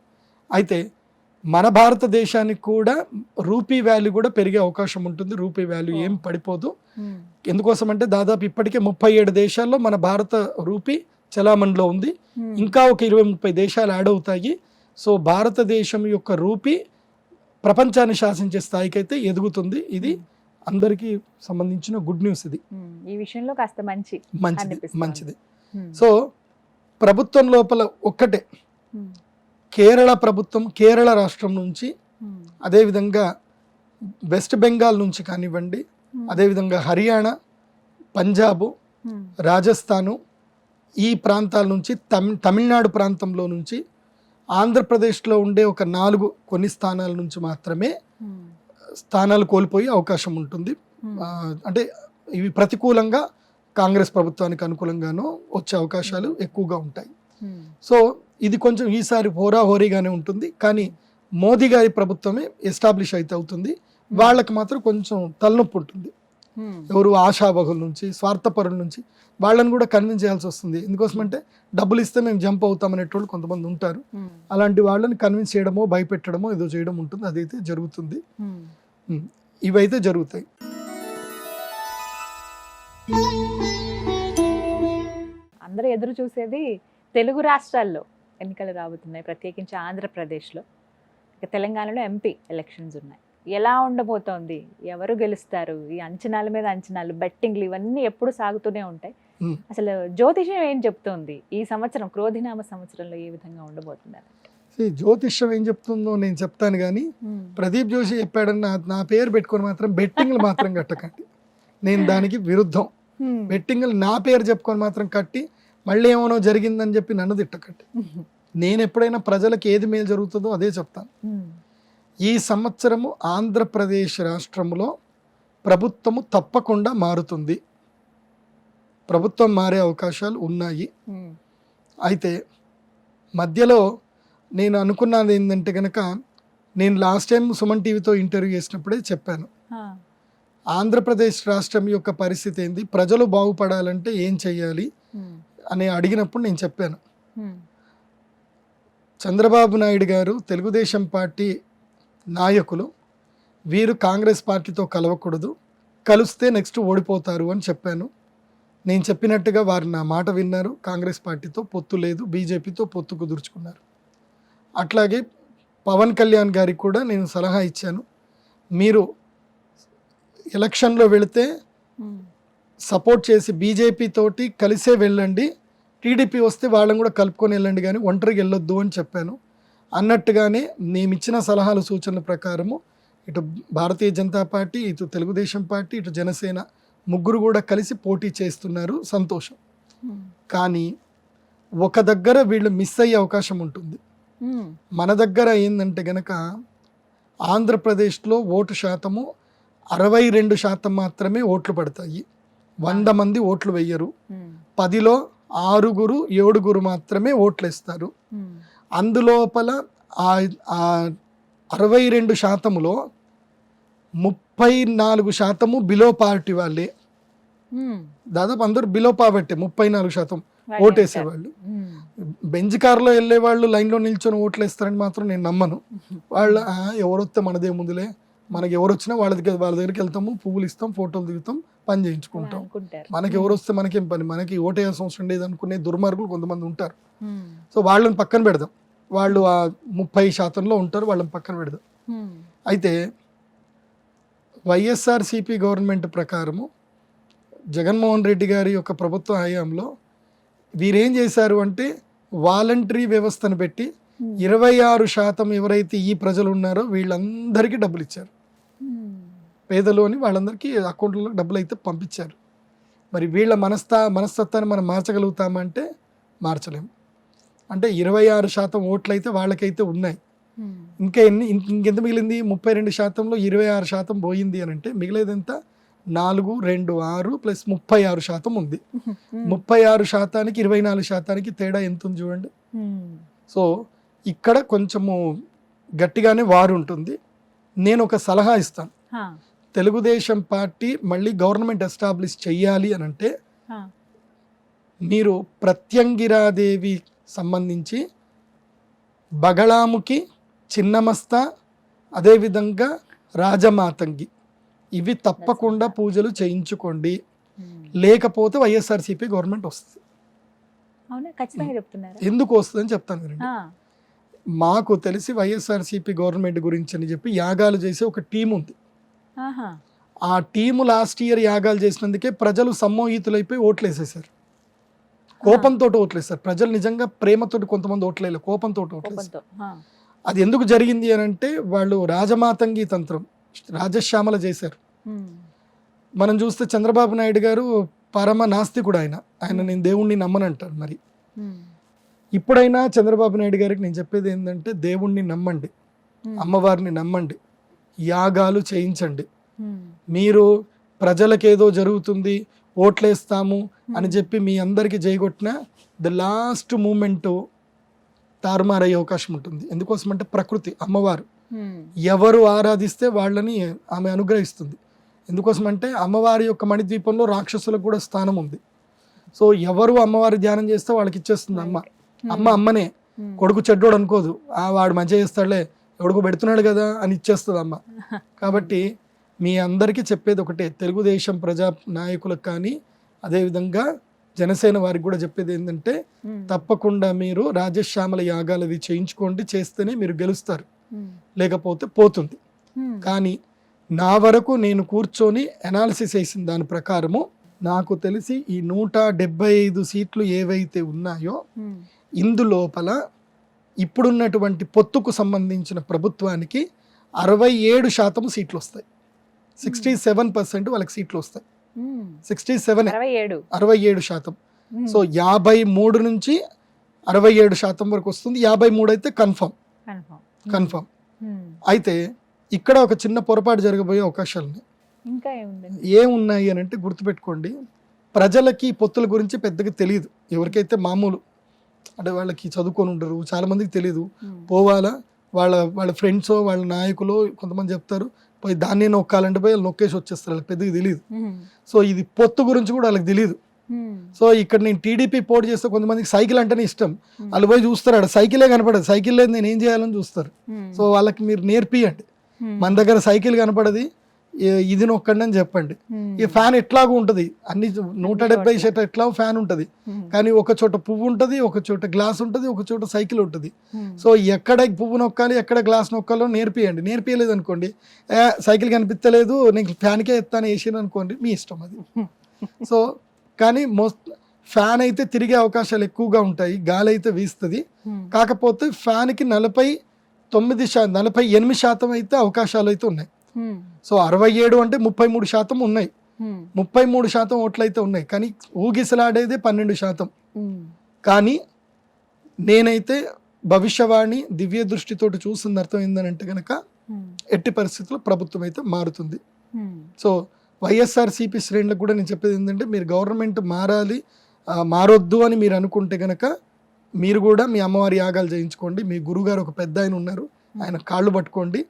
C: అయితే మన భారతదేశానికి కూడా రూపీ వాల్యూ కూడా పెరిగే అవకాశం ఉంటుంది. రూపీ వాల్యూ ఏం పడిపోదు. ఎందుకోసం అంటే దాదాపు ఇప్పటికే 37 దేశాల్లో మన భారత రూపీ చలామణిలో ఉంది. ఇంకా ఒక 20-30 దేశాలు యాడ్ అవుతాయి. సో భారతదేశం యొక్క రూపీ ప్రపంచాన్ని శాసించే స్థాయికి అయితే ఎదుగుతుంది. ఇది అందరికీ సంబంధించిన గుడ్ న్యూస్. ఇది
B: ఈ విషయంలో కాస్త
C: మంచిది. సో ప్రభుత్వం లోపల ఒక్కటే, కేరళ ప్రభుత్వం, కేరళ రాష్ట్రం నుంచి, అదేవిధంగా వెస్ట్ బెంగాల్ నుంచి కానివ్వండి, అదేవిధంగా హర్యానా, పంజాబు, రాజస్థాను, ఈ ప్రాంతాల నుంచి, తమిళనాడు ప్రాంతంలో నుంచి, ఆంధ్రప్రదేశ్లో ఉండే ఒక 4 కొన్ని స్థానాల నుంచి మాత్రమే స్థానాలు కోల్పోయే అవకాశం ఉంటుంది. అంటే ఇవి ప్రతికూలంగా కాంగ్రెస్ ప్రభుత్వానికి అనుకూలంగానూ వచ్చే అవకాశాలు ఎక్కువగా ఉంటాయి. సో ఇది కొంచెం ఈసారి హోరాహోరీగానే ఉంటుంది. కానీ మోదీ గారి ప్రభుత్వమే ఎస్టాబ్లిష్ అయితే అవుతుంది. వాళ్ళకి మాత్రం కొంచెం తలనొప్పి ఉంటుంది. ఎవరు ఆశావహుల నుంచి, స్వార్థపరుల నుంచి వాళ్ళని కూడా కన్విన్స్ చేయాల్సి వస్తుంది. ఎందుకోసమంటే డబ్బులు ఇస్తే మేము జంప్ అవుతాం అనేటోళ్ళు కొంతమంది ఉంటారు. అలాంటి వాళ్ళని కన్విన్స్ చేయడమో, భయపెట్టడమో ఏదో చేయడం ఉంటుంది. అదైతే జరుగుతుంది. ఇవైతే జరుగుతాయి.
B: అందరూ ఎదురు చూసేది తెలుగు రాష్ట్రాల్లో ఎన్నికలు రాబోతున్నాయి, ప్రత్యేకించి ఆంధ్రప్రదేశ్లో. ఇక తెలంగాణలో ఎంపీ ఎలక్షన్స్ ఉన్నాయి. ఎలా ఉండబోతోంది, ఎవరు గెలుస్తారు, ఈ అంచనాల మీద అంచనాలు, బెట్టింగ్లు ఇవన్నీ ఎప్పుడు సాగుతూనే ఉంటాయి. అసలు జ్యోతిష్యం ఏం చెప్తోంది ఈ సంవత్సరం, క్రోధినామ సంవత్సరంలో ఏ విధంగా ఉండబోతున్నారు?
C: జ్యోతిష్యం ఏం చెప్తుందో నేను చెప్తాను, కానీ ప్రదీప్ జోషి చెప్పాడని నా పేరు పెట్టుకొని మాత్రం బెట్టింగ్లు మాత్రం కట్టకండి. నేను దానికి విరుద్ధం. బెట్టింగ్లు నా పేరు చెప్పుకొని మాత్రం కట్టి మళ్ళీ ఏమనో జరిగిందని చెప్పి నన్ను తిట్టకండి. నేను ఎప్పుడైనా ప్రజలకు ఏది మేలు జరుగుతుందో అదే చెప్తాను. ఈ సంవత్సరము ఆంధ్రప్రదేశ్ రాష్ట్రంలో ప్రభుత్వము తప్పకుండా మారుతుంది. ప్రభుత్వం మారే అవకాశాలు ఉన్నాయి. అయితే మధ్యలో నేను అనుకున్నది ఏంటంటే కనుక, నేను లాస్ట్ టైం సుమన్ టీవీతో ఇంటర్వ్యూ చేసినప్పుడే చెప్పాను, ఆంధ్రప్రదేశ్ రాష్ట్రం యొక్క పరిస్థితి ఏంది, ప్రజలు బాగుపడాలంటే ఏం చెయ్యాలి అని అడిగినప్పుడు నేను చెప్పాను, చంద్రబాబు నాయుడు గారు, తెలుగుదేశం పార్టీ నాయకులు వీరు కాంగ్రెస్ పార్టీతో కలవకూడదు, కలిస్తే నెక్స్ట్ ఓడిపోతారు అని చెప్పాను. నేను చెప్పినట్టుగా వారు నా మాట విన్నారు. కాంగ్రెస్ పార్టీతో పొత్తు లేదు, బీజేపీతో పొత్తు కుదుర్చుకున్నారు. అట్లాగే పవన్ కళ్యాణ్ గారికి కూడా నేను సలహా ఇచ్చాను, మీరు ఎలక్షన్లో వెళితే సపోర్ట్ చేసి బీజేపీ తోటి కలిసే వెళ్ళండి, టీడీపీ వస్తే వాళ్ళని కూడా కలుపుకొని వెళ్ళండి, కానీ ఒంటరికి వెళ్ళొద్దు అని చెప్పాను. అన్నట్టుగానే మేమిచ్చిన సలహాలు సూచనల ప్రకారము ఇటు భారతీయ జనతా పార్టీ, ఇటు తెలుగుదేశం పార్టీ, ఇటు జనసేన ముగ్గురు కూడా కలిసి పోటీ చేస్తున్నారు, సంతోషం. కానీ ఒక దగ్గర వీళ్ళు మిస్ అయ్యే అవకాశం ఉంటుంది. మన దగ్గర ఏంటంటే గనక ఆంధ్రప్రదేశ్లో ఓటు శాతము 62% మాత్రమే ఓట్లు పడతాయి. 100 మంది ఓట్లు వెయ్యరు. 10లో 6, 7 మాత్రమే ఓట్లు వేస్తారు. అందులోపల ఆ 62%లో 34% బిలో పావర్టీ వాళ్ళే. దాదాపు అందరూ బిలో పావర్టీ, 34% ఓటేసేవాళ్ళు. బెంచ్ కార్లో వెళ్ళే వాళ్ళు లైన్లో నిల్చొని ఓట్లు వేస్తారని మాత్రం నేను నమ్మను. వాళ్ళ ఎవరొస్తే మనదే ముందులే, మనకి ఎవరు వచ్చినా వాళ్ళ దగ్గరికి వెళ్తాము, పువ్వులు ఇస్తాం, ఫోటోలు దిగుతాం, పని చేయించుకుంటాం, మనకి ఎవరు వస్తే మనకేం పని, మనకి ఓటేయాల్సిన అవసరం లేదు అనుకునే దుర్మార్గులు కొంతమంది ఉంటారు. సో వాళ్ళని పక్కన పెడదాం, వాళ్ళు ఆ 30%లో ఉంటారు, వాళ్ళని పక్కన పెడదాం. అయితే వైఎస్ఆర్సిపి గవర్నమెంట్ ప్రకారము జగన్మోహన్ రెడ్డి గారి యొక్క ప్రభుత్వ హయాంలో వీరేం చేశారు అంటే వాలంటరీ వ్యవస్థను పెట్టి 26% ఎవరైతే ఈ ప్రజలు ఉన్నారో వీళ్ళందరికీ డబ్బులు ఇచ్చారు. పేదలు అని వాళ్ళందరికీ అకౌంట్లలో డబ్బులు అయితే పంపించారు. మరి వీళ్ళ మనస్తత్వాన్ని మనం మార్చగలుగుతామంటే మార్చలేము. అంటే 26% ఓట్లు అయితే వాళ్ళకైతే ఉన్నాయి. ఇంకెంత మిగిలింది? 32%లో 26% పోయింది అని అంటే మిగిలేదంతా 4, 2, 6 ప్లస్ 36% ఉంది. 36%కి 24%కి తేడా ఎంత ఉంది చూడండి. సో ఇక్కడ కొంచెము గట్టిగానే వారు ఉంటుంది. నేను ఒక సలహా ఇస్తాను, తెలుగుదేశం పార్టీ మళ్ళీ గవర్నమెంట్ ఎస్టాబ్లిష్ చెయ్యాలి అని అంటే మీరు ప్రత్యంగిరాదేవి సంబంధించి బగళాముఖి, చిన్నమస్తా, అదేవిధంగా రాజమాతంగి ఇవి తప్పకుండా పూజలు చేయించుకోండి, లేకపోతే వైఎస్ఆర్సీపీ గవర్నమెంట్ వస్తుంది. ఎందుకు వస్తుందని చెప్తాను వినండి. మాకు తెలిసి వైఎస్ఆర్సీపీ గవర్నమెంట్ గురించి అని చెప్పి యాగాలు చేసే ఒక టీం ఉంది. ఆ టీము లాస్ట్ ఇయర్ యాగాలు చేసినందుకే ప్రజలు సమ్మోహితులైపోయి ఓట్లు వేసేసారు, కోపంతో ఓట్లు వేస్తారు. ప్రజలు నిజంగా ప్రేమతోటి కొంతమంది ఓట్లేదు, కోపంతో ఓట్లు వేస్తారు. అది ఎందుకు జరిగింది అని అంటే వాళ్ళు రాజమాతంగి తంత్రం, రాజశ్యామల చేశారు. మనం చూస్తే చంద్రబాబు నాయుడు గారు పరమ నాస్తికుడు, ఆయన నేను దేవుణ్ణి నమ్మనంటారు. మరి ఇప్పుడైనా చంద్రబాబు నాయుడు గారికి నేను చెప్పేది ఏంటంటే దేవుణ్ణి నమ్మండి, అమ్మవారిని నమ్మండి, యాగాలు చేయించండి. మీరు ప్రజలకేదో జరుగుతుంది ఓట్లేస్తాము అని చెప్పి మీ అందరికీ జయగొట్టిన ద లాస్ట్ మూమెంట్ తారుమారయ్యే అవకాశం ఉంటుంది. ఎందుకోసం అంటే ప్రకృతి అమ్మవారు ఎవరు ఆరాధిస్తే వాళ్ళని ఆమె అనుగ్రహిస్తుంది. ఎందుకోసం అంటే అమ్మవారి యొక్క మణిద్వీపంలో రాక్షసులకు కూడా స్థానం ఉంది. సో ఎవరు అమ్మవారి ధ్యానం చేస్తే వాళ్ళకి ఇచ్చేస్తుంది అమ్మనే. కొడుకు చెడ్డోడు అనుకోదు, వాడు మంచిగా చేస్తాడులే, ఎవడుకు పెడుతున్నాడు కదా అని ఇచ్చేస్తుంది అమ్మ. కాబట్టి మీ అందరికీ చెప్పేది ఒకటే, తెలుగుదేశం ప్రజా నాయకులకు కానీ అదేవిధంగా జనసేన వారికి కూడా చెప్పేది ఏంటంటే తప్పకుండా మీరు రాజశ్యామల యాగాలు అవి చేయించుకోండి, చేస్తేనే మీరు గెలుస్తారు, లేకపోతే పోతుంది. కానీ నా వరకు నేను కూర్చొని అనాలిసిస్ చేసిన దాని ప్రకారము నాకు తెలిసి ఈ 175 సీట్లు ఏవైతే ఉన్నాయో ఇందులోపల ఇప్పుడున్నటువంటి పొత్తుకు సంబంధించిన ప్రభుత్వానికి 67% సీట్లు వస్తాయి. 67% వాళ్ళకి సీట్లు వస్తాయి. 67% సో 53 నుంచి 67% వరకు వస్తుంది. 53 అయితే కన్ఫర్మ్. అయితే ఇక్కడ ఒక చిన్న పొరపాటు జరగబోయే అవకాశాలు ఉన్నాయి.
B: ఇంకా ఏముందండి?
C: ఏమున్నాయి అని అంటే గుర్తుపెట్టుకోండి, ప్రజలకి పొత్తుల గురించి పెద్దగా తెలియదు. ఎవరికైతే మామూలు అంటే వాళ్ళకి చదువుకొని ఉండరు, చాలా మందికి తెలియదు. పోవాలా, వాళ్ళ ఫ్రెండ్స్ వాళ్ళ నాయకులు కొంతమంది చెప్తారు పోయి దాన్ని నొక్కాలంటే పోయి వాళ్ళు నొక్కేసి వచ్చేస్తారు, వాళ్ళకి పెద్దగా తెలియదు. సో ఇది పొత్తు గురించి కూడా వాళ్ళకి తెలియదు. సో ఇక్కడ నేను టీడీపీ పోటీ చేస్తే కొంతమందికి సైకిల్ అంటేనే ఇష్టం, వాళ్ళు పోయి చూస్తారు, ఆడ సైకిలే కనపడదు, సైకిల్ లేదు నేను ఏం చేయాలని చూస్తారు. సో వాళ్ళకి మీరు నేర్పియండి, మన దగ్గర సైకిల్ కనపడది, ఇది నొక్కండి అని చెప్పండి. ఈ ఫ్యాన్ ఎట్లాగూ ఉంటుంది, అన్ని 170 షర్ట్ ఎట్లా ఫ్యాన్ ఉంటుంది, కానీ ఒక చోట పువ్వు ఉంటుంది, ఒక చోట గ్లాస్ ఉంటుంది, ఒక చోట సైకిల్ ఉంటుంది. సో ఎక్కడ పువ్వు నొక్కాలి ఎక్కడ గ్లాస్ నొక్కాలో నేర్పియండి. నేర్పియలేదు అనుకోండి, సైకిల్ కనిపించలేదు నేను ఫ్యాన్కే ఎత్తాను వేసాను అనుకోండి, మీ ఇష్టం అది. సో కానీ ఫ్యాన్ అయితే తిరిగే అవకాశాలు ఎక్కువగా ఉంటాయి, గాలి అయితే వీస్తుంది. కాకపోతే ఫ్యాన్కి 48% అయితే అవకాశాలు అయితే ఉన్నాయి. సో 67 అంటే 33% ఉన్నాయి, 33% ఓట్లు అయితే ఉన్నాయి. కానీ ఊగిసలాడేదే 12%. కానీ నేనైతే భవిష్యవాణి దివ్య దృష్టితోటి చూసిన అర్థం ఏంటంటే కనుక ఎట్టి పరిస్థితుల్లో ప్రభుత్వం అయితే మారుతుంది. సో వైఎస్ఆర్సీపీ శ్రేణులకు కూడా నేను చెప్పేది ఏంటంటే, మీరు గవర్నమెంట్ మారొద్దు అని మీరు అనుకుంటే కనుక మీరు కూడా మీ అమ్మవారి యాగాలు చేయించుకోండి. మీ గురుగారు ఒక పెద్ద ఆయన ఉన్నారు, ఆయన కాళ్ళు పట్టుకోండి,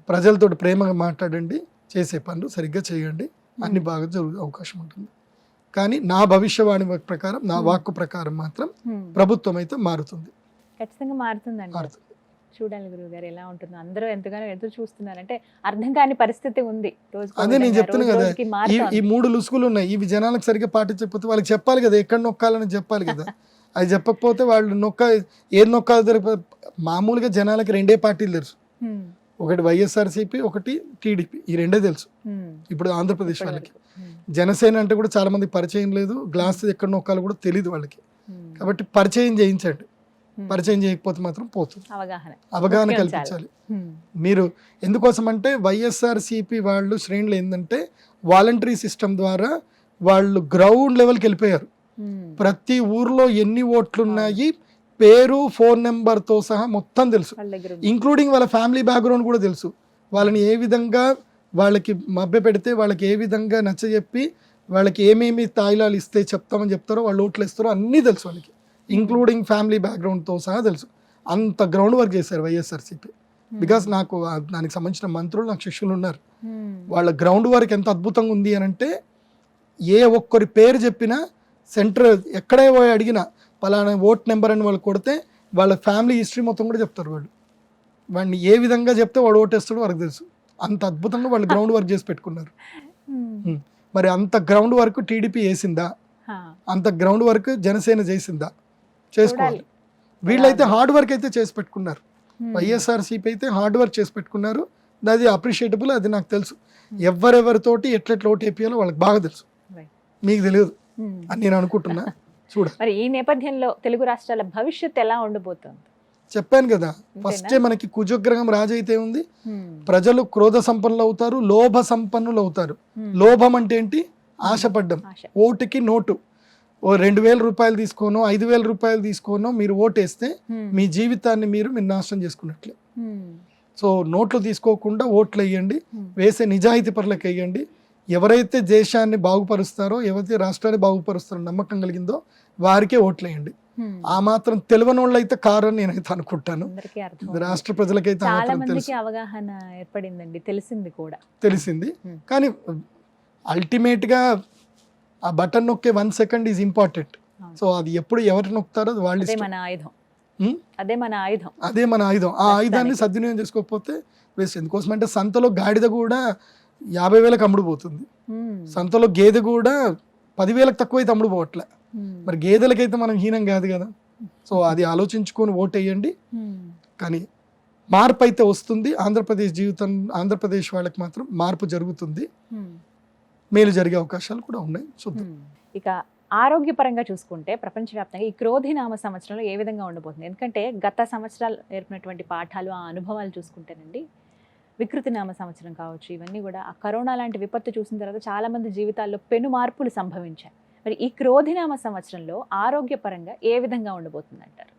C: ప్రజలతో ప్రేమగా మాట్లాడండి, చేసే పనులు సరిగ్గా చేయండి, అన్ని బాగా జరిగే అవకాశం ఉంటుంది. కానీ నా భవిష్యవాణి ప్రకారం, నా వాక్కు ప్రకారం మాత్రం ప్రభుత్వం అయితే మారుతుంది,
B: ఖచ్చితంగా మారుతుంది. చూడాలి గురువుగారు ఎలా ఉంటుందో. అందరూ ఎంతగానో ఎదురు చూస్తున్నారు, అంటే అర్థం కాని పరిస్థితి ఉంది.
C: అదే నేను చెప్తున్నా కదా, ఈ 3 లుసుగులు ఉన్నాయి, ఇవి జనాలకు సరిగ్గా పాటించకపోతే వాళ్ళకి చెప్పాలి కదా, ఎక్కడ నొక్కాలని చెప్పాలి కదా. అది చెప్పకపోతే వాళ్ళు ఏది నొక్కాలో మామూలుగా జనాలకి 2 పార్టీలు తెలుసు, ఒకటి వైఎస్ఆర్సీపీ, ఒకటి టీడీపీ, ఈ 2 తెలుసు. ఇప్పుడు ఆంధ్రప్రదేశ్ వాళ్ళకి జనసేన అంటే కూడా చాలా మంది పరిచయం లేదు, గ్లాస్ ఎక్కడ నొక్కాలో కూడా తెలియదు వాళ్ళకి. కాబట్టి పరిచయం చేయించండి, పరిచయం చేయకపోతే మాత్రం పోతుంది. అవగాహన కల్పించాలి. మీరు ఎందుకోసం అంటే వైఎస్ఆర్సీపీ వాళ్ళు శ్రేణులు ఏంటంటే వాలంటరీ సిస్టమ్ ద్వారా వాళ్ళు గ్రౌండ్ లెవెల్కి వెళ్ళిపోయారు. ప్రతి ఊర్లో ఎన్ని ఓట్లు ఉన్నాయి, పేరు, ఫోన్ నెంబర్తో సహా మొత్తం తెలుసు, ఇంక్లూడింగ్ వాళ్ళ ఫ్యామిలీ బ్యాక్గ్రౌండ్ కూడా తెలుసు. వాళ్ళని ఏ విధంగా వాళ్ళకి మభ్య పెడితే, వాళ్ళకి ఏ విధంగా నచ్చజెప్పి, వాళ్ళకి ఏమేమి తాయిలాలు ఇస్తే చెప్తామని చెప్తారో, వాళ్ళు ఓట్లు ఇస్తారో అన్నీ తెలుసు వాళ్ళకి, ఇంక్లూడింగ్ ఫ్యామిలీ బ్యాక్గ్రౌండ్తో సహా తెలుసు. అంత గ్రౌండ్ వర్క్ చేశారు వైఎస్ఆర్సీపీ. బికాస్ నాకు దానికి సంబంధించిన మంత్రులు నాకు శిష్యులు ఉన్నారు. వాళ్ళ గ్రౌండ్ వర్క్ ఎంత అద్భుతంగా ఉంది అని అంటే, ఏ ఒక్కరి పేరు చెప్పినా సెంటర్ ఎక్కడే పోయి అడిగినా పలానా ఓట్ నెంబర్ అని వాళ్ళు కొడితే వాళ్ళ ఫ్యామిలీ హిస్టరీ మొత్తం కూడా చెప్తారు. వాడిని ఏ విధంగా చెప్తే వాడు ఓటేస్తాడో వాళ్ళకి తెలుసు. అంత అద్భుతంగా వాళ్ళు గ్రౌండ్ వర్క్ చేసి పెట్టుకున్నారు. మరి అంత గ్రౌండ్ వర్క్ టీడీపీ వేసిందా, అంత గ్రౌండ్ వర్క్ జనసేన చేసిందా? చేసుకోవాలి. వీళ్ళైతే హార్డ్ వర్క్ అయితే చేసి పెట్టుకున్నారు. వైఎస్ఆర్సీపీ అయితే హార్డ్ వర్క్ చేసి పెట్టుకున్నారు, అది అప్రిషియేటబుల్. అది నాకు తెలుసు, ఎవరెవరితోటి ఎట్లెట్లా ఓటు వేయాలో వాళ్ళకి బాగా తెలుసు, మీకు తెలియదు అని నేను అనుకుంటున్నా. చూడండి,
B: మరి ఈ నేపథ్యంలో తెలుగు రాష్ట్రాల భవిష్యత్తు ఎలా ఉండబోతుంది?
C: చెప్పాను కదా, ఫస్టే మనకి కుజగ్రహం రాజైతే ఉంది, ప్రజలు క్రోధ సంపన్నులు అవుతారు, లోభ సంపన్నులు అవుతారు. లోభం అంటే ఏంటి? ఆశపడ్డం. ఓటుకి నోటు, 2,000 రూపాయలు తీసుకోనో 5,000 రూపాయలు తీసుకోనో మీరు ఓటేస్తే మీ జీవితాన్ని మీరు నాశనం చేసుకున్నట్లే. సో నోట్లు తీసుకోకుండా ఓట్లు వేయండి, వేసే నిజాయితీ పరులకు వేయండి. ఎవరైతే దేశాన్ని బాగుపరుస్తారో, ఎవరైతే రాష్ట్రాన్ని బాగుపరుస్తారో నమ్మకం కలిగిందో వారికే ఓట్లు వేయండి. ఆ మాత్రం తెలియని వాళ్ళు అయితే కారు అని నేనైతే అనుకుంటాను. రాష్ట్ర ప్రజలకైతే
B: అవగాహన ఏర్పడిందండి, తెలిసింది. కానీ
C: అల్టిమేట్ గా ఆ బటన్ నొక్కే 1 సెకండ్ ఈజ్ ఇంపార్టెంట్. సో అది ఎప్పుడు ఎవరు నొక్కుతారో అది వాళ్ళు,
B: అదే మన
C: ఆయుధం. ఆ ఆయుధాన్ని సద్వినియోగం చేసుకోకపోతే వేస్ట్. ఎందుకోసమంటే సంతలో గాడిద కూడా 50,000కి అమ్ముడుపోతుంది, సంతలో గేదె కూడా 10,000కి తక్కువైతే అమ్ముడుపోవట్లే. మరి గేదెలకైతే మనం హీనం కాదు కదా. సో అది ఆలోచించుకొని ఓటు వేయండి. కానీ మార్పు అయితే వస్తుంది. ఆంధ్రప్రదేశ్ వాళ్ళకి మాత్రం మార్పు జరుగుతుంది, మేలు జరిగే అవకాశాలు కూడా ఉన్నాయి. చూద్దాం.
B: ఇక ఆరోగ్యపరంగా చూసుకుంటే ప్రపంచవ్యాప్తంగా ఈ క్రోధినామ సంవత్సరంలో ఏ విధంగా ఉండబోతుంది? ఎందుకంటే గత సంవత్సరాలు నేర్పినటువంటి పాఠాలు, ఆ అనుభవాలు చూసుకుంటేనండి, వికృతినామ సంవత్సరం కావచ్చు, ఇవన్నీ కూడా ఆ కరోనా లాంటి విపత్తు చూసిన తర్వాత చాలా మంది జీవితాల్లో పెను మార్పులు సంభవించాయి. మరి ఈ క్రోధినామ సంవత్సరంలో ఆరోగ్యపరంగా ఏ విధంగా ఉండబోతుంది అంటారు?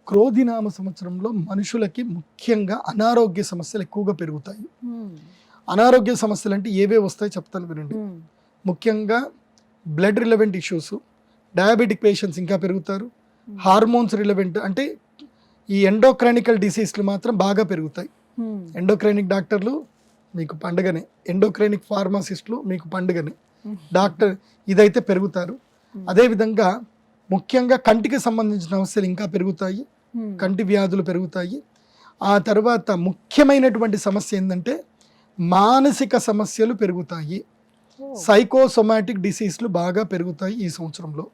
C: క్రోధినామ సంవత్సరంలో మనుషులకి ముఖ్యంగా అనారోగ్య సమస్యలు ఎక్కువగా పెరుగుతాయి. అనారోగ్య సమస్యలు అంటే ఏవే వస్తాయి చెప్తాను వినండి. ముఖ్యంగా blood relevant issues, diabetic patients ఇంకా పెరుగుతారు. హార్మోన్స్ రిలవెంట్ అంటే ఈ ఎండోక్రైనికల్ డిసీజ్లు మాత్రం బాగా పెరుగుతాయి. ఎండోక్రైనిక్ డాక్టర్లు మీకు పండుగనే, ఎండోక్రైనిక్ ఫార్మసిస్టులు మీకు పండుగనే. డాక్టర్ ఇదైతే పెరుగుతారు. అదేవిధంగా ముఖ్యంగా కంటికి సంబంధించిన సమస్యలు ఇంకా పెరుగుతాయి, కంటి వ్యాధులు పెరుగుతాయి. ఆ తర్వాత ముఖ్యమైనటువంటి సమస్య ఏంటంటే మానసిక సమస్యలు పెరుగుతాయి. సైకోసొమాటిక్ డిసీజ్లు బాగా పెరుగుతాయి ఈ సంవత్సరంలో.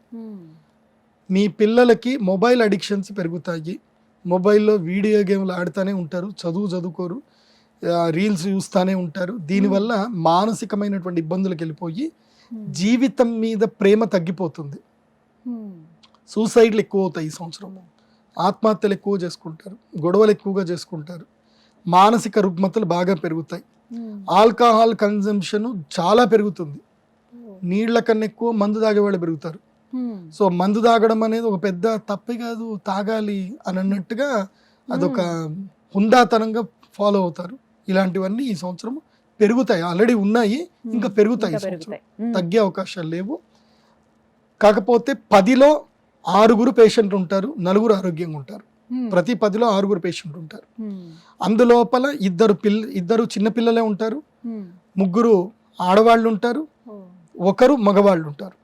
C: మీ పిల్లలకి మొబైల్ అడిక్షన్స్ పెరుగుతాయి. మొబైల్లో వీడియో గేమ్లు ఆడుతూనే ఉంటారు, చదువుకోరు, రీల్స్ చూస్తూనే ఉంటారు. దీనివల్ల మానసికమైనటువంటి ఇబ్బందులకు వెళ్ళిపోయి జీవితం మీద ప్రేమ తగ్గిపోతుంది. సూసైడ్లు ఎక్కువ అవుతాయి ఈ సంవత్సరం. ఆత్మహత్యలు ఎక్కువ చేసుకుంటారు, గొడవలు ఎక్కువగా చేసుకుంటారు, మానసిక రుగ్మతలు బాగా పెరుగుతాయి. ఆల్కహాల్ కన్జంప్షన్ చాలా పెరుగుతుంది. నీళ్ల కన్నా ఎక్కువ మందు తాగేవాళ్ళు పెరుగుతారు. సో మందు తాగడం అనేది ఒక పెద్ద తప్పే కాదు, తాగాలి అని అన్నట్టుగా అదొక హుందాతనంగా ఫాలో అవుతారు. ఇలాంటివన్నీ ఈ సంవత్సరం పెరుగుతాయి. ఆల్రెడీ ఉన్నాయి, ఇంకా పెరుగుతాయి. తగ్గే అవకాశాలు లేవు. కాకపోతే 10లో 6 పేషెంట్ ఉంటారు, 4 ఆరోగ్యంగా ఉంటారు. ప్రతి 10లో 6 పేషెంట్ ఉంటారు. అందులోపల ఇద్దరు చిన్నపిల్లలే ఉంటారు, 3 ఆడవాళ్ళు ఉంటారు, 1 మగవాళ్ళు ఉంటారు.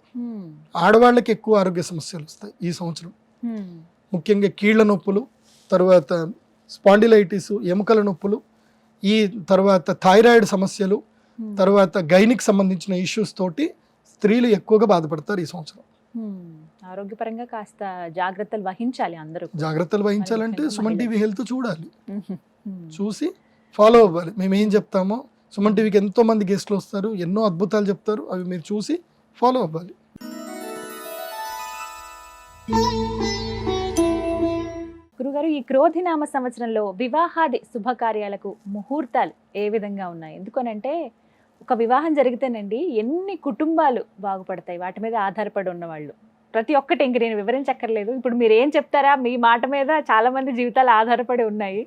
C: ఆడవాళ్ళకి ఎక్కువ ఆరోగ్య సమస్యలు వస్తాయి ఈ సంవత్సరం. ముఖ్యంగా కీళ్ల నొప్పులు, తర్వాత స్పాండిలైటిస్, ఎముకల నొప్పులు, ఈ తర్వాత థైరాయిడ్ సమస్యలు, తర్వాత గైనిక్ సంబంధించిన ఇష్యూస్ తోటి స్త్రీలు ఎక్కువగా బాధపడతారు ఈ సంవత్సరం.
B: ఆరోగ్యపరంగా కాస్త జాగ్రత్తలు వహించాలి అందరూ.
C: జాగ్రత్తలు వహించాలంటే సుమన్ టీవీ హెల్త్ చూడాలి, చూసి ఫాలో అవ్వాలి. మేము ఏం చెప్తామో, సుమన్ టీవీకి ఎంతో మంది గెస్ట్లు వస్తారు, ఎన్నో అద్భుతాలు చెప్తారు, అవి మీరు చూసి ఫాలో అవ్వాలి.
B: గురుగారు, ఈ క్రోధినామ సంవత్సరంలో వివాహాది శుభకార్యాలకు ముహూర్తాలు ఏ విధంగా ఉన్నాయి? ఎందుకనంటే ఒక వివాహం జరిగితేనండి ఎన్ని కుటుంబాలు బాగుపడతాయి వాటి మీద ఆధారపడి ఉన్నవాళ్ళు. ప్రతి ఒక్కటి ఇంక నేను వివరించక్కర్లేదు. ఇప్పుడు మీరు ఏం చెప్తారా, మీ మాట మీద చాలా మంది జీవితాలు ఆధారపడి ఉన్నాయి.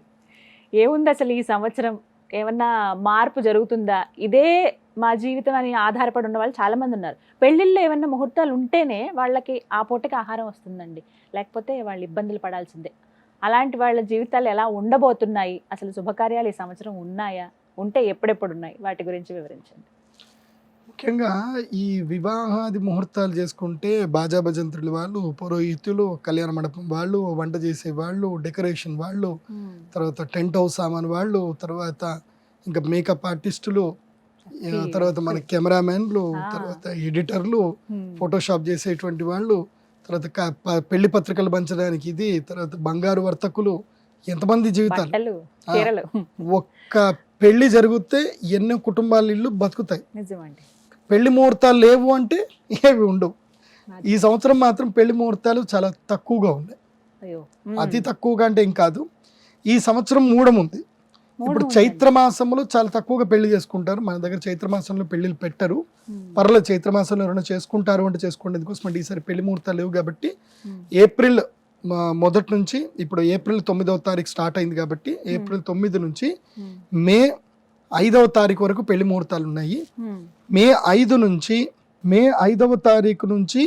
B: ఏముంది అసలు ఈ సంవత్సరం, ఏమన్నా మార్పు జరుగుతుందా, ఇదే మా జీవితం అని ఆధారపడి ఉన్న వాళ్ళు చాలా మంది ఉన్నారు. పెళ్ళిళ్ళు ఏమన్నా ముహూర్తాలు ఉంటేనే వాళ్ళకి ఆ పూటకి ఆహారం వస్తుందండి, లేకపోతే వాళ్ళు ఇబ్బందులు పడాల్సిందే. అలాంటి వాళ్ళ జీవితాలు ఎలా ఉండబోతున్నాయి, అసలు శుభకార్యాలు ఈ సంవత్సరం ఉన్నాయా, ఉంటే ఎప్పుడెప్పుడు ఉన్నాయి, వాటి గురించి వివరించండి.
C: ముఖ్యంగా ఈ వివాహాది ముహూర్తాలు చేసుకుంటే బాజా భజంత్రులు వాళ్ళు, పురోహితులు, కళ్యాణ మండపం వాళ్ళు, వంట చేసే వాళ్ళు, డెకరేషన్ వాళ్ళు, తర్వాత టెంట్ హౌస్ సామాన్ వాళ్ళు, తర్వాత ఇంకా మేకప్ ఆర్టిస్టులు, తర్వాత మన కెమెరామెన్లు, తర్వాత ఎడిటర్లు, ఫోటోషాప్ చేసేటువంటి వాళ్ళు, తర్వాత పెళ్లి పత్రికలు పంచడానికి ఇది, తర్వాత బంగారు వర్తకులు, ఎంతమంది జీవితాలు. ఒక్క పెళ్లి జరిగితే ఎన్నో కుటుంబాల ఇల్లు బతుకుతాయి. పెళ్లి ముహూర్తాలు లేవు అంటే ఏవి ఉండవు. ఈ సంవత్సరం మాత్రం పెళ్లి ముహూర్తాలు చాలా తక్కువగా ఉన్నాయి. అతి తక్కువగా అంటే ఏం కాదు. ఈ సంవత్సరం మూడం ఉంది. ఇప్పుడు చైత్రమాసంలో చాలా తక్కువగా పెళ్లి చేసుకుంటారు. మన దగ్గర చైత్రమాసంలో పెళ్లిళ్ళు పెట్టరు. పర్లేదు, చైత్రమాసంలో ఎవరైనా చేసుకుంటారు అంటే చేసుకోండి. ఎందుకోసం అంటే ఈసారి పెళ్లి ముహూర్తాలు లేవు కాబట్టి ఏప్రిల్ మొదటి నుంచి, ఇప్పుడు ఏప్రిల్ 9వ తారీఖు స్టార్ట్ అయింది కాబట్టి ఏప్రిల్ 9 నుంచి మే 5వ తారీఖు వరకు పెళ్లి ముహూర్తాలు ఉన్నాయి. మే 5వ తారీఖు నుంచి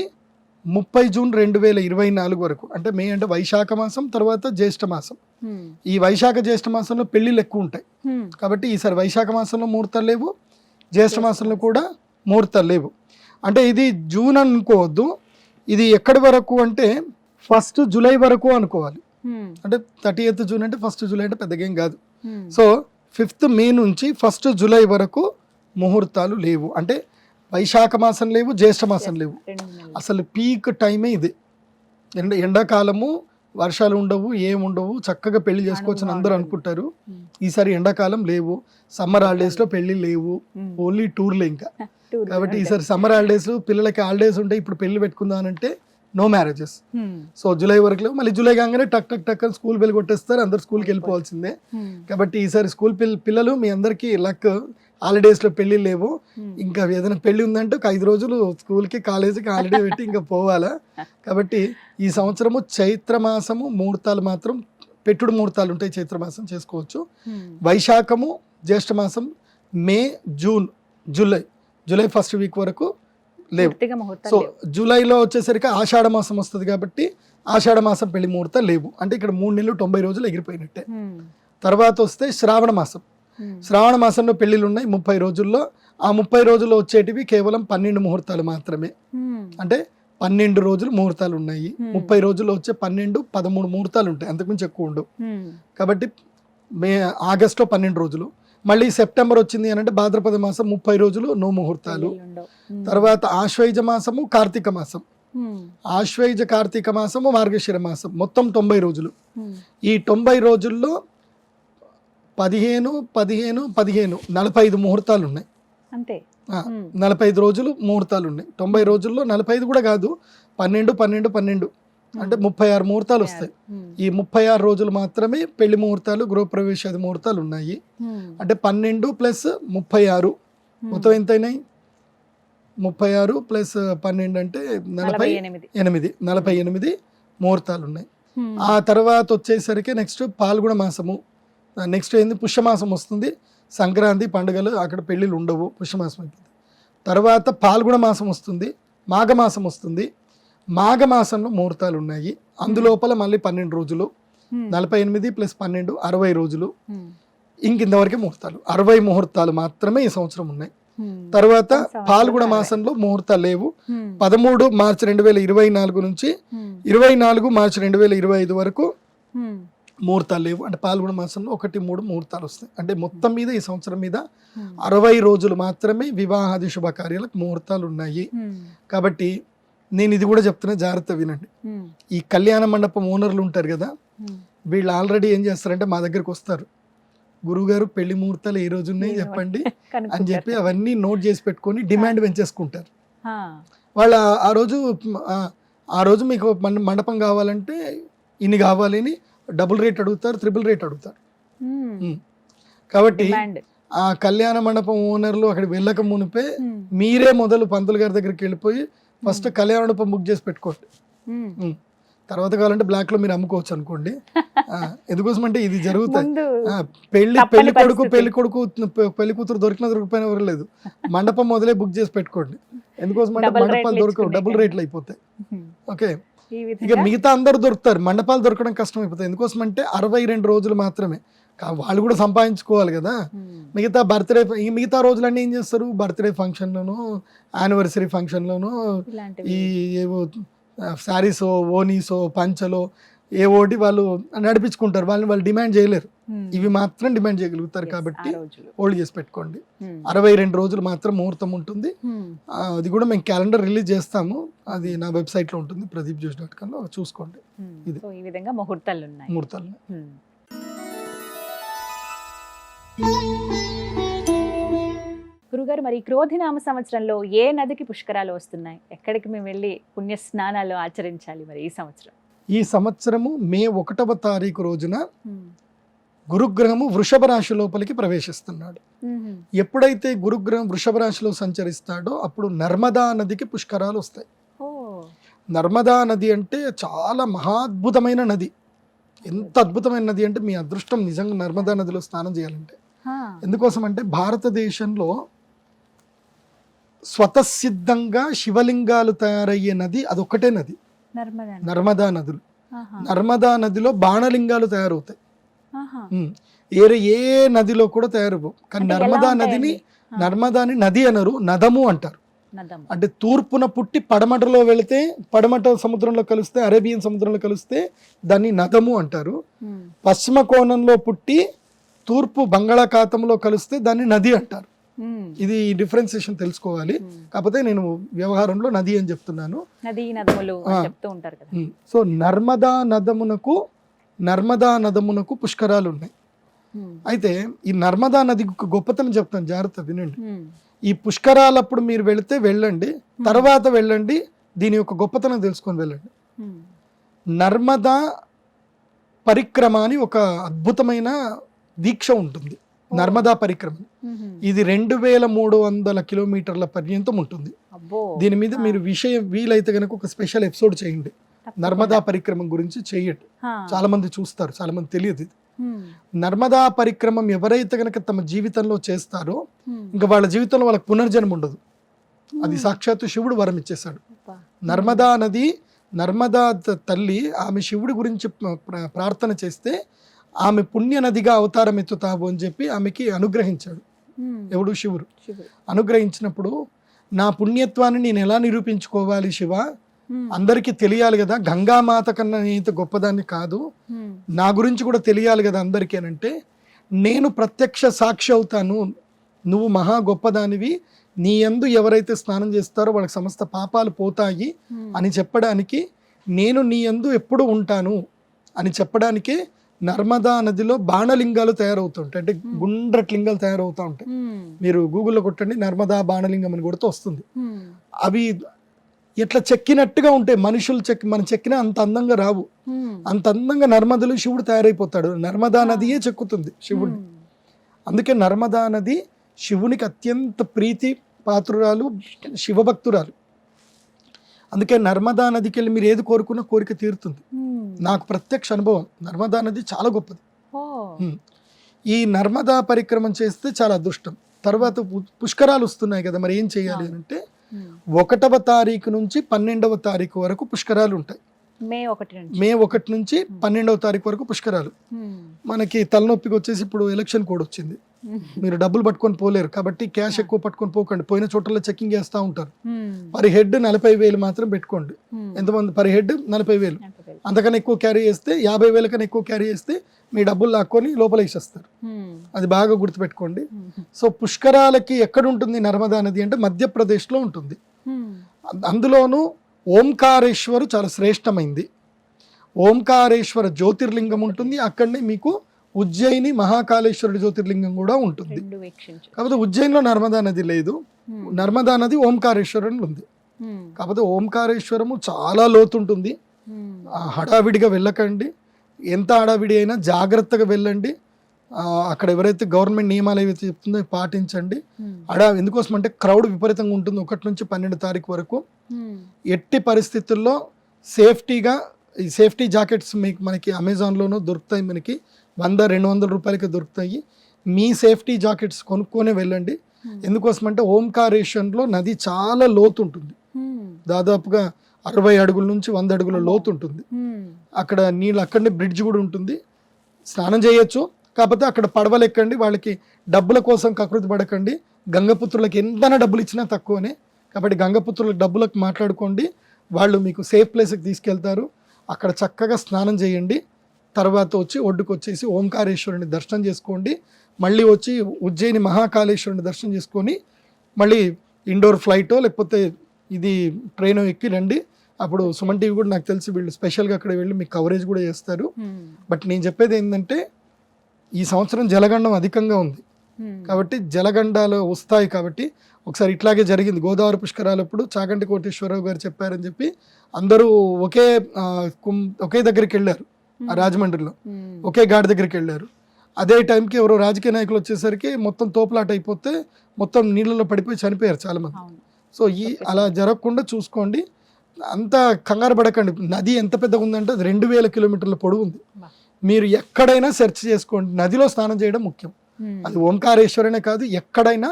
C: 30 జూన్ 2024 వరకు, అంటే మే అంటే వైశాఖ మాసం, తర్వాత జ్యేష్ఠ మాసం. ఈ వైశాఖ జ్యేష్ఠ మాసంలో పెళ్లిళ్ళు ఎక్కువ ఉంటాయి కాబట్టి ఈసారి వైశాఖ మాసంలో ముహూర్తాలు లేవు, జ్యేష్ఠ మాసంలో కూడా ముహూర్తాలు లేవు. అంటే ఇది జూన్ అనుకోవద్దు, ఇది ఎక్కడి వరకు అంటే 1 జూలై వరకు అనుకోవాలి. అంటే 30th జూన్ అంటే 1 జూలై అంటే పెద్దగా ఏం కాదు. సో 5th మే నుంచి 1 జూలై వరకు ముహూర్తాలు లేవు. అంటే వైశాఖ మాసం లేవు, జ్యేష్ఠ మాసం లేవు. అసలు పీక్ టైమే ఇది. ఎండాకాలము, వర్షాలు ఉండవు, ఏముండవు, చక్కగా పెళ్లి చేసుకోవచ్చు అని అందరూ అనుకుంటారు. ఈసారి ఎండాకాలం లేవు, సమ్మర్ హాలిడేస్ లో పెళ్లి లేవు, ఓన్లీ టూర్లే ఇంకా. కాబట్టి ఈసారి సమ్మర్ హాలిడేస్, పిల్లలకి హాలిడేస్ ఉంటాయి, ఇప్పుడు పెళ్లి పెట్టుకుందాం అంటే నో మ్యారేజెస్. సో జూలై వరకు లేవు. మళ్ళీ జూలై కాగానే టక్ టక్ టక్ అని స్కూల్ బెల్ కొట్టేస్తారు, అందరు స్కూల్కి వెళ్ళిపోవాల్సిందే. కాబట్టి ఈసారి స్కూల్ పిల్లలు మీ అందరికీ లక్, హాలిడేస్లో పెళ్లి లేవు. ఇంకా ఏదైనా పెళ్లి ఉందంటే ఒక 5 రోజులు స్కూల్కి కాలేజీకి హాలిడే పెట్టి ఇంకా పోవాలా. కాబట్టి ఈ సంవత్సరము చైత్రమాసము ముహూర్తాలు మాత్రం పెట్టుడు ముహూర్తాలు ఉంటాయి, చైత్రమాసం చేసుకోవచ్చు. వైశాఖము, జ్యేష్ఠమాసం, మే, జూన్, జూలై ఫస్ట్ వీక్ వరకు లేవు. సో జూలైలో వచ్చేసరికి ఆషాఢ మాసం వస్తుంది కాబట్టి ఆషాఢ మాసం పెళ్లి ముహూర్తాలు లేవు. అంటే ఇక్కడ 3 నెలలు 90 రోజులు ఎగిరిపోయినట్టే. తర్వాత వస్తే శ్రావణ మాసం. శ్రావణ మాసంలో పెళ్లిళ్ళు ఉన్నాయి 30 రోజుల్లో. ఆ 30 రోజుల్లో వచ్చేటివి కేవలం 12 ముహూర్తాలు మాత్రమే. అంటే 12 రోజులు ముహూర్తాలు ఉన్నాయి. 30 రోజుల్లో వచ్చే 12, 13 ముహూర్తాలు ఉంటాయి, అంతకుమించి ఎక్కువ ఉండవు. కాబట్టి ఆగస్టులో 12 రోజులు. మళ్ళీ సెప్టెంబర్ వచ్చింది అని అంటే భాద్రపద మాసం 30 రోజులు నో ముహూర్తాలు. తర్వాత ఆశ్వయుజ మాసము, కార్తీక మాసం. ఆశ్వయుజ కార్తీక మాసము, మార్గశిర మాసం మొత్తం 90 రోజులు. ఈ 90 రోజుల్లో 15, 45 ముహూర్తాలు ఉన్నాయి.
B: అంతే
C: 45 రోజులు ముహూర్తాలు ఉన్నాయి. 90 రోజుల్లో 45 కూడా కాదు, 12 అంటే 36 ముహూర్తాలు వస్తాయి. ఈ 36 రోజులు మాత్రమే పెళ్లి ముహూర్తాలు, గృహప్రవేశాది ముహూర్తాలు ఉన్నాయి. అంటే 12 ప్లస్ 36 మొత్తం ఎంతైనాయి? 36 ప్లస్ 12 అంటే 48 ముహూర్తాలు ఉన్నాయి. ఆ తర్వాత వచ్చేసరికి నెక్స్ట్ పాల్గొన మాసము, నెక్స్ట్ ఏంది పుష్యమాసం వస్తుంది. సంక్రాంతి పండుగలు అక్కడ పెళ్ళిళ్ళు ఉండవు, పుష్యమాసం అయిపోతుంది. తర్వాత పాల్గొన మాసం వస్తుంది, మాఘమాసం వస్తుంది. మాఘమాసంలో ముహూర్తాలు ఉన్నాయి. అందులోపల మళ్ళీ 12 రోజులు, 48 ప్లస్ 12 60 రోజులు. ఇంకింతవరకే ముహూర్తాలు, 60 ముహూర్తాలు మాత్రమే ఈ సంవత్సరం ఉన్నాయి. తర్వాత పాల్గొన మాసంలో ముహూర్తాలు లేవు. 13 మార్చి 2024 నుంచి 24 మార్చి 2025 వరకు ముహూర్తాలు లేవు. అంటే పాల్గొన మాసంలో 1-3 ముహూర్తాలు వస్తాయి. అంటే మొత్తం మీద ఈ సంవత్సరం మీద 60 రోజులు మాత్రమే వివాహాది శుభకార్యాలకు ముహూర్తాలు ఉన్నాయి. కాబట్టి నేను ఇది కూడా చెప్తున్నా, జాగ్రత్త వినండి. ఈ కళ్యాణ మండపం ఓనర్లు ఉంటారు కదా, వీళ్ళు ఆల్రెడీ ఏం చేస్తారంటే మా దగ్గరకు వస్తారు, గురువుగారు పెళ్లి ముహూర్తాలు ఏ రోజు ఉన్నాయి చెప్పండి అని చెప్పి అవన్నీ నోట్ చేసి పెట్టుకొని డిమాండ్ పెంచేసుకుంటారు. వాళ్ళు ఆ రోజు మీకు మండపం కావాలంటే ఇన్ని కావాలి అని డబుల్ రేట్ అడుగుతారు, ట్రిపుల్ రేట్ అడుగుతారు. కాబట్టి ఆ కళ్యాణ మండపం ఓనర్లు అక్కడ వెళ్ళక మునిపే మీరే మొదలు పంతులు గారి దగ్గరికి వెళ్ళిపోయి ఫస్ట్ కళ్యాణ మండపం బుక్ చేసి పెట్టుకోండి. తర్వాత కావాలంటే బ్లాక్ లో మీరు అమ్ముకోవచ్చు అనుకోండి. ఎందుకోసం అంటే ఇది జరుగుతాయి. పెళ్లి కొడుకు పెళ్లి కూతురు దొరికినా దొరికిపోయినా ఎవరు లేదు, మండపం మొదలే బుక్ చేసి పెట్టుకోండి. ఎందుకోసం అంటే మండపాలు దొరకవు, డబుల్ రేట్లు అయిపోతాయి. ఓకే, ఇక మిగతా అందరు దొరుకుతారు, మండపాలు దొరకడం కష్టం అయిపోతాయి. ఎందుకోసం అంటే 62 రోజులు మాత్రమే, వాళ్ళు కూడా సంపాదించుకోవాలి కదా. మిగతా రోజులన్నీ ఏం చేస్తారు, బర్త్డే ఫంక్షన్లోను, యానివర్సరీ ఫంక్షన్లోను, ఈ ఏవో శారీసో, ఓనీసో, పంచలో ఏవోటి వాళ్ళు నడిపించుకుంటారు. వాళ్ళు డిమాండ్ చేయలేరు, ఇవి మాత్రం డిమాండ్ చేయగలుగుతారు. కాబట్టి హోల్డ్ చేసి పెట్టుకోండి. 62 రోజులు మాత్రం ముహూర్తం ఉంటుంది. అది కూడా మేము క్యాలెండర్ రిలీజ్ చేస్తాము, అది నా వెబ్సైట్లో ఉంటుంది, pradeepjoshi.com లో చూసుకోండి. ఇది
B: ఈ విధంగా ముహూర్తాలు ఉన్నాయి. గురుగారు, మరి క్రోధినామ సంవత్సరంలో ఏ నదికి పుష్కరాలు వస్తున్నాయి? ఎక్కడికి మేము వెళ్ళి పుణ్య స్నానాలు ఆచరించాలి మరి ఈ సంవత్సరం?
C: ఈ సంవత్సరము మే 1వ తారీఖు రోజున గురుగ్రహము వృషభ రాశి లోపలికి ప్రవేశిస్తున్నాడు. ఎప్పుడైతే గురుగ్రహం వృషభ రాశిలో సంచరిస్తాడో అప్పుడు నర్మదా నదికి పుష్కరాలు వస్తాయి. నర్మదా నది అంటే చాలా మహాద్భుతమైన నది. ఎంత అద్భుతమైన నది అంటే మీ అదృష్టం నిజంగా నర్మదా నదిలో స్నానం చేయాలంటే. ఎందుకోసం అంటే భారతదేశంలో స్వతసిద్ధంగా శివలింగాలు తయారయ్యే నది అదొక్కటే నది, నర్మదా నదులు. నర్మదా నదిలో బాణలింగాలు తయారవుతాయి, ఏ నదిలో కూడా తయారవు. కానీ నర్మదాని నది అనరు, నదము అంటారు. అంటే తూర్పున పుట్టి పడమటలో వెళితే, పడమట సముద్రంలో కలిస్తే, అరేబియన్ సముద్రంలో కలిస్తే దాన్ని నదము అంటారు. పశ్చిమ కోణంలో పుట్టి తూర్పు బంగాళాఖాతంలో కలిస్తే దాన్ని నది అంటారు. ఇది డిఫరెన్సియేషన్ తెలుసుకోవాలి. కాకపోతే నేను వ్యవహారంలో నది అని చెప్తున్నాను. సో నర్మదా నదమునకు పుష్కరాలు ఉన్నాయి. అయితే ఈ నర్మదా నది గొప్పతనం చెప్తాను, జాగ్రత్త వినండి. ఈ పుష్కరాలప్పుడు మీరు వెళితే వెళ్ళండి, తర్వాత వెళ్ళండి దీని యొక్క గొప్పతనం తెలుసుకొని వెళ్ళండి. నర్మదా పరిక్రమ అని ఒక అద్భుతమైన దీక్ష ఉంటుంది. నర్మదా పరిక్రమ ఇది 2300 కిలోమీటర్ల పర్యంతం ఉంటుంది. దీని మీద మీరు విషయం వీలైతే కనుక ఒక స్పెషల్ ఎపిసోడ్ చేయండి. నర్మదా పరిక్రమ గురించి చెయ్యండి. చాలా మంది చూస్తారు, చాలా మంది తెలియదు ఇది. నర్మదా పరిక్రమం ఎవరైతే కనుక తమ జీవితంలో చేస్తారో ఇంకా వాళ్ళ జీవితంలో వాళ్ళకి పునర్జన్మ ఉండదు. అది సాక్షాత్తు శివుడు వరం ఇచ్చేశాడు. నర్మదా నది, నర్మదా తల్లి ఆమె శివుడి గురించి ప్రార్థన చేస్తే ఆమె పుణ్య నదిగా అవతారం ఎత్తుతావు అని చెప్పి ఆమెకి అనుగ్రహించాడు. ఎవడు? శివుడు. అనుగ్రహించినప్పుడు నా పుణ్యత్వాన్ని నేను ఎలా నిరూపించుకోవాలి శివ, అందరికీ తెలియాలి కదా, గంగామాత కన్నా నేను గొప్పదాన్ని కాదు, నా గురించి కూడా తెలియాలి కదా అందరికీ అని అంటే, నేను ప్రత్యక్ష సాక్షి అవుతాను, నువ్వు మహా గొప్పదానివి, నీ యందు ఎవరైతే స్నానం చేస్తారో వాళ్ళకి సమస్త పాపాలు పోతాయి అని చెప్పడానికి, నేను నీ యందు ఎప్పుడు ఉంటాను అని చెప్పడానికే నర్మదా నదిలో బాణలింగాలు తయారవుతుంటాయి. అంటే గుండ్రటి లింగాలు తయారవుతూ ఉంటాయి. మీరు గూగుల్లో కొట్టండి నర్మదా బాణలింగం అని కొడితే వస్తుంది. అవి ఇట్లా చెక్కినట్టుగా ఉంటాయి. మనుషులు మనం చెక్కినా అంత అందంగా రావు. అంత అందంగా నర్మదలో శివుడు తయారైపోతాడు. నర్మదా నదియే చెక్కుతుంది శివుడిని. అందుకే నర్మదా నది శివునికి అత్యంత ప్రీతి పాత్రురాలు, శివభక్తురాలు. అందుకే నర్మదా నదికి వెళ్ళి మీరు ఏది కోరుకున్నా కోరిక తీరుతుంది. నాకు ప్రత్యక్ష అనుభవం. నర్మదా నది చాలా గొప్పది. ఈ నర్మదా పరిక్రమం చేస్తే చాలా అదృష్టం. తర్వాత పుష్కరాలు వస్తున్నాయి కదా, మరి ఏం చేయాలి అంటే 1వ తారీఖు నుంచి 12వ తారీఖు వరకు పుష్కరాలు ఉంటాయి. మే 1 నుంచి 12వ తారీఖు వరకు పుష్కరాలు. మనకి తలనొప్పికి వచ్చేసి ఇప్పుడు ఎలక్షన్ కోడ్ వచ్చింది, మీరు డబ్బులు పట్టుకొని పోలేరు కాబట్టి క్యాష్ ఎక్కువ పట్టుకొని పోకండి. పోయిన చోట్ల చెకింగ్ చేస్తూ ఉంటారు. పర్ హెడ్ 40,000 మాత్రం పెట్టుకోండి. ఎంతమంది? Per head 40,000. అంతకన్నా ఎక్కువ క్యారీ చేస్తే 50,000 కన్నా ఎక్కువ క్యారీ చేస్తే మీ డబ్బులు లాక్కొని లోపల వేసేస్తారు. అది బాగా గుర్తుపెట్టుకోండి. సో పుష్కరాలకి ఎక్కడ ఉంటుంది నర్మదా నది అంటే మధ్యప్రదేశ్లో ఉంటుంది. అందులోనూ ఓంకారేశ్వరు చాలా శ్రేష్టమైంది. ఓంకారేశ్వర జ్యోతిర్లింగం ఉంటుంది. అక్కడనే మీకు ఉజ్జయిని మహాకాళేశ్వరుడి జ్యోతిర్లింగం కూడా ఉంటుంది. కాకపోతే ఉజ్జయినిలో నర్మదా నది లేదు. నర్మదా నది ఓంకారేశ్వరంలో ఉంది. కాకపోతే ఓంకారేశ్వరము చాలా లోతుంటుంది. హడావిడిగా వెళ్ళకండి. ఎంత హడావిడి అయినా జాగ్రత్తగా వెళ్ళండి. అక్కడ ఎవరైతే గవర్నమెంట్ నియమాలు ఏవైతే చెప్తుందో పాటించండి. ఎందుకోసం అంటే క్రౌడ్ విపరీతంగా ఉంటుంది 1 నుంచి 12 తారీఖు వరకు. ఎట్టి పరిస్థితుల్లో సేఫ్టీగా ఈ సేఫ్టీ జాకెట్స్ మనకి అమెజాన్లోనూ దొరుకుతాయి. మనకి 100-200 రూపాయలకి దొరుకుతాయి. మీ సేఫ్టీ జాకెట్స్ కొనుక్కొనే వెళ్ళండి. ఎందుకోసం అంటే ఓంకారేశ్వరంలో నది చాలా లోతు ఉంటుంది. దాదాపుగా 60 అడుగుల నుంచి 100 అడుగుల లోతు ఉంటుంది. అక్కడ నీళ్ళు, అక్కడనే బ్రిడ్జ్ కూడా ఉంటుంది. స్నానం చేయొచ్చు. కాకపోతే అక్కడ పడవలు ఎక్కండి. వాళ్ళకి డబ్బుల కోసం కకృతి పడకండి. గంగపుత్రులకు ఎంతైనా డబ్బులు ఇచ్చినా తక్కువనే. కాబట్టి గంగపుత్రులకు డబ్బులకు మాట్లాడుకోండి. వాళ్ళు మీకు సేఫ్ ప్లేస్కి తీసుకెళ్తారు. అక్కడ చక్కగా స్నానం చేయండి. తర్వాత వచ్చి ఒడ్డుకు వచ్చేసి ఓంకారేశ్వరుని దర్శనం చేసుకోండి. మళ్ళీ వచ్చి ఉజ్జయిని మహాకాళేశ్వరుని దర్శనం చేసుకొని మళ్ళీ ఇండోర్ ఫ్లైటో లేకపోతే ఇది ట్రైనో ఎక్కి రండి. అప్పుడు సుమన్ టీవీ కూడా నాకు తెలిసి వీళ్ళు స్పెషల్గా అక్కడ వెళ్ళి మీకు కవరేజ్ కూడా చేస్తారు. బట్ నేను చెప్పేది ఏంటంటే ఈ సంవత్సరం జలగండం అధికంగా ఉంది కాబట్టి జలగండాలు వస్తాయి. కాబట్టి ఒకసారి ఇట్లాగే జరిగింది గోదావరి పుష్కరాలప్పుడు. చాగంటి కోటేశ్వరరావు గారు చెప్పారని చెప్పి అందరూ ఒకే దగ్గరికి వెళ్ళారు. రాజమండ్రిలో ఒకే ఘాట్ దగ్గరికి వెళ్ళారు. అదే టైంకి ఎవరో రాజకీయ నాయకులు వచ్చేసరికి మొత్తం తోపులాట అయిపోతే మొత్తం నీళ్ళలో పడిపోయి చనిపోయారు చాలామంది. సో అలా జరగకుండా చూసుకోండి. అంతా కంగారు పడకండి. నది ఎంత పెద్దగా ఉందంటే అది 2000 కిలోమీటర్ల పొడవు ఉంది. మీరు ఎక్కడైనా సెర్చ్ చేసుకోండి. నదిలో స్నానం చేయడం ముఖ్యం. అది ఓంకారేశ్వరనే కాదు, ఎక్కడైనా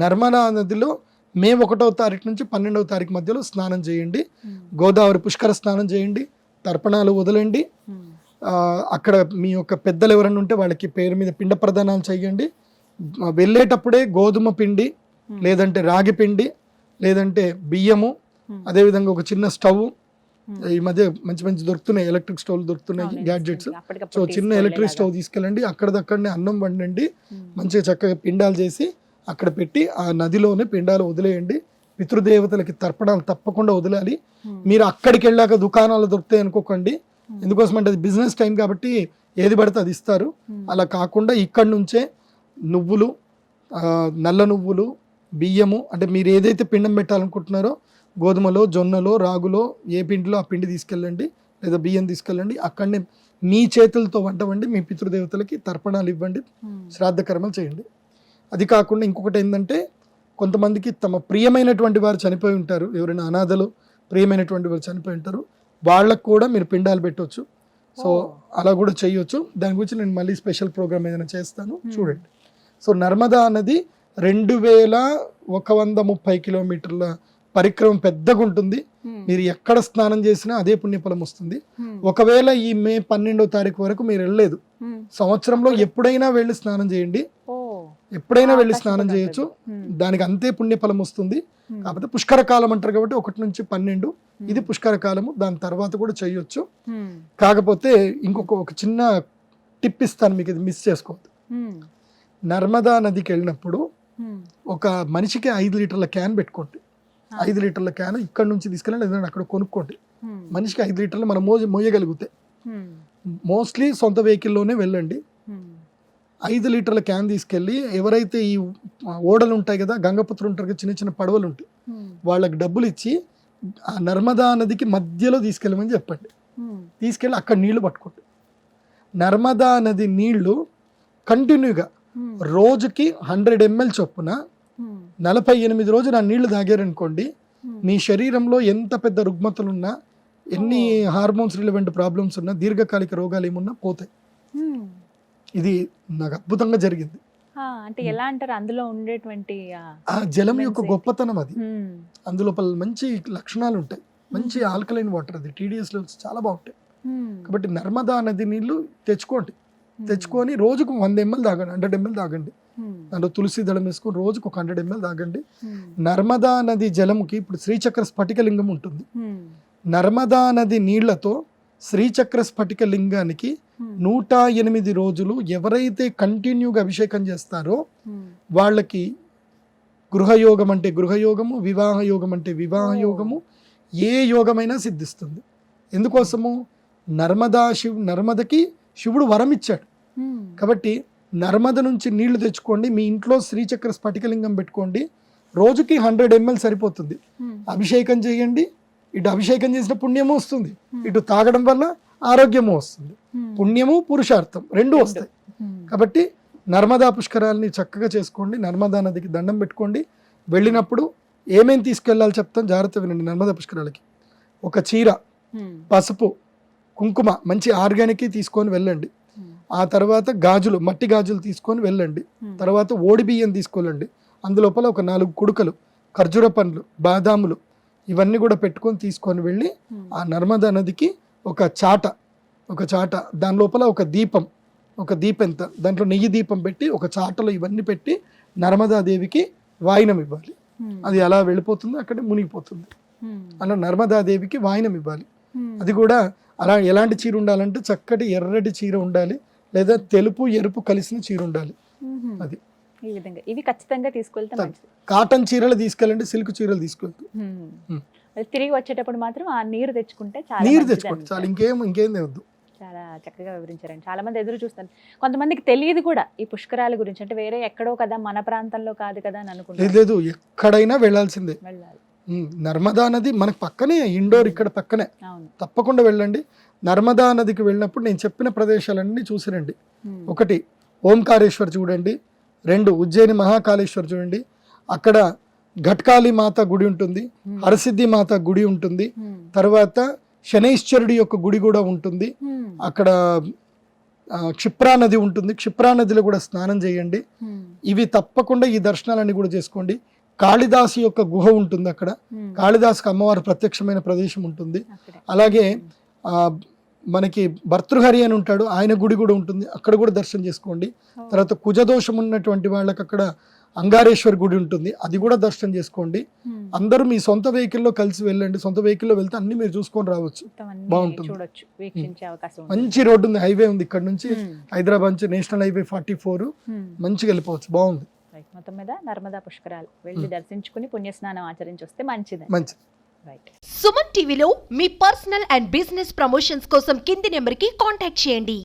C: నర్మదా నదిలో మే 1వ తారీఖు నుంచి 12వ తారీఖు మధ్యలో స్నానం చేయండి. గోదావరి పుష్కర స్నానం చేయండి. తర్పణాలు వదలండి. అక్కడ మీ యొక్క పెద్దలు ఎవరైనా ఉంటే వాళ్ళకి పేరు మీద పిండ ప్రదానాలు చేయండి. వెళ్ళేటప్పుడే గోధుమ పిండి లేదంటే రాగి పిండి లేదంటే బియ్యము, అదేవిధంగా ఒక చిన్న స్టవ్. ఈ మధ్య మంచి మంచి దొరుకుతున్నాయి, ఎలక్ట్రిక్ స్టవ్లు దొరుకుతున్నాయి, గ్యాడ్జెట్స్. సో చిన్న ఎలక్ట్రిక్ స్టవ్ తీసుకెళ్ళండి. అక్కడదక్కడనే అన్నం వండండి. మంచిగా చక్కగా పిండాలు చేసి అక్కడ పెట్టి ఆ నదిలోనే పిండాలు వదిలేయండి. పితృదేవతలకి తర్పణాలు తప్పకుండా వదిలాలి. మీరు అక్కడికి వెళ్ళాక దుకాణాలు దొరుకుతాయి అనుకోకండి. ఎందుకోసం అంటే అది బిజినెస్ టైం కాబట్టి ఏది పడితే అది ఇస్తారు. అలా కాకుండా ఇక్కడి నుంచే నువ్వులు, నల్ల నువ్వులు, బియ్యము, అంటే మీరు ఏదైతే పిండం పెట్టాలనుకుంటున్నారో గోధుమలో, జొన్నలో, రాగులో ఏ పిండిలో ఆ పిండి తీసుకెళ్ళండి, లేదా బియ్యం తీసుకెళ్ళండి. అక్కడనే మీ చేతులతో వంట వండి మీ పితృదేవతలకి తర్పణాలు ఇవ్వండి, శ్రాద్ధ కర్మలు చేయండి. అది కాకుండా ఇంకొకటి ఏంటంటే, కొంతమందికి తమ ప్రియమైనటువంటి వారు చనిపోయి ఉంటారు, ఎవరైనా అనాథలు ప్రియమైనటువంటి వారు చనిపోయి ఉంటారు, వాళ్ళకు కూడా మీరు పిండాలు పెట్టవచ్చు. సో అలా కూడా చేయొచ్చు. దాని గురించి నేను మళ్ళీ స్పెషల్ ప్రోగ్రామ్ ఏదైనా చేస్తాను, చూడండి. సో నర్మదా నది 2130 కిలోమీటర్ల పరిక్రమం పెద్దగా ఉంటుంది. మీరు ఎక్కడ స్నానం చేసినా అదే పుణ్యఫలం వస్తుంది. ఒకవేళ ఈ మే 12వ తారీఖు వరకు మీరు వెళ్ళలేదు, సంవత్సరంలో ఎప్పుడైనా వెళ్ళి స్నానం చేయండి, ఎప్పుడైనా వెళ్ళి స్నానం చేయొచ్చు, దానికి అంతే పుణ్యఫలం వస్తుంది. కాకపోతే పుష్కర కాలం అంటారు కాబట్టి 1 నుంచి 12 ఇది పుష్కర కాలము, దాని తర్వాత కూడా చేయొచ్చు. కాకపోతే ఒక చిన్న టిప్ ఇస్తాను మీకు, ఇది మిస్ చేసుకోవద్దు. నర్మదా నదికి వెళ్ళినప్పుడు ఒక మనిషికి 5 లీటర్ల క్యాన్ పెట్టుకోండి. 5 లీటర్ల క్యాన్ ఇక్కడ నుంచి తీసుకెళ్ళండి, ఏదైనా అక్కడ కొనుక్కోండి. మనిషికి 5 లీటర్లు మనం మోయగలిగితే, మోస్ట్లీ సొంత వెహికల్లోనే వెళ్ళండి. 5 లీటర్ల క్యాన్ తీసుకెళ్ళి ఎవరైతే ఈ ఓడలు ఉంటాయి కదా, గంగపుత్రులు ఉంటారు కదా, చిన్న చిన్న పడవలు ఉంటాయి, వాళ్ళకి డబ్బులు ఇచ్చి ఆ నర్మదా నదికి మధ్యలో తీసుకెళ్ళమని చెప్పండి. తీసుకెళ్ళి అక్కడ నీళ్లు పట్టుకోండి. నర్మదా నది నీళ్లు కంటిన్యూగా రోజుకి 100 ml చొప్పున 48 రోజులు ఆ నీళ్లు తాగారనుకోండి, మీ శరీరంలో ఎంత పెద్ద రుగ్మతలున్నా, ఎన్ని హార్మోన్స్ రిలవెంట్ ప్రాబ్లమ్స్ ఉన్నా, దీర్ఘకాలిక రోగాలు ఏమున్నా పోతాయి. ఇది నాకు అద్భుతంగా జరిగింది.
B: అంటే ఎలా అంటారు, అందులో ఉండేటువంటి
C: ఆ జలం యొక్క గొప్పతనం అది. అందులో మంచి లక్షణాలు ఉంటాయి, మంచి ఆల్కలైన్ వాటర్, అది TDS లెవెల్స్ చాలా బాగుంటాయి. కాబట్టి నర్మదా నది నీళ్లు తెచ్చుకొని రోజుకు 100 ml తాగండి, 100 ml తాగండి. దాంట్లో తులసి దళం వేసుకొని రోజుకు ఒక 100 ml తాగండి. నర్మదా నది జలముకి ఇప్పుడు శ్రీచక్ర స్ఫటికలింగం ఉంటుంది. నర్మదా నది నీళ్లతో శ్రీచక్ర స్ఫటిక లింగానికి 108 రోజులు ఎవరైతే కంటిన్యూగా అభిషేకం చేస్తారో వాళ్ళకి గృహయోగం అంటే గృహయోగము, వివాహ యోగం అంటే వివాహ యోగము, ఏ యోగమైనా సిద్ధిస్తుంది. ఎందుకోసము? నర్మదకి శివుడు వరం ఇచ్చాడు కాబట్టి నర్మద నుంచి నీళ్లు తెచ్చుకోండి, మీ ఇంట్లో శ్రీచక్ర స్ఫటికలింగం పెట్టుకోండి, రోజుకి 100 ml సరిపోతుంది. అభిషేకం చేయండి, ఇటు అభిషేకం చేసిన పుణ్యము వస్తుంది, ఇటు తాగడం వల్ల ఆరోగ్యము వస్తుంది. పుణ్యము పురుషార్థం రెండు వస్తాయి. కాబట్టి నర్మదా పుష్కరాలని చక్కగా చేసుకోండి, నర్మదా నదికి దండం పెట్టుకోండి. వెళ్ళినప్పుడు ఏమేమి తీసుకెళ్ళాలి చెప్తాను, జాగ్రత్త వినండి. నర్మదా పుష్కరాలకి ఒక చీర, పసుపు, కుంకుమ మంచి ఆర్గానిక్ తీసుకొని వెళ్ళండి. ఆ తర్వాత గాజులు, మట్టి గాజులు తీసుకొని వెళ్ళండి. తర్వాత ఓడి బియ్యం తీసుకోవాలండి, అందులోపల ఒక 4 కుడుకలు, ఖర్జూర పండ్లు, బాదాములు ఇవన్నీ కూడా పెట్టుకొని తీసుకొని వెళ్ళి ఆ నర్మదా నదికి ఒక చాట దాని లోపల ఒక దీపం ఎంత దాంట్లో నెయ్యి దీపం పెట్టి ఒక చాటలో ఇవన్నీ పెట్టి నర్మదాదేవికి వాయినం ఇవ్వాలి. అది అలా వెళ్ళిపోతుంది, అక్కడే మునిగిపోతుంది. అలా నర్మదాదేవికి వాయినం ఇవ్వాలి. అది కూడా అలా ఎలాంటి చీర ఉండాలంటే చక్కటి ఎర్రటి చీర ఉండాలి, లేదా తెలుపు ఎరుపు కలిసిన చీర ఉండాలి. అది
B: ఈ విధంగా ఇవి ఖచ్చితంగా తీసుకెళ్తే మంచిది.
C: కాటన్ చీరలు తీసుకెళ్ళండి, సిల్క్ చీరలు తీసుకెళ్తూ
B: తిరిగి వచ్చేటప్పుడు మాత్రం ఆ నీరు తెచ్చుకుంటే
C: తెచ్చుకోండి చాలు, ఇంకేం వద్దు.
B: చాలా చక్కగా వివరించారండి. చాలా మంది ఎదురు చూస్తాను, కొంతమందికి తెలియదు కూడా ఈ పుష్కరాల గురించి, అంటే వేరే ఎక్కడో కదా మన ప్రాంతంలో కాదు కదా అని అనుకుంటారు.
C: లేదు, ఎక్కడైనా వెళ్ళాల్సిందే. నర్మదా నది మనకు పక్కనే, ఇండోర్ ఇక్కడ పక్కనే, తప్పకుండా వెళ్ళండి. నర్మదా నదికి వెళ్ళినప్పుడు నేను చెప్పిన ప్రదేశాలన్నీ చూసిరండి. 1 ఓంకారేశ్వర్ చూడండి, 2 ఉజ్జయిని మహాకాళేశ్వర్ చూడండి, అక్కడ ఘట్కాళి మాత గుడి ఉంటుంది, హరసిద్ధి మాత గుడి ఉంటుంది, తర్వాత శనైశ్వరుడి యొక్క గుడి కూడా ఉంటుంది, అక్కడ క్షిప్రా నది ఉంటుంది, క్షిప్రా నదిలో కూడా స్నానం చేయండి. ఇవి తప్పకుండా ఈ దర్శనాలన్నీ కూడా చేసుకోండి. కాళిదాసు యొక్క గుహ ఉంటుంది, అక్కడ కాళిదాసుకు అమ్మవారు ప్రత్యక్షమైన ప్రదేశం ఉంటుంది. అలాగే మనకి భర్తృహరి అని ఉంటాడు, ఆయన గుడి కూడా ఉంటుంది, అక్కడ కూడా దర్శనం చేసుకోండి. తర్వాత కుజదోషం ఉన్నటువంటి వాళ్ళకి అక్కడ అంగారేశ్వర్ గుడి ఉంటుంది, అది కూడా దర్శనం చేసుకోండి. అందరూ మీ సొంత వెహికల్లో కలిసి వెళ్ళండి, సొంత వెహికల్లో వెళ్తే అన్ని మీరు చూసుకొని రావచ్చు, బాగుంటుంది. మంచి రోడ్డు ఉంది, హైవే ఉంది, ఇక్కడ నుంచి హైదరాబాద్ నుంచి నేషనల్ హైవే 44 మంచిగా వెళ్ళిపోవచ్చు, బాగుంది.
B: మొత్తం మీద నర్మదా పుష్కరాలు వెళ్ళి దర్శించుకుని పుణ్యస్నానం ఆచరించి వస్తే మంచిది.
A: సుమన్ టీవీలో మీ పర్సనల్ అండ్ బిజినెస్ ప్రమోషన్స్ కోసం కింది నెంబర్కి కాంటాక్ట్ చేయండి.